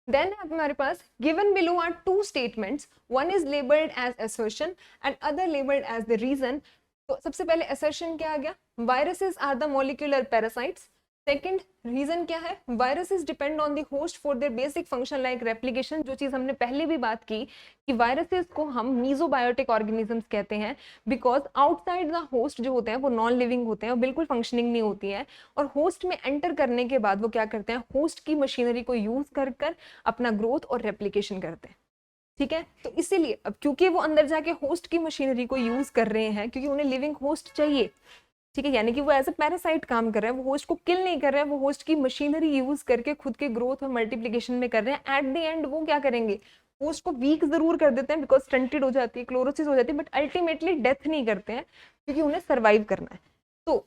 then हमारे पास given below are 2 statements, one is labelled as assertion and other labelled as the reason. तो सबसे पहले असर्शन क्या आ गया, viruses are the molecular parasites. Second reason क्या है, viruses depend on the host for their basic function like replication, जो चीज हमने पहले भी बात की कि वायरसेस को हम मीजोबायोटिक ऑर्गेनिजम्स कहते हैं, बिकॉज आउटसाइड द होस्ट जो होते हैं वो नॉन लिविंग होते हैं और बिल्कुल फंक्शनिंग नहीं होती है, और होस्ट में एंटर करने के बाद वो क्या करते हैं, होस्ट की मशीनरी को यूज कर कर अपना ग्रोथ और रेप्लिकेशन करते हैं, ठीक है। तो इसीलिए अब क्योंकि वो अंदर जाके होस्ट की मशीनरी को यूज कर रहे हैं, क्योंकि उन्हें लिविंग होस्ट चाहिए, ठीक है, यानी कि वो एज ए पैरासाइट काम कर रहे हैं, वो होस्ट को किल नहीं कर रहे हैं, वो होस्ट की मशीनरी यूज करके खुद के ग्रोथ और मल्टीप्लिकेशन में कर रहे हैं। एट द एंड वो क्या करेंगे, होस्ट को वीक जरूर कर देते हैं बिकॉज स्टंटेड हो जाती है, क्लोरोसिस हो जाती है, बट अल्टीमेटली डेथ नहीं करते हैं क्योंकि उन्हें सर्वाइव करना है। तो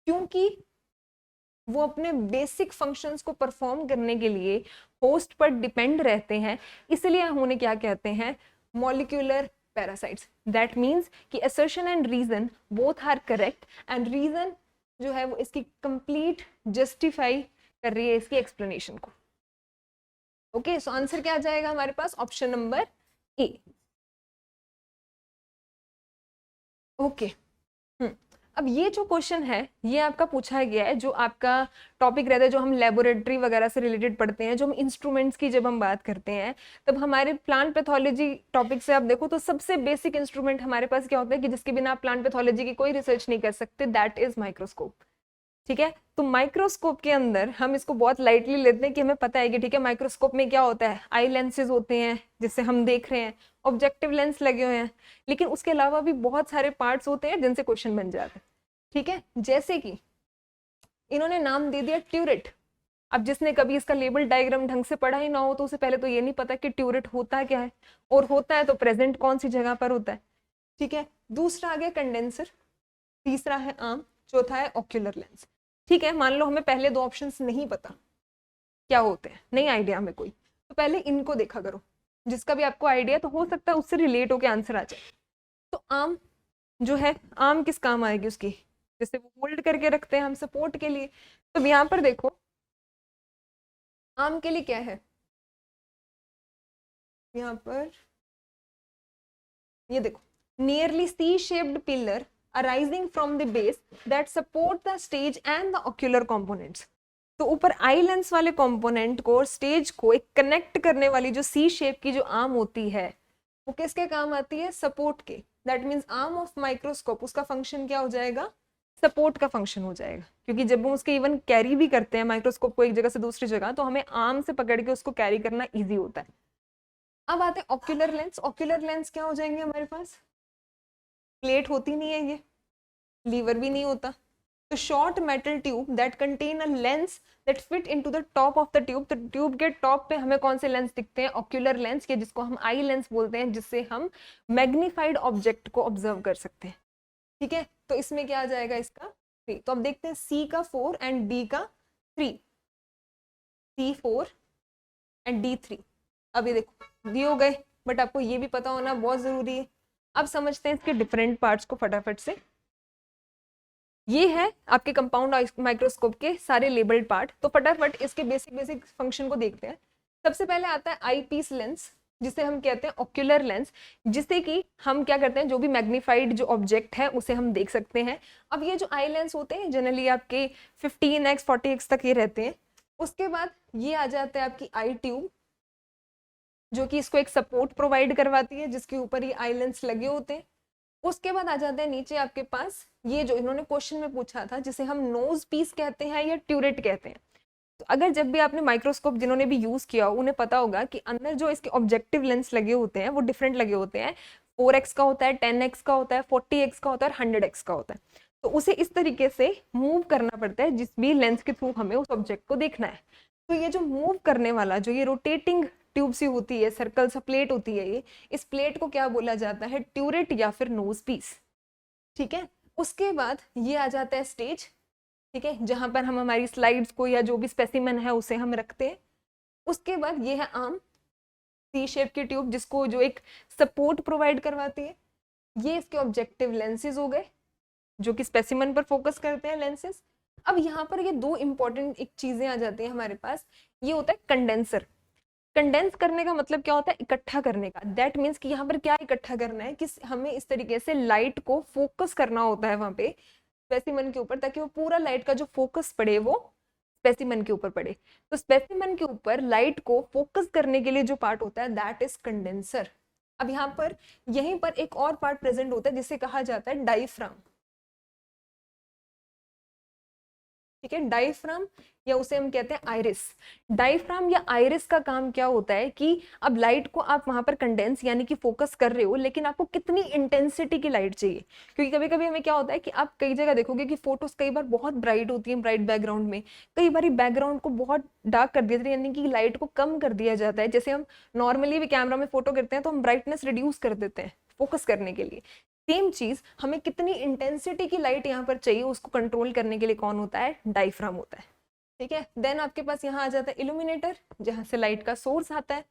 क्योंकि वो अपने बेसिक फंक्शंस को परफॉर्म करने के लिए होस्ट पर डिपेंड रहते हैं, इसलिए हम उन्हें क्या कहते हैं, मॉलिक्यूलर पैरासाइट्स। दैट मीन्स कि assertion and reason both are correct, and reason जो है वो इसकी कंप्लीट जस्टिफाई कर रही है इसकी एक्सप्लेनेशन को। ओके, सो आंसर क्या आ जाएगा हमारे पास, ऑप्शन नंबर ए। ओके। अब ये जो क्वेश्चन है ये आपका पूछा गया है, जो आपका टॉपिक रहता है, जो हम लेबोरेटरी वगैरह से रिलेटेड पढ़ते हैं, जो हम इंस्ट्रूमेंट्स की जब हम बात करते हैं, तब हमारे प्लांट पैथोलॉजी टॉपिक से आप देखो तो सबसे बेसिक इंस्ट्रूमेंट हमारे पास क्या होता है कि जिसके बिना आप प्लांट पैथोलॉजी की कोई रिसर्च नहीं कर सकते, दैट इज माइक्रोस्कोप। ठीक है, तो माइक्रोस्कोप के अंदर हम इसको बहुत लाइटली लेते हैं कि हमें पता है कि ठीक है माइक्रोस्कोप में क्या होता है, आई लेंसेज होते हैं जिससे हम देख रहे हैं, ऑब्जेक्टिव लेंस लगे हुए हैं, लेकिन उसके अलावा भी बहुत सारे पार्ट्स होते हैं जिनसे क्वेश्चन बन जाते हैं। ठीक है, जैसे कि इन्होंने नाम दे दिया ट्यूरेट। अब जिसने कभी इसका लेबल डायग्राम ढंग से पढ़ा ही ना हो तो उसे पहले तो ये नहीं पता कि ट्यूरेट होता क्या है, और होता है तो प्रेजेंट कौन सी जगह पर होता है। ठीक है, दूसरा आ गया कंडेंसर, तीसरा है आर्म, चौथा है ऑक्यूलर लेंस। ठीक है, मान लो हमें पहले दो ऑप्शंस नहीं पता क्या होते हैं, नहीं आइडिया हमें कोई, तो पहले इनको देखा करो, जिसका भी आपको आइडिया तो हो सकता है उससे रिलेट होकर आंसर आ जाए। तो आर्म जो है, आर्म किस काम आएगी उसकी, जैसे वो होल्ड करके रखते हैं हम सपोर्ट के लिए। तो यहाँ पर देखो आर्म के लिए क्या है, यहाँ पर ये देखो, nearly C shaped pillar arising from the base that support the stage and the ocular components। तो ऊपर आई लेंस वाले कंपोनेंट को और स्टेज को एक कनेक्ट करने वाली जो सी शेप की जो आर्म होती है वो किसके काम आती है, सपोर्ट के। That means arm of microscope, उसका फंक्शन क्या हो जाएगा, सपोर्ट का फंक्शन हो जाएगा, क्योंकि जब हम उसके इवन कैरी भी करते हैं माइक्रोस्कोप को एक जगह से दूसरी जगह, तो हमें आर्म से पकड़ के उसको कैरी करना ईजी होता है। अब आते हैं ऑक्यूलर लेंस। ऑक्यूलर लेंस क्या हो जाएंगे हमारे पास, प्लेट होती नहीं है, ये लीवर भी नहीं होता, तो short metal tube that contain a lens that fit into the top of the tube. तो ट्यूब के टॉप पे हमें कौन से लेंस दिखते हैं, ऑक्यूलर लेंस के, जिसको हम आई लेंस बोलते हैं, जिससे हम मैग्नीफाइड ऑब्जेक्ट को ऑब्जर्व कर सकते हैं। ठीक है, तो इसमें क्या आ जाएगा इसका 3। तो अब देखते हैं सी का 4 एंड डी का 3, C4 एंड D3। अब ये देखो दिए हो गए, बट आपको ये भी पता होना बहुत जरूरी है। अब समझते हैं इसके डिफरेंट पार्ट्स को फटाफट से। ये है आपके कंपाउंड माइक्रोस्कोप के सारे लेबल्ड पार्ट, तो फटाफट इसके बेसिक बेसिक फंक्शन को देखते हैं। सबसे पहले आता है आई पीस लेंस, जिसे हम कहते हैं ऑक्यूलर लेंस, जिससे कि हम क्या करते हैं, जो भी मैग्नीफाइड जो ऑब्जेक्ट है उसे हम देख सकते हैं। अब ये जो आई लेंस होते हैं जनरली आपके 15x 40x तक ये रहते हैं। उसके बाद ये आ जाता है आपकी आई ट्यूब, जो कि इसको एक सपोर्ट प्रोवाइड करवाती है, जिसके ऊपर ये आई लेंस लगे होते हैं। उसके बाद आ जाते हैं नीचे आपके पास ये जो इन्होंने क्वेश्चन में पूछा था, जिसे हम नोज पीस कहते हैं या ट्यूरेट कहते हैं। तो अगर जब भी आपने माइक्रोस्कोप जिन्होंने भी यूज किया हो उन्हें पता होगा कि अंदर जो इसके ऑब्जेक्टिव लेंस लगे होते हैं वो डिफरेंट लगे होते हैं। 4x का होता है, 10x का होता है, 40x का होता है और 100x का होता है। तो उसे इस तरीके से मूव करना पड़ता है जिस भी लेंस के थ्रू हमें उस ऑब्जेक्ट को देखना है। तो ये जो मूव करने वाला जो ये रोटेटिंग ट्यूब सी होती है, सर्कल सा प्लेट होती है, ये इस प्लेट को क्या बोला जाता है, ट्यूरेट या फिर नोज पीस। ठीक है, उसके बाद ये आ जाता है स्टेज। ठीक है, जहां पर हम हमारी स्लाइड्स को या जो भी स्पेसिमेन है उसे हम रखते हैं। उसके बाद ये है आर्म, सी शेप की ट्यूब, जिसको जो एक सपोर्ट प्रोवाइड करवाती है। ये इसके ऑब्जेक्टिव लेंसेज हो गए, जो कि स्पेसिमेन पर फोकस करते हैं लेंसेज। अब यहाँ पर ये दो इंपॉर्टेंट एक चीजें आ जाती हैं हमारे पास। ये होता है कंडेंसर। कंडेंस करने का मतलब क्या होता है, इकट्ठा करने का। दैट मीन्स कि यहाँ पर क्या इकट्ठा करना है कि हमें इस तरीके से लाइट को फोकस करना होता है वहां पे स्पेसिमन के ऊपर, ताकि वो पूरा लाइट का जो फोकस पड़े वो स्पेसिमन के ऊपर पड़े। तो स्पेसिमन के ऊपर लाइट को फोकस करने के लिए जो पार्ट होता है दैट इज कंडेंसर। अब यहाँ पर यहीं पर एक और पार्ट प्रेजेंट होता है जिसे कहा जाता है डायफ्राम। ठीक है, डायफ्राम या उसे हम कहते हैं आइरिस। डायफ्राम या आइरिस का काम क्या होता है कि अब लाइट को आप वहां पर कंडेंस यानी कि फोकस कर रहे हो, लेकिन आपको कितनी इंटेंसिटी की लाइट चाहिए। क्योंकि कभी कभी हमें क्या होता है कि आप कई जगह देखोगे कि फोटोज कई बार बहुत ब्राइट होती है, ब्राइट बैकग्राउंड में, कई बार बैकग्राउंड को बहुत डार्क कर दिया जाता है, यानी कि लाइट को कम कर दिया जाता है। जैसे हम नॉर्मली भी कैमरा में फोटो करते हैं तो हम ब्राइटनेस रिड्यूस कर देते हैं फोकस करने के लिए। सेम चीज हमें कितनी इंटेंसिटी की लाइट यहाँ पर चाहिए उसको कंट्रोल करने के लिए कौन होता है, डायफ्राम होता है। ठीक है, देन आपके पास यहाँ आ जाता है इल्यूमिनेटर, जहां से लाइट का सोर्स आता है।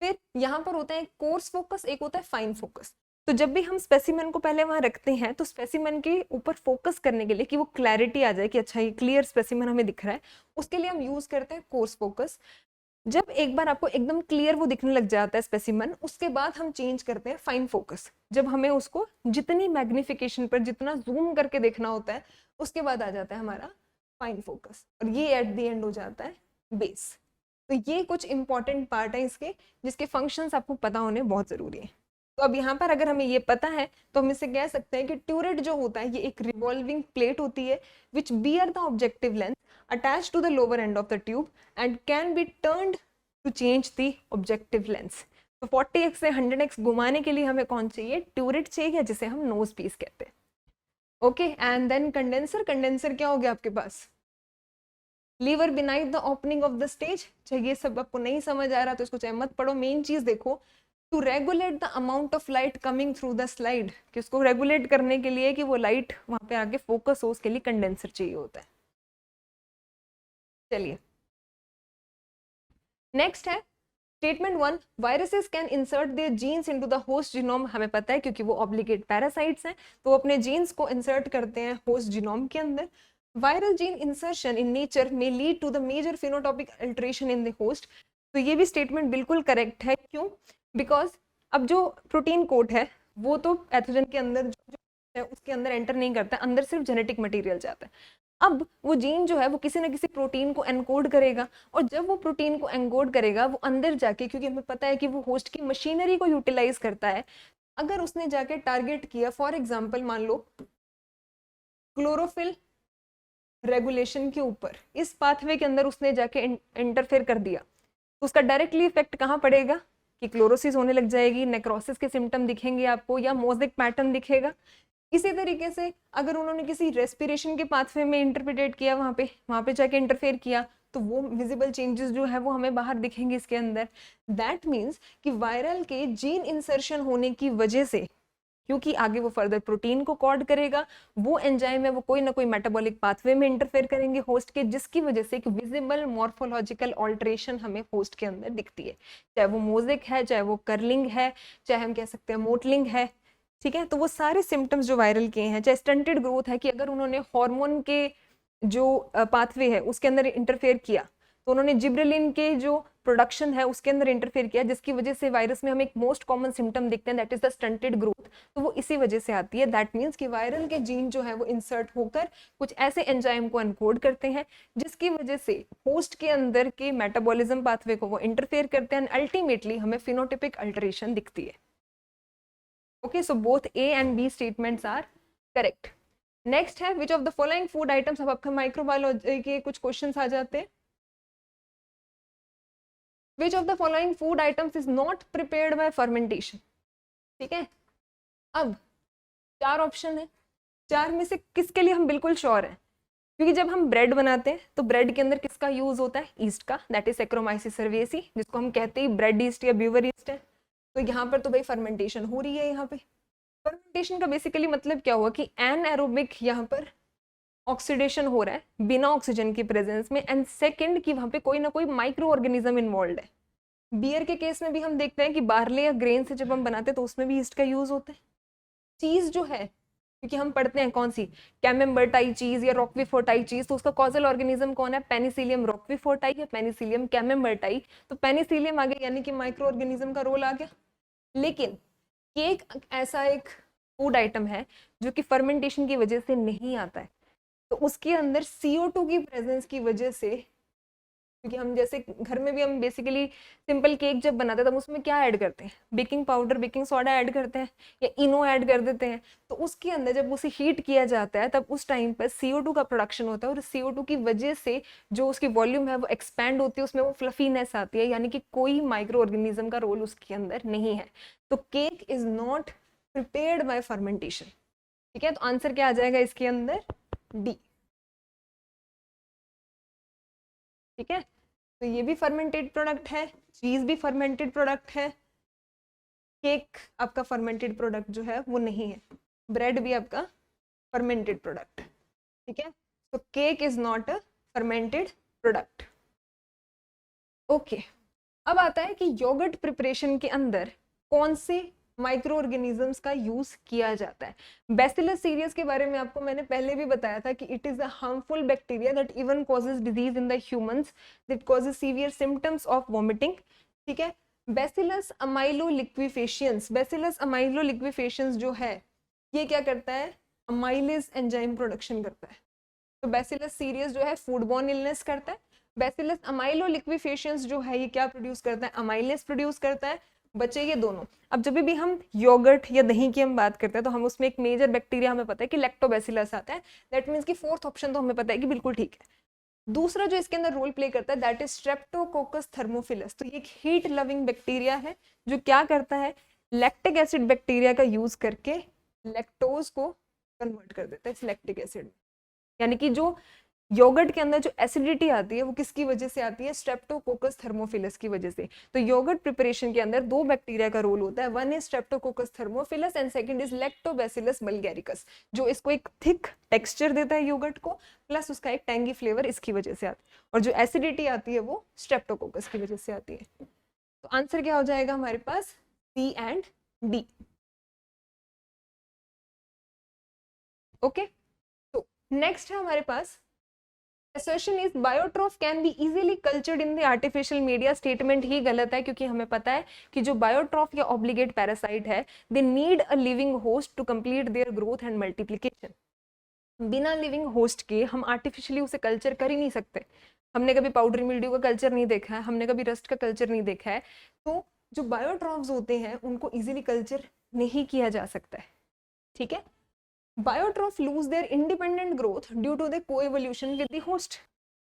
फिर यहाँ पर होता है कोर्स फोकस, एक होता है फाइन फोकस। तो जब भी हम स्पेसिमेन को पहले वहां रखते हैं तो स्पेसिमेन के ऊपर फोकस करने के लिए कि वो क्लैरिटी आ जाए कि अच्छा ये क्लियर स्पेसिमेन हमें दिख रहा है, उसके लिए हम यूज करते हैं कोर्स फोकस। जब एक बार आपको एकदम क्लियर वो दिखने लग जाता है स्पेसिमन, उसके बाद हम चेंज करते हैं फाइन फोकस। जब हमें उसको जितनी मैग्निफिकेशन पर, जितना जूम करके देखना होता है, उसके बाद आ जाता है हमारा फाइन फोकस, और ये एट द एंड हो जाता है बेस। तो ये कुछ इंपॉर्टेंट पार्ट है इसके, जिसके फंक्शंस आपको पता होने बहुत जरूरी है। तो अब यहाँ पर अगर हमें ये पता है तो हम इसे कह सकते हैं कि ट्यूरेट जो होता है ये एक रिवॉल्विंग प्लेट होती है which bear the objective lens attached to the lower end of the tube and can be turned to change the objective lens। तो 40x से 100x घुमाने के लिए हमें कौन चाहिए? ट्यूरेट चाहिए, जिसे हम नोज पीस कहते हैं। Okay, and then condenser. Condenser क्या हो गया आपके पास? Lever beneath the opening of the stage. चाहे ये सब आपको नहीं समझ आ रहा तो इसको चाहे मत पढ़ो, मेन चीज देखो, to regulate the amount of light coming through the slide, कि उसको रेगुलेट करने के लिए कि वो लाइट वहां पे आके फोकस हो, उसके लिए कंडेंसर चाहिए होता है। चलिए नेक्स्ट है statement 1, viruses can insert their genes into the host genome. हमें पता है क्योंकि वो ऑब्लिगेट पैरासाइट्स हैं, तो वो अपने जीन्स को इंसर्ट करते हैं होस्ट जीनोम के अंदर। Viral gene insertion in nature में lead to the major phenotypic alteration in the host. तो ये भी स्टेटमेंट बिल्कुल करेक्ट है। क्यों? बिकॉज अब जो प्रोटीन कोड है वो तो पैथोजन के अंदर जो है उसके अंदर एंटर नहीं करता, अंदर सिर्फ जेनेटिक मटेरियल जाता है। अब वो जीन जो है वो किसी ना किसी प्रोटीन को एनकोड करेगा, और जब वो प्रोटीन को एनकोड करेगा वो अंदर जाके, क्योंकि हमें पता है कि वो होस्ट की मशीनरी को यूटिलाइज करता है, अगर उसने जाके टारगेट किया, फॉर एग्जांपल मान लो क्लोरोफिल रेगुलेशन के ऊपर, इस पाथवे के अंदर उसने जाके इंटरफेयर कर दिया, तो उसका डायरेक्टली इफेक्ट कहाँ पड़ेगा कि क्लोरोसिस होने लग जाएगी, नेक्रोसिस के सिम्टम दिखेंगे आपको, या मोज़ेक पैटर्न दिखेगा। इसी तरीके से अगर उन्होंने किसी रेस्पिरेशन के पाथवे में इंटरप्रिटेट किया, वहां पे जाके इंटरफेयर किया, तो वो विजिबल चेंजेस जो है वो हमें बाहर दिखेंगे इसके अंदर। दैट मीन्स कि वायरल के जीन इंसर्शन होने की वजह से, क्योंकि आगे वो फर्दर प्रोटीन को कॉड करेगा, वो एंजाइम है वो कोई ना कोई मेटाबॉलिक पाथवे में इंटरफेयर करेंगे होस्ट के, जिसकी वजह से एक विजिबल मॉर्फोलॉजिकल ऑल्ट्रेशन हमें होस्ट के अंदर दिखती है, चाहे वो मोज़ेक है, चाहे वो कर्लिंग है, चाहे हम कह सकते हैं मोटलिंग है। ठीक है, तो वो सारे सिम्टम्स जो वायरल के हैं, चाहे स्टंटेड ग्रोथ है कि अगर उन्होंने हार्मोन के जो पाथवे है उसके अंदर इंटरफेयर किया, तो उन्होंने जिब्रेलिन के जो प्रोडक्शन है उसके अंदर इंटरफेयर किया, जिसकी वजह से वायरस में हमें एक मोस्ट कॉमन सिम्टम दिखते हैं, that is the stunted growth. तो वो इसी वजह से आती है। दैट मीन्स कि वायरल के जीन जो है वो इंसर्ट होकर कुछ ऐसे एंजाइम को एनकोड करते हैं, जिसकी वजह से होस्ट के अंदर के मेटाबॉलिज्म पाथवे को वो इंटरफेयर करते हैं, एंड अल्टीमेटली हमें फिनोटिपिक अल्टरेशन दिखती है। Okay, so both A and B statements are correct. Next है which of the following food items, अब आपका माइक्रोबायोलॉजी के कुछ क्वेश्चंस आ जाते हैं। Which of the following food items is not prepared by fermentation? ठीक है, अब 4 ऑप्शन है, 4 में से किसके लिए हम बिल्कुल श्योर हैं? क्योंकि जब हम ब्रेड बनाते हैं तो ब्रेड के अंदर किसका यूज होता है? ईस्ट का, दैट इज सैक्रोमाइसिस सर्वेसी, जिसको हम कहते हैं ब्रेड ईस्ट या ब्यूवर ईस्ट है। तो यहाँ पर तो भाई फर्मेंटेशन हो रही है। यहाँ पे फर्मेंटेशन का बेसिकली मतलब क्या हुआ कि एनएरोबिक यहाँ पर ऑक्सीडेशन हो रहा है बिना ऑक्सीजन की प्रेजेंस में, एंड सेकंड कि वहाँ पे कोई ना कोई माइक्रो ऑर्गेनिज्म इन्वॉल्व है। बियर के केस में भी हम देखते हैं कि बार्ले या ग्रेन से जब हम बनाते हैं तो उसमें भी ईस्ट का यूज होता है। चीज जो है, क्योंकि हम पढ़ते हैं कौन सी, कैमेम्बर्टाई चीज या रॉक्वीफोर्टाई चीज, तो उसका कॉजल ऑर्गेनिज्म कौन है? पेनिसिलियम रॉक्वीफोर्टाई या पेनिसिलियम कैमेम्बर्टाई। तो पेनिसिलियम आ गया, यानी कि माइक्रो ऑर्गेनिज्म का रोल आ गया। लेकिन केक ऐसा एक फूड आइटम है जो कि फर्मेंटेशन की वजह से नहीं आता है, तो उसके अंदर CO2 की प्रेजेंस की वजह से, क्योंकि हम जैसे घर में भी हम बेसिकली सिंपल केक जब बनाते हैं तब उसमें क्या ऐड करते हैं? Baking powder, baking soda add करते हैं या इनो ऐड कर देते हैं। तो उसके अंदर जब उसे हीट किया जाता है तब उस टाइम पर CO2 का प्रोडक्शन होता है, और CO2 की वजह से जो उसकी वॉल्यूम है वो एक्सपैंड होती है, उसमें वो फ्लफीनेस आती है, यानी कि कोई माइक्रो ऑर्गेनिज्म का रोल उसके अंदर नहीं है। तो cake is not prepared by fermentation. ठीक है, तो आंसर क्या आ जाएगा इसके अंदर? डी। ठीक है, तो ये भी फर्मेंटेड प्रोडक्ट है, चीज भी फर्मेंटेड प्रोडक्ट है, केक आपका फर्मेंटेड प्रोडक्ट जो है वो नहीं है, ब्रेड भी आपका फर्मेंटेड प्रोडक्ट। ठीक है, तो cake is not a fermented product. Okay, अब आता है कि योगर्ट प्रिपरेशन के अंदर कौन से माइक्रो ऑर्गेनिजम्स का यूज किया जाता है। बैसिलस सीरियस के बारे में आपको मैंने पहले भी बताया था कि it is a harmful bacteria that even causes disease in the humans, that causes severe symptoms of vomiting. ठीक है, बैसिलस अमाइलोलिक्विफेशियंस, बैसिलस अमाइलोलिक्विफेशियंस जो है ये क्या करता है, अमाइलेज एंजाइम प्रोडक्शन करता है। तो बैसिलस सीरियस जो है फूडबॉर्न इलनेस करता है, बैसिलस अमाइलोलिक्विफेशियंस जो है ये क्या प्रोड्यूस करता है, अमाइलेज प्रोड्यूस करता है। बचे ये दोनों। अब जब भी हम योगर्ट या दही की हम बात करते हैं तो हम उसमें एक मेजर बैक्टीरिया हमें पता है कि लैक्टोबैसिलस आता है, दैट मीन्स कि फोर्थ ऑप्शन तो हमें पता है कि बिल्कुल ठीक है। दूसरा जो इसके अंदर रोल प्ले करता है दैट इज स्ट्रेप्टोकोकस थर्मोफिलस। तो ये एक हीट लविंग बैक्टीरिया है जो क्या करता है, लैक्टिक एसिड बैक्टीरिया का यूज करके लैक्टोज को कन्वर्ट कर देता है इस लैक्टिक एसिड। यानी कि जो योगर्ट के अंदर जो एसिडिटी आती है वो किसकी वजह से आती है, स्ट्रेप्टोकोकस थर्मोफिलस की वजह से। तो योगर्ट प्रिपरेशन के अंदर दो बैक्टीरिया का रोल होता है, one is Streptococcus thermophilus and second is Lactobacillus bulgaricus, जो इसको एक थिक टेक्सचर देता है योगर्ट को, प्लस उसका एक टैंगी फ्लेवर इसकी वजह से आता है, और जो एसिडिटी आती है वो स्ट्रेप्टोकोकस की वजह से आती है। तो आंसर क्या हो जाएगा हमारे पास, सी एंड डी। ओके, तो नेक्स्ट है हमारे पास assertion is biotrough can be easily cultured in the artificial media। Statement ही गलत है क्योंकि हमें पता है कि जो बायोट्रॉफ या ऑब्लिगेट पैरासाइट है they need a living host to complete their growth and multiplication. बिना लिविंग होस्ट के हम आर्टिफिशियली उसे कल्चर कर ही नहीं सकते। हमने कभी पाउडरी मिल्ड्यू का कल्चर नहीं देखा है, हमने कभी रस्ट का कल्चर नहीं देखा है, तो जो बायोट्रॉफ्स होते हैं उनको इजीली कल्चर नहीं किया जा सकता है। ठीक है, biotroph lose their independent growth due to the coevolution with the host.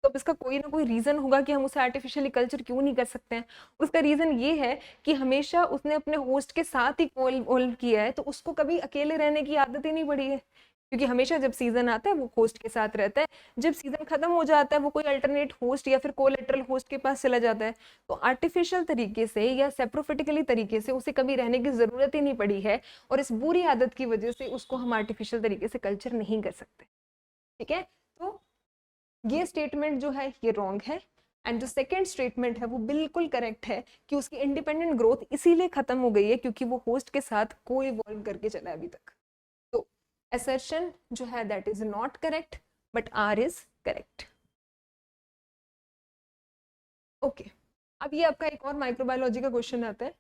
तो इसका कोई ना कोई रीजन होगा कि हम उसे आर्टिफिशियली कल्चर क्यों नहीं कर सकते हैं। उसका रीजन ये है कि हमेशा उसने अपने होस्ट के साथ ही कोएवोल्व किया है, तो उसको कभी अकेले रहने की आदत ही नहीं पड़ी है, क्योंकि हमेशा जब सीजन आता है वो होस्ट के साथ रहता है, जब सीजन खत्म हो जाता है वो कोई अल्टरनेट होस्ट या फिर कोलेटरल होस्ट के पास चला जाता है। तो आर्टिफिशियल तरीके से या सेप्रोफिटिकली तरीके से उसे कभी रहने की जरूरत ही नहीं पड़ी है, और इस बुरी आदत की वजह से उसको हम आर्टिफिशियल तरीके से कल्चर नहीं कर सकते। ठीक है, तो ये स्टेटमेंट जो है ये रॉन्ग है, एंड जो सेकेंड स्टेटमेंट है वो बिल्कुल करेक्ट है कि उसकी इंडिपेंडेंट ग्रोथ इसीलिए खत्म हो गई है क्योंकि वो होस्ट के साथ कोएवॉल्व करके चला है अभी तक। तो assertion जो है that is not correct but R is correct। Okay, अब ये आपका एक और माइक्रोबायोलॉजी का क्वेश्चन आता है।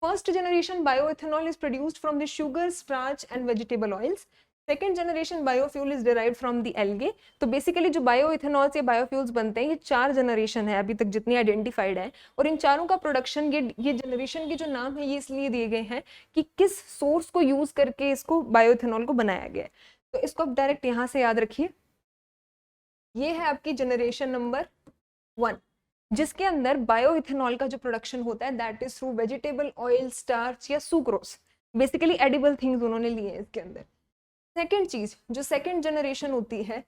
First generation bioethanol is produced from the sugar, starch and vegetable oils. Second generation biofuel is derived from the algae. तो basically जो बायोइथेनॉल्स या बायोफ्यूल्स बनते हैं ये 4 जनरेशन है अभी तक जितनी आइडेंटिफाइड है, और इन चारों का प्रोडक्शन ये जनरेशन के जो नाम है ये इसलिए दिए गए हैं कि किस सोर्स को यूज करके इसको बायोइथेनॉल को बनाया गया है। तो इसको आप डायरेक्ट यहाँ से याद रखिए, ये है आपकी जनरेशन नंबर 1, जिसके अंदर बायोइथेनॉल का जो प्रोडक्शन होता है that is through vegetable oil, starch या सुक्रोस। बेसिकली एडिबल थिंग्स उन्होंने लिए हैं इसके अंदर। सेकेंड चीज जो सेकेंड जनरेशन होती है,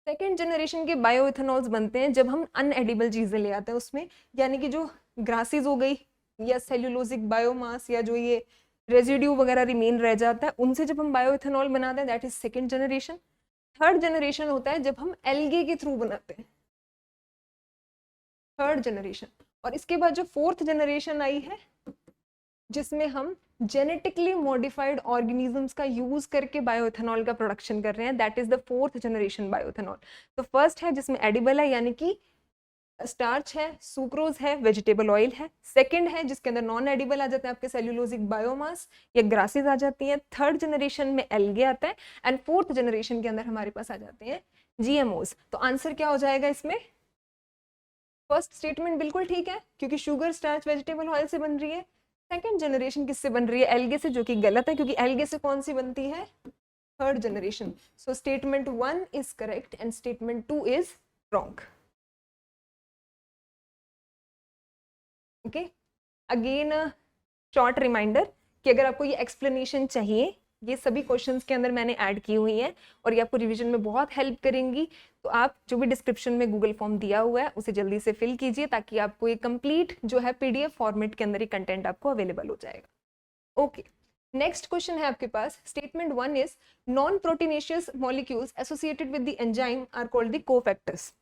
सेकेंड जनरेशन के बायोइथेनॉल्स बनते हैं जब हम अनएडिबल चीजें ले आते हैं उसमें, यानी कि जो ग्रासेस हो गई या सेल्यूलोजिक बायोमास या जो ये रेजिड्यू वगैरह रिमेन रह जाता है उनसे जब हम बायोइथेनॉल बनाते हैं that is second generation. Third generation होता है जब हम एल्गे के थ्रू बनाते हैं, थर्ड जनरेशन। और इसके बाद जो फोर्थ जनरेशन आई है जिसमें हम जेनेटिकली मॉडिफाइड ऑर्गेनिजम्स का यूज करके बायोइथेनॉल का प्रोडक्शन कर रहे हैं, that is the fourth generation bioethanol. तो फर्स्ट है जिसमें एडिबल है यानी कि स्टार्च है, सुक्रोज है, वेजिटेबल ऑयल है। सेकंड है जिसके अंदर नॉन एडिबल आ जाते हैं आपके सेल्यूलोजिक बायोमास या ग्रासेस आ जाती हैं। थर्ड जनरेशन में एल्गे आता है, एंड फोर्थ जनरेशन के अंदर हमारे पास आ जाते हैं जीएमओस। तो आंसर क्या हो जाएगा इसमें, फर्स्ट स्टेटमेंट बिल्कुल ठीक है क्योंकि शुगर, स्टार्च, वेजिटेबल ऑयल से बन रही है। सेकंड जनरेशन किससे बन रही है, एल्गे से, जो कि गलत है क्योंकि एल्गे से कौन सी बनती है, third generation. So statement 1 is correct and statement 2 is wrong. Okay, again short reminder कि अगर आपको ये एक्सप्लेनेशन चाहिए, ये सभी क्वेश्चंस के अंदर मैंने ऐड की हुई है और ये आपको रिवीजन में बहुत हेल्प करेंगी। तो आप जो भी डिस्क्रिप्शन में गूगल फॉर्म दिया हुआ है उसे जल्दी से फिल कीजिए ताकि आपको ये कंप्लीट जो है पीडीएफ फॉर्मेट के अंदर ये कंटेंट आपको अवेलेबल हो जाएगा। ओके, नेक्स्ट क्वेश्चन है आपके पास। Statement 1 is non proteinaceous molecules associated with the enzyme are called the cofactors.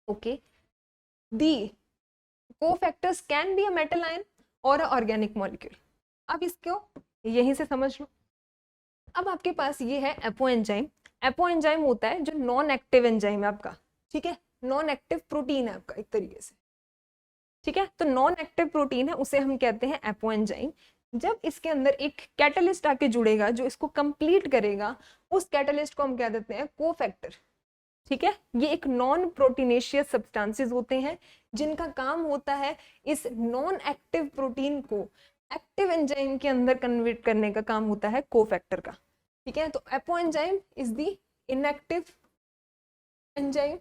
Okay, the cofactors can be a metal ion or a organic molecule. अब इसको यहीं से समझ लो। अब आपके पास ये है एपो एंजाइम। एपो एंजाइम होता है जो नॉन एक्टिव एंजाइम है आपका, ठीक है, नॉन एक्टिव प्रोटीन है आपका एक तरीके से, ठीक है। तो नॉन एक्टिव प्रोटीन है, उसे हम कहते हैं एपो एंजाइम। जब इसके अंदर एक कैटलिस्ट आके जुड़ेगा जो इसको कंप्लीट करेगा, उस कैटलिस्ट को हम कह देते हैं कोफैक्टर, ठीक है। ये एक नॉन प्रोटीनेशियस सब्सटेंसेस होते हैं जिनका काम होता है इस नॉन एक्टिव प्रोटीन को एक्टिव एंजाइम के अंदर कन्वर्ट करने का काम होता है कोफैक्टर का, ठीक है। तो apo enzyme is the inactive enzyme,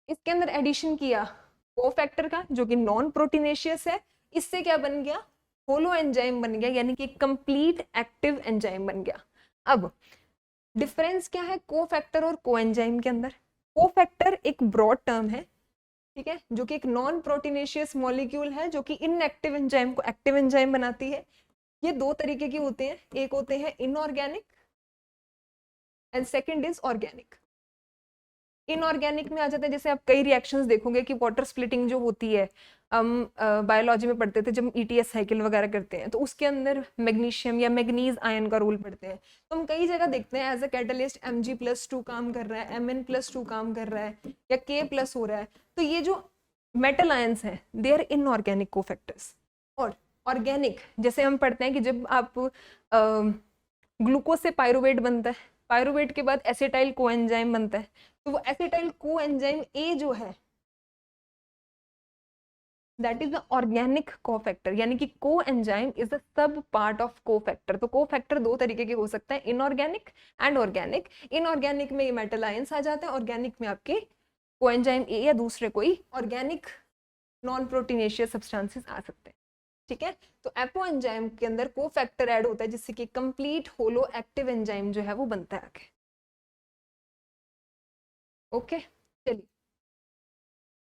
इसके अंदर एडिशन किया कोफैक्टर का जो कि नॉन प्रोटीनेशियस है, इससे क्या बन गया, होलो एंजाइम बन गया, यानी कि कंप्लीट एक्टिव एंजाइम बन गया। अब डिफरेंस क्या है कोफैक्टर और कोएंजाइम के अंदर? कोफैक्टर एक ब्रॉड टर्म है, ठीक है, जो कि एक नॉन प्रोटीनेशियस मॉलिक्यूल है जो कि इनएक्टिव एंजाइम को एक्टिव एंजाइम बनाती है। ये दो तरीके की होते हैं, एक होते हैं inorganic and second is organic. Inorganic में आ जाते हैं, जैसे आप कई रिएक्शंस देखोगे कि वाटर स्प्लिटिंग जो होती है, हम बायोलॉजी में पढ़ते थे जब ईटीएस साइकिल वगैरह करते हैं, तो उसके अंदर मैग्नीशियम या मैग्नीज आयन का रोल पढ़ते हैं। तो हम कई जगह देखते हैं एज अ कैटलिस्ट Mg+2 काम कर रहा है, Mn+2 काम कर रहा है, या K+ हो रहा है। तो ये जो मेटल आयंस हैं दे आर इनऑर्गेनिक कोफैक्टर्स। और ऑर्गेनिक जैसे हम पढ़ते हैं कि जब आप ग्लूकोज से पायरुवेट बनता है, पायरुवेट के बाद एसिटाइल कोएंजाइम बनता है, तो वो एसिटाइल कोएंजाइम ए जो है that is the organic cofactor, यानी कि coenzyme is the sub part of cofactor. तो कोफैक्टर दो तरीके के हो सकते हैं, इनऑर्गेनिक एंड ऑर्गेनिक। इनऑर्गेनिक में ये मेटल आयंस आ जाते हैं, ऑर्गेनिक में आपके कोएंजाइम ए या दूसरे कोई ऑर्गेनिक नॉन प्रोटीनेशियस सब्सटेंसेस आ सकते हैं, ठीक है। तो एपो एंजाइम के अंदर कोफैक्टर ऐड होता है जिससे कि कंप्लीट होलो एक्टिव एंजाइम जो है वो बनता है आगे। ओके, चलिए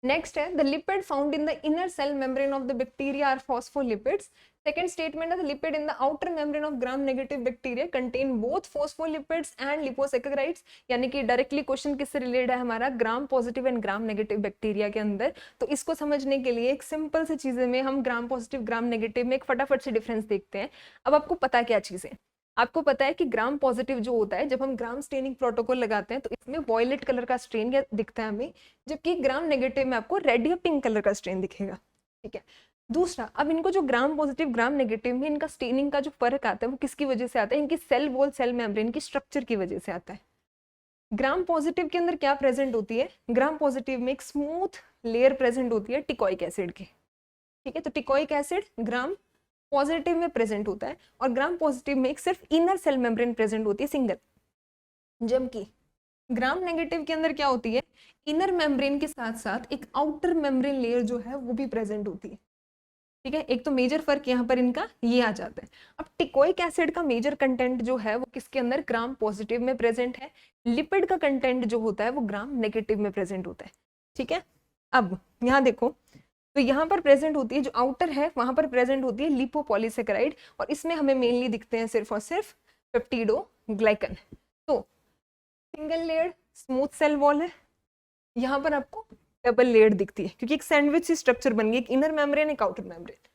नेक्स्ट है the lipid found in the inner cell membrane of the bacteria are phospholipids. Second statement है the lipid in the outer membrane of gram negative bacteria contain both phospholipids and lipopolysaccharides. यानी कि directly question किससे related है हमारा, gram positive and gram negative bacteria के अंदर। तो इसको समझने के लिए एक सिंपल सी चीजें में हम ग्राम पॉजिटिव ग्राम नेगेटिव में एक फटाफट से डिफरेंस देखते हैं। अब आपको पता क्या चीजें, आपको पता है कि ग्राम पॉजिटिव जो होता है, जब हम ग्राम स्टेनिंग प्रोटोकॉल लगाते हैं तो इसमें वॉयलेट कलर का स्ट्रेन दिखता है हमें, जबकि ग्राम नेगेटिव में आपको रेड या पिंक कलर का स्ट्रेन दिखेगा, ठीक है। दूसरा, अब इनको जो ग्राम पॉजिटिव ग्राम नेगेटिव में इनका स्टेनिंग का जो फर्क आता है वो किसकी वजह से आता है, इनकी सेल वॉल सेल मेम्ब्रेन की स्ट्रक्चर की वजह से आता है। ग्राम पॉजिटिव के अंदर क्या प्रेजेंट होती है, ग्राम पॉजिटिव में एक स्मूथ लेयर प्रेजेंट होती है टिकोइक एसिड की, ठीक है। तो टिकोइक एसिड ग्राम पॉजिटिव में प्रेजेंट होता है, और ग्राम पॉजिटिव में एक सिर्फ इनर सेल मेम्ब्रेन प्रेजेंट होती है सिंगल, जबकि ग्राम नेगेटिव के अंदर क्या होती है, इनर मेम्ब्रेन के साथ साथ एक आउटर मेम्ब्रेन लेयर जो है वो भी प्रेजेंट होती है, ठीक है। एक तो मेजर फर्क यहाँ पर इनका ये आ जाता है। अब टिकोइक एसिड का मेजर कंटेंट जो है वो किसके अंदर, ग्राम पॉजिटिव में प्रेजेंट है। लिपिड का कंटेंट जो होता है वो ग्राम नेगेटिव में प्रेजेंट होता है, ठीक है। अब यहाँ देखो, तो यहाँ पर प्रेजेंट होती है जो आउटर है, वहां पर प्रेजेंट होती है लिपोपॉलीसेकेराइड, और इसमें हमें मेनली दिखते हैं सिर्फ और सिर्फ पेप्टिडोग्लाइकन। तो single layered smooth cell wall है, यहाँ पर आपको डबल लेयर्ड दिखती है क्योंकि एक सैंडविच सी स्ट्रक्चर बन गई, एक इनर मेम्ब्रेन एक आउटर मेम्ब्रेन।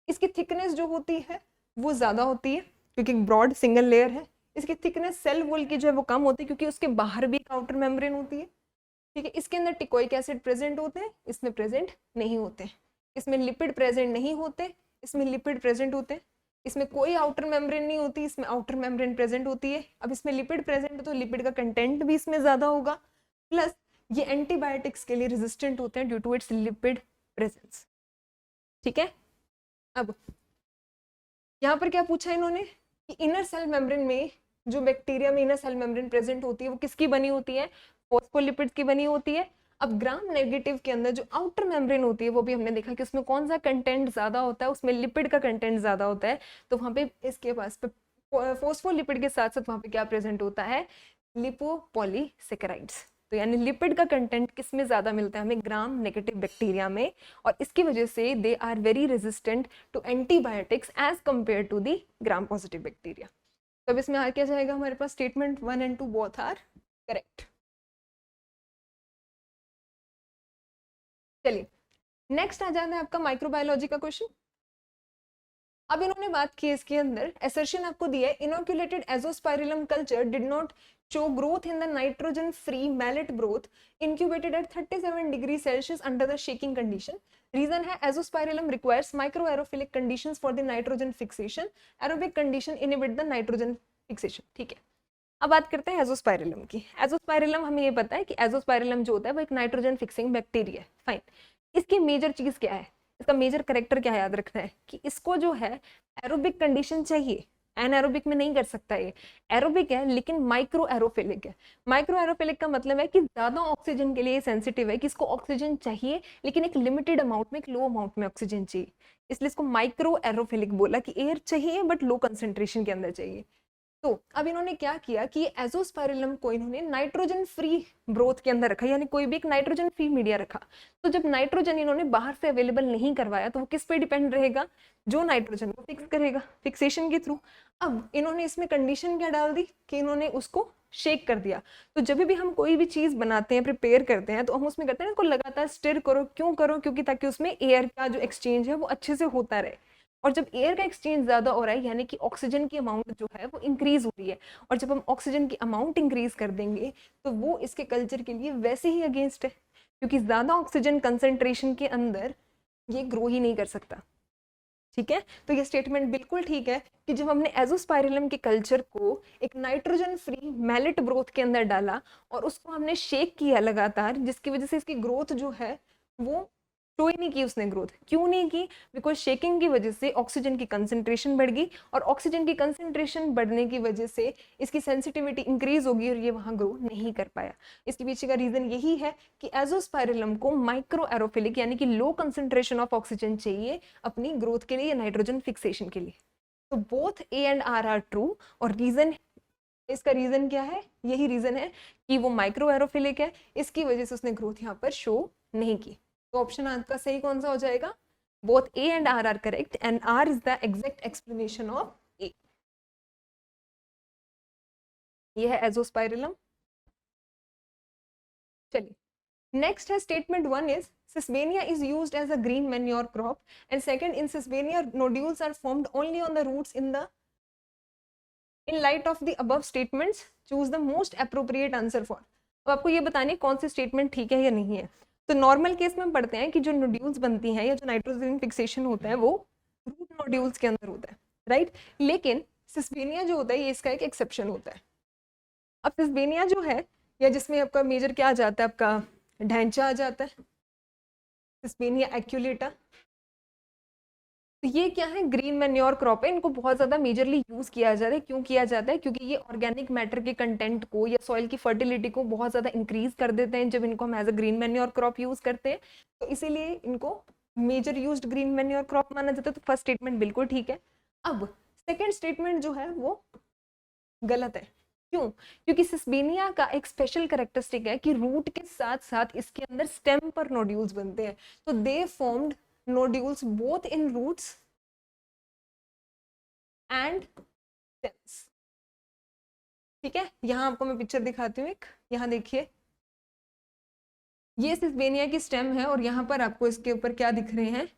इसकी थिकनेस जो होती है वो ज्यादा होती है क्योंकि ब्रॉड सिंगल लेयर है। इसकी थिकनेस सेल वॉल की जो है वो कम होती है क्योंकि उसके बाहर भी एक आउटर मेम्ब्रेन होती है, ठीक है। इसके अंदर टिकोइक एसिड प्रेजेंट होते हैं, इसमें प्रेजेंट नहीं होते। इसमें लिपिड प्रेजेंट नहीं होते, इसमें लिपिड प्रेजेंट होते हैं। इसमें कोई आउटर मेम्ब्रेन नहीं होती, इसमें आउटर मेम्ब्रेन प्रेजेंट होती है। अब इसमें लिपिड प्रेजेंट है तो लिपिड का कंटेंट भी इसमें ज्यादा होगा, प्लस ये एंटीबायोटिक्स के लिए रेजिस्टेंट होते हैं due to its lipid presence, ठीक है। अब यहाँ पर क्या पूछा इन्होंने कि इनर सेल मेम्ब्रेन में जो बैक्टीरिया में इनर सेल मेम्ब्रेन प्रेजेंट होती है वो किसकी बनी होती है, फॉस्फोलिपिड्स की बनी होती है। अब ग्राम नेगेटिव के अंदर जो आउटर मेम्ब्रेन होती है वो भी हमने देखा कि उसमें कौन सा कंटेंट ज्यादा होता है, उसमें लिपिड का कंटेंट ज्यादा होता है। तो वहां पे इसके पास फॉस्फोलिपिड के साथ साथ वहां पे क्या प्रेजेंट होता है, लिपोपॉलीसेकेराइड्स। तो यानी लिपिड का कंटेंट किस में ज्यादा मिलता है हमें, ग्राम नेगेटिव बैक्टीरिया में, और इसकी वजह से they are very resistant to antibiotics as compare to the gram positive bacteria. तो अब इसमें आ क्या जाएगा हमारे पास, statement 1 and 2 both are correct. चलिए नेक्स्ट आ जाता है आपका माइक्रोबायोलॉजी का क्वेश्चन। अब इन्होंने बात की इसके अंदर एसर्शन आपको दिया है, inoculated Azospirillum culture did not show growth in the nitrogen free mallet growth incubated at 37 degrees Celsius under the shaking condition. Reason है azospirillum requires microaerophilic conditions for the nitrogen fixation. Aerobic condition inhibit the nitrogen fixation. ठीक है, अब बात करते हैं Azospirillum की। Azospirillum हमें ये पता है कि एजोस्पाइरिलम जो होता है वो एक नाइट्रोजन फिक्सिंग बैक्टीरिया है। फाइन, इसकी मेजर चीज क्या है, इसका मेजर करेक्टर क्या याद रखना है कि इसको जो है एरोबिक कंडीशन चाहिए, एनारोबिक में नहीं कर सकता। ये एरोबिक है लेकिन माइक्रो एरोफिलिक है। माइक्रो एरोफिलिक का मतलब है कि ज्यादा ऑक्सीजन के लिए सेंसिटिव है, कि इसको ऑक्सीजन चाहिए लेकिन एक लिमिटेड अमाउंट में, एक लो अमाउंट में ऑक्सीजन चाहिए, इसलिए इसको माइक्रो एरोफिलिक बोला कि एयर चाहिए बट लो कंसेंट्रेशन के अंदर चाहिए। तो अब इन्होंने क्या किया कि एजोस्पाइरिलम को इन्होंने नाइट्रोजन फ्री ब्रोथ के अंदर रखा, यानी कोई भी एक नाइट्रोजन फ्री मीडिया रखा। तो जब नाइट्रोजन इन्होंने बाहर से अवेलेबल नहीं करवाया तो वो किस पे डिपेंड रहेगा, जो नाइट्रोजन को फिक्स करेगा फिक्सेशन के थ्रू। अब इन्होंने इसमें कंडीशन क्या डाल दी कि इन्होंने उसको शेक कर दिया। तो जब भी हम कोई भी चीज बनाते हैं, प्रिपेयर करते हैं, तो हम उसमें करते हैं इसको लगातार स्टिर करो। क्यों करो, क्योंकि ताकि उसमें एयर का जो एक्सचेंज है वो अच्छे से होता रहे। और जब एयर का एक्सचेंज ज्यादा हो रहा है यानी कि ऑक्सीजन की अमाउंट जो है वो इंक्रीज हो रही है, और जब हम ऑक्सीजन की अमाउंट इंक्रीज कर देंगे तो वो इसके कल्चर के लिए वैसे ही अगेंस्ट है, क्योंकि ज्यादा ऑक्सीजन कंसेंट्रेशन के अंदर ये ग्रो ही नहीं कर सकता। ठीक है, तो ये स्टेटमेंट बिल्कुल ठीक है कि जब हमने एजोस्पाइरिलम के कल्चर को एक नाइट्रोजन फ्री मैलेट ग्रोथ के अंदर डाला और उसको हमने शेक किया लगातार, जिसकी वजह से इसकी ग्रोथ जो है वो शो ही नहीं की उसने ग्रोथ। क्यों नहीं की, बिकॉज शेकिंग की वजह से ऑक्सीजन की कंसेंट्रेशन बढ़ गई, और ऑक्सीजन की कंसेंट्रेशन बढ़ने की वजह से इसकी सेंसिटिविटी इंक्रीज होगी और ये वहां ग्रो नहीं कर पाया। इसके पीछे का रीजन यही है कि एजोस्पाइरिलम को माइक्रो एरोफिलिक यानी कि लो कंसेंट्रेशन ऑफ ऑक्सीजन चाहिए अपनी ग्रोथ के लिए, नाइट्रोजन फिक्सेशन के लिए। तो both A and R true, और रीजन, इसका रीजन क्या है, यही रीजन है कि वो माइक्रो एरोफिलिक है, इसकी वजह से उसने ग्रोथ यहाँ पर शो नहीं की। तो ऑप्शन आपका सही कौन सा हो जाएगा, both A and R correct and R is the exact explanation of A. ये है एजोस्पाइरिलम। चलिए नेक्स्ट है statement 1 is Sesbania is used as a green manure crop, and second, in Sesbania nodules are formed only on the roots. In light of the above statements, choose the most appropriate answer for। अब आपको ये बताने कौन सी statement ठीक है या नहीं है। तो नॉर्मल केस में पढ़ते हैं कि जो नोड्यूल्स बनती हैं या जो नाइट्रोजन फिक्सेशन होता है वो रूट नोड्यूल्स के अंदर होता है, राइट। लेकिन सिस्बेनिया जो होता है ये इसका एक एक्सेप्शन होता है। अब सिस्बेनिया जो है, या जिसमें आपका मेजर क्या आ जाता है, आपका ढांचा आ जाता है, सिस्बेनिया एक्यूलेटा। तो ये क्या है, ग्रीन मैन्योर क्रॉप है, इनको बहुत ज्यादा मेजरली यूज किया जाता है। क्यों किया जाता है, क्योंकि ये ऑर्गेनिक मैटर के कंटेंट को या सॉइल की फर्टिलिटी को बहुत ज्यादा इंक्रीज कर देते हैं जब इनको हम as a green manure crop use करते हैं। तो इसीलिए इनको major used green manure crop माना जाता है। तो फर्स्ट स्टेटमेंट बिल्कुल ठीक है। अब सेकेंड स्टेटमेंट जो है वो गलत है। क्यों, क्योंकि सिस्बेनिया का एक स्पेशल कैरेक्टरिस्टिक है कि रूट के साथ साथ इसके अंदर स्टेम पर नोड्यूल्स बनते हैं। तो दे formed nodules both in roots and stems। ठीक है, यहां आपको मैं पिक्चर दिखाती हूँ एक, यहां देखिए ये सिस्बेनिया की स्टेम है और यहाँ पर आपको इसके ऊपर क्या दिख रहे हैं,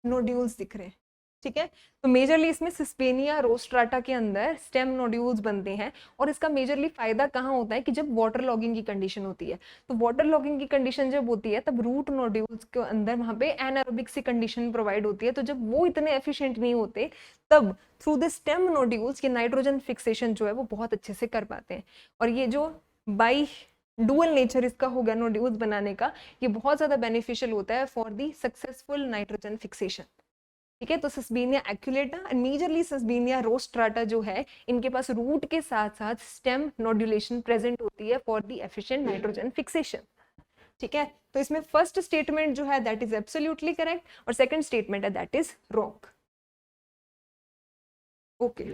नोड्यूल्स दिख रहे हैं। ठीक है, तो मेजरली इसमें सिस्पेनिया रोस्ट्राटा के अंदर स्टेम नोड्यूल्स बनते हैं। और इसका मेजरली फायदा कहाँ होता है कि जब वाटर लॉगिंग की कंडीशन होती है, तो वाटर लॉगिंग की कंडीशन जब होती है तब रूट नोड्यूल्स के अंदर वहां पे एनारोबिक सी कंडीशन प्रोवाइड होती है। तो जब वो इतने एफिशिएंट नहीं होते तब थ्रू द स्टेम नोड्यूल्स ये नाइट्रोजन फिक्सेशन जो है वो बहुत अच्छे से कर पाते हैं। और ये जो बाई डुअल नेचर इसका हो गया नोड्यूल्स बनाने का, ये बहुत ज्यादा बेनिफिशियल होता है for the successful nitrogen fixation. ठीक है, तो सिस्बेनिया एक्यूलेटा एंड मेजरली सिस्बेनिया रोस्ट्राटा जो है, इनके पास रूट के साथ साथ स्टेम नोड्यूलेशन प्रेजेंट होती है for the efficient nitrogen fixation. ठीक है, तो इसमें फर्स्ट स्टेटमेंट जो है दैट इज एब्सोल्युटली करेक्ट और सेकंड स्टेटमेंट है that is wrong. Okay,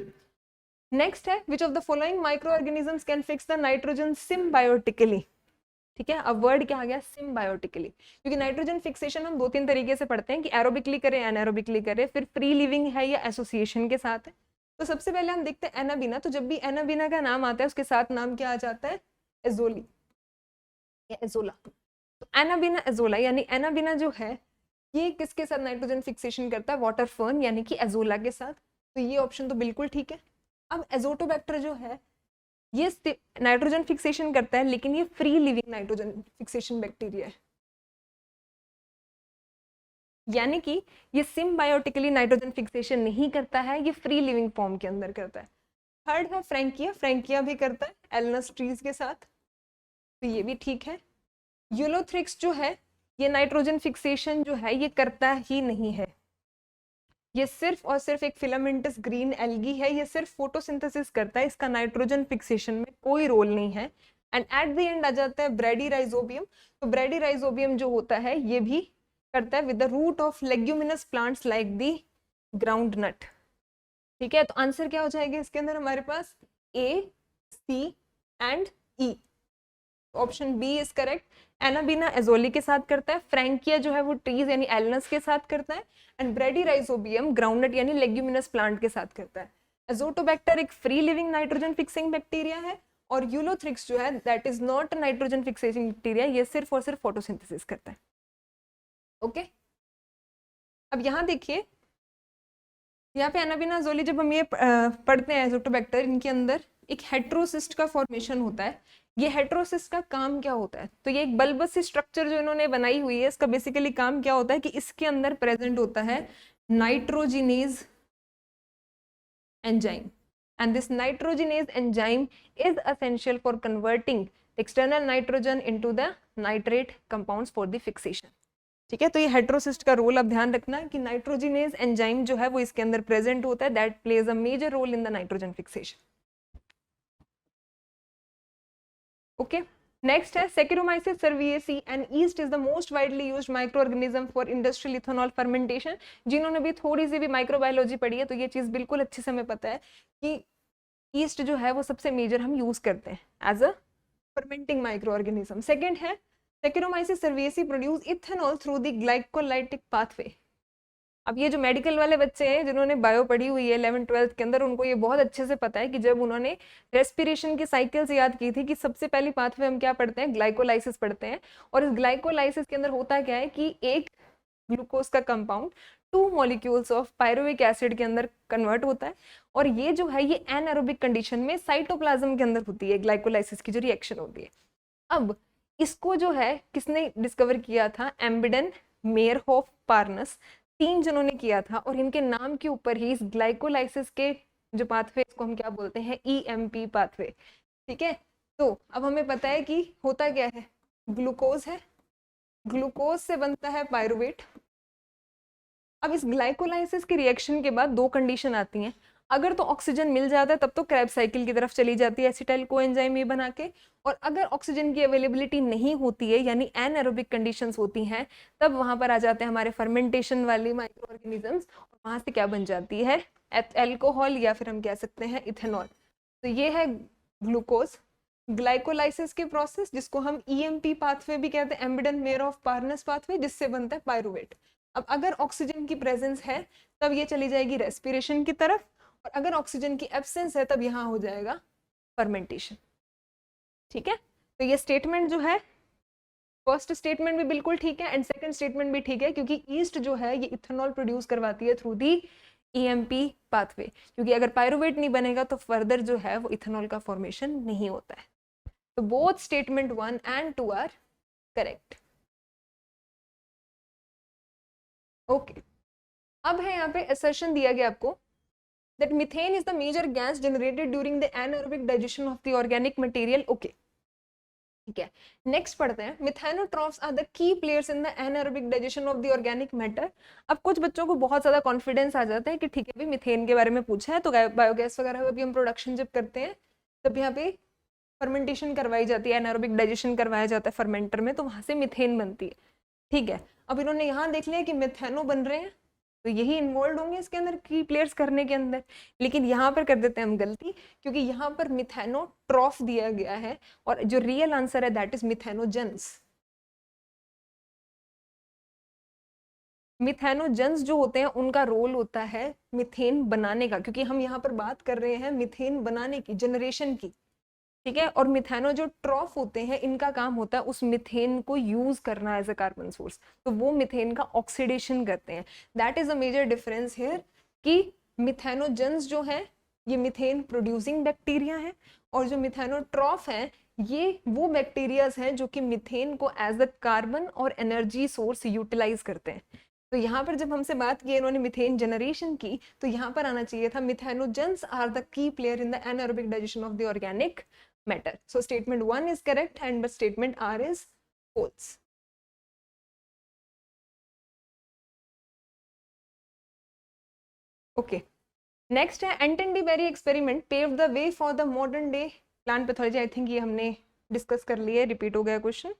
next है which of the following micro organisms can fix the nitrogen symbiotically. ठीक है, अब वर्ड क्या आ गया, सिम्बायोटिकली, क्योंकि नाइट्रोजन फिक्सेशन हम 2-3 तरीके से पढ़ते हैं कि एरोबिकली करें, एनारोबिकली करें, फिर फ्री लिविंग है या एसोसिएशन के साथ है। तो सबसे पहले हम देखते हैं एनाबीना। तो जब भी एनाबीना का नाम आता है उसके साथ नाम क्या आ जाता है, एजोली या एजोला। तो एनाबीना एजोला यानी एनाबीना जो है ये किसके साथ नाइट्रोजन फिक्सेशन करता है? वाटर फर्न यानी कि एजोला के साथ। तो ये ऑप्शन तो बिल्कुल ठीक है। अब एजोटोबैक्टर जो है ये नाइट्रोजन फिक्सेशन करता है, लेकिन ये free living nitrogen fixation bacteria है, यानी कि ये सिम्बायोटिकली नाइट्रोजन फिक्सेशन नहीं करता है, ये फ्री लिविंग फॉर्म के अंदर करता है। थर्ड है फ्रैंकिया, फ्रैंकिया भी करता है एल्नस ट्रीज के साथ, तो ये भी ठीक है। यूलोथ्रिक्स जो है ये नाइट्रोजन फिक्सेशन जो है ये करता ही नहीं है, ये सिर्फ और सिर्फ एक फिलामेंटस ग्रीन एल्गी है, ये सिर्फ फोटोसिंथेसिस करता है, इसका नाइट्रोजन फिक्सेशन में कोई रोल नहीं है। एंड एट द एंड आ जाता है ब्रेडीराइजोबियम। तो ब्रेडीराइजोबियम जो होता है ये भी करता है with the root of leguminous plants like the groundnut. ठीक है, तो आंसर क्या हो जाएगा इसके अंदर हमारे पास? A, C and E. Option B is correct. Anabaena azollae के साथ करता है, फ्रैंकिया जो है वो ट्रीज यानी एल्नस के साथ करता है, एंड ब्रेडीराइजोबियम ग्राउंडनट यानी लेग्यूमिनस प्लांट के साथ करता है। एजोटोबैक्टर एक free living nitrogen fixing bacteria है, और यूलोथ्रिक्स जो है that is not nitrogen fixing bacteria, ये सिर्फ और सिर्फ फोटोसिंथेसिस करता है। ओके अब यहाँ देखिए, यहाँ पे एनाबीना एजोली जब हम ये पढ़ते हैं एजोटोबैक्टर, इनके अंदर एक हेट्रोसिस्ट का फॉर्मेशन होता है। ये हेट्रोसिस्ट का काम क्या होता है? तो ये एक बल्बस स्ट्रक्चर जो इन्होंने बनाई हुई है, इसका बेसिकली काम क्या होता है कि इसके अंदर प्रेजेंट होता है nitrogenase enzyme, and this nitrogenase enzyme is essential for converting external nitrogen into the nitrate compounds for the fixation। ठीक है, तो ये हेट्रोसिस्ट का रोल अब ध्यान रखना कि नाइट्रोजिनेज एंजाइम जो है वो इसके अंदर प्रेजेंट होता है, that plays a major role in the nitrogen fixation. Okay, next है Saccharomyces cerevisiae and yeast is the most widely used microorganism for industrial ethanol fermentation। जिन्होंने भी थोड़ी सी भी माइक्रोबायोलॉजी पढ़ी है तो ये चीज बिल्कुल अच्छे से हमें पता है कि ईस्ट जो है वो सबसे मेजर हम यूज करते हैं as a fermenting microorganism. Second है Saccharomyces cerevisiae produce ethanol through the glycolytic pathway। अब ये जो मेडिकल वाले बच्चे हैं जिन्होंने बायो पढ़ी हुई है 11th 12th के अंदर, उनको ये बहुत अच्छे से पता है कि जब उन्होंने रेस्पिरेशन की साइकिल्स याद की थी कि सबसे पहली पाथवे हम क्या पढ़ते हैं? ग्लाइकोलाइसिस पढ़ते हैं। और इस ग्लाइकोलाइसिस के अंदर होता क्या है कि एक ग्लूकोज का compound 2 molecules of pyruvic acid के अंदर कन्वर्ट होता है, और ये जो है ये एनारोबिक कंडीशन में साइटोप्लाज्म के अंदर होती है ग्लाइकोलाइसिस की जो रिएक्शन होती है। अब इसको जो है किसने डिस्कवर किया था? एम्बिडन, मेयरहोफ, पार्नस, 3 जनों ने किया था, और इनके नाम के ऊपर ही इस ग्लाइकोलाइसिस के जो पाथवे इसको हम क्या बोलते हैं? EMP pathway. ठीक है, तो अब हमें पता है कि होता क्या है, ग्लूकोज है, ग्लूकोज से बनता है पायरुवेट। अब इस ग्लाइकोलाइसिस के रिएक्शन के बाद 2 कंडीशन आती हैं। अगर तो ऑक्सीजन मिल जाता है तब तो क्रेब्स साइकिल की तरफ चली जाती है एसिटाइल कोएंजाइम ये बना के, और अगर ऑक्सीजन की अवेलेबिलिटी नहीं होती है यानी एनएरोबिक कंडीशंस होती हैं, तब वहां पर आ जाते हैं हमारे फर्मेंटेशन वाले माइक्रो ऑर्गेनिजम्स, और वहां से क्या बन जाती है? एल्कोहल, या फिर हम कह सकते हैं इथेनॉल। तो ये है ग्लूकोज। ग्लाइकोलाइसिस के प्रोसेस जिसको हम EMP पाथवे भी कहते हैं, एम्बिडन मेयरहोफ पार्नस पाथवे, जिससे बनता है पायरुवेट। अब अगर ऑक्सीजन की प्रेजेंस है तब ये चली जाएगी रेस्पिरेशन की तरफ, और अगर ऑक्सीजन की एब्सेंस है तब यहाँ हो जाएगा फर्मेंटेशन। ठीक है, तो ये स्टेटमेंट जो है, फर्स्ट स्टेटमेंट भी बिल्कुल ठीक है एंड सेकंड स्टेटमेंट भी ठीक है, क्योंकि ईस्ट जो है ये इथेनॉल प्रोड्यूस करवाती है थ्रू दी EMP पाथवे, क्योंकि अगर पायरुवेट नहीं बनेगा तो फर्दर जो है वो इथेनॉल का फॉर्मेशन नहीं होता है। तो both statement 1 and 2 are correct. Okay, अब है यहाँ पे असर्शन दिया गया आपको that methane is the major gas generated during the anaerobic digestion of the organic material। okay, ठीक है, नेक्स्ट पढ़ते हैं methanotrophs are the key players in the anaerobic digestion of the organic matter. अब कुछ बच्चों को बहुत ज्यादा कॉन्फिडेंस आ जाता है कि ठीक है भाई मिथेन के बारे में पूछा है तो बायोगैस वगैरह भी हम प्रोडक्शन जब करते हैं तब यहाँ पे फर्मेंटेशन करवाई जाती है, एनारोबिक डाइजेशन करवाया जाता है फर्मेंटर में, तो वहां से मिथेन बनती है। ठीक है, अब इन्होंने यहाँ देख लिया कि मिथेनो बन रहे हैं तो यही इन्वॉल्व होंगे इसके अंदर की प्लेयर्स करने के अंदर, लेकिन यहाँ पर कर देते हैं हम गलती, क्योंकि यहाँ पर मिथेनोट्रॉफ दिया गया है और जो रियल आंसर है दैट इज मिथेनोजेंस। मिथेनोजेंस जो होते हैं उनका रोल होता है मिथेन बनाने का, क्योंकि हम यहाँ पर बात कर रहे हैं मिथेन बनाने की, जनरेशन की। ठीक है। और मिथेनो जो ट्रॉफ होते हैं, इनका काम होता है उस मिथेन को यूज करना एज अ कार्बन सोर्स, तो वो मिथेन का ऑक्सीडेशन करते हैं। That is a major difference here कि मिथेनोजेंस जो है ये मिथेन प्रोड्यूसिंग बैक्टीरिया है, और जो मिथेनोट्रॉफ है ये वो बैक्टीरियाज हैं जो कि मिथेन को एज अ कार्बन और एनर्जी सोर्स यूटिलाइज करते हैं। तो यहाँ पर जब हमसे बात की इन्होंने मिथेन जनरेशन की, तो यहाँ पर आना चाहिए था methanogens are the key player in the anaerobic digestion of the organic matter. So statement 1 is correct and but statement R is false. Okay. Next है Anton de Bary experiment paved the way for the modern day plant pathology. I think ये हमने discuss कर लिया है, repeat हो गया question.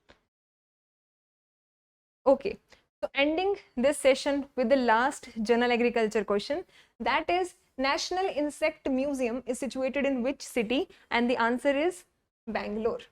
Okay, so ending this session with the last general agriculture question, that is National Insect Museum is situated in which city? And the answer is Bangalore.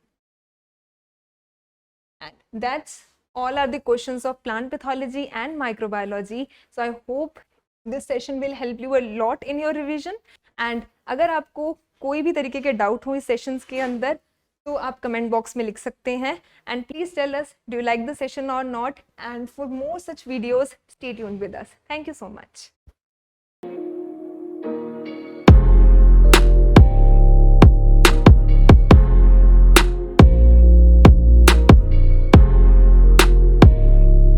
And that's all are the questions of plant pathology and microbiology. So I hope this session will help you a lot in your revision. And अगर आपको कोई भी तरीके के doubt हो इस sessions के अंदर तो आप कमेंट बॉक्स में लिख सकते हैं। And please tell us do you like the session or not, and for more such videos stay tuned with us. Thank you so much.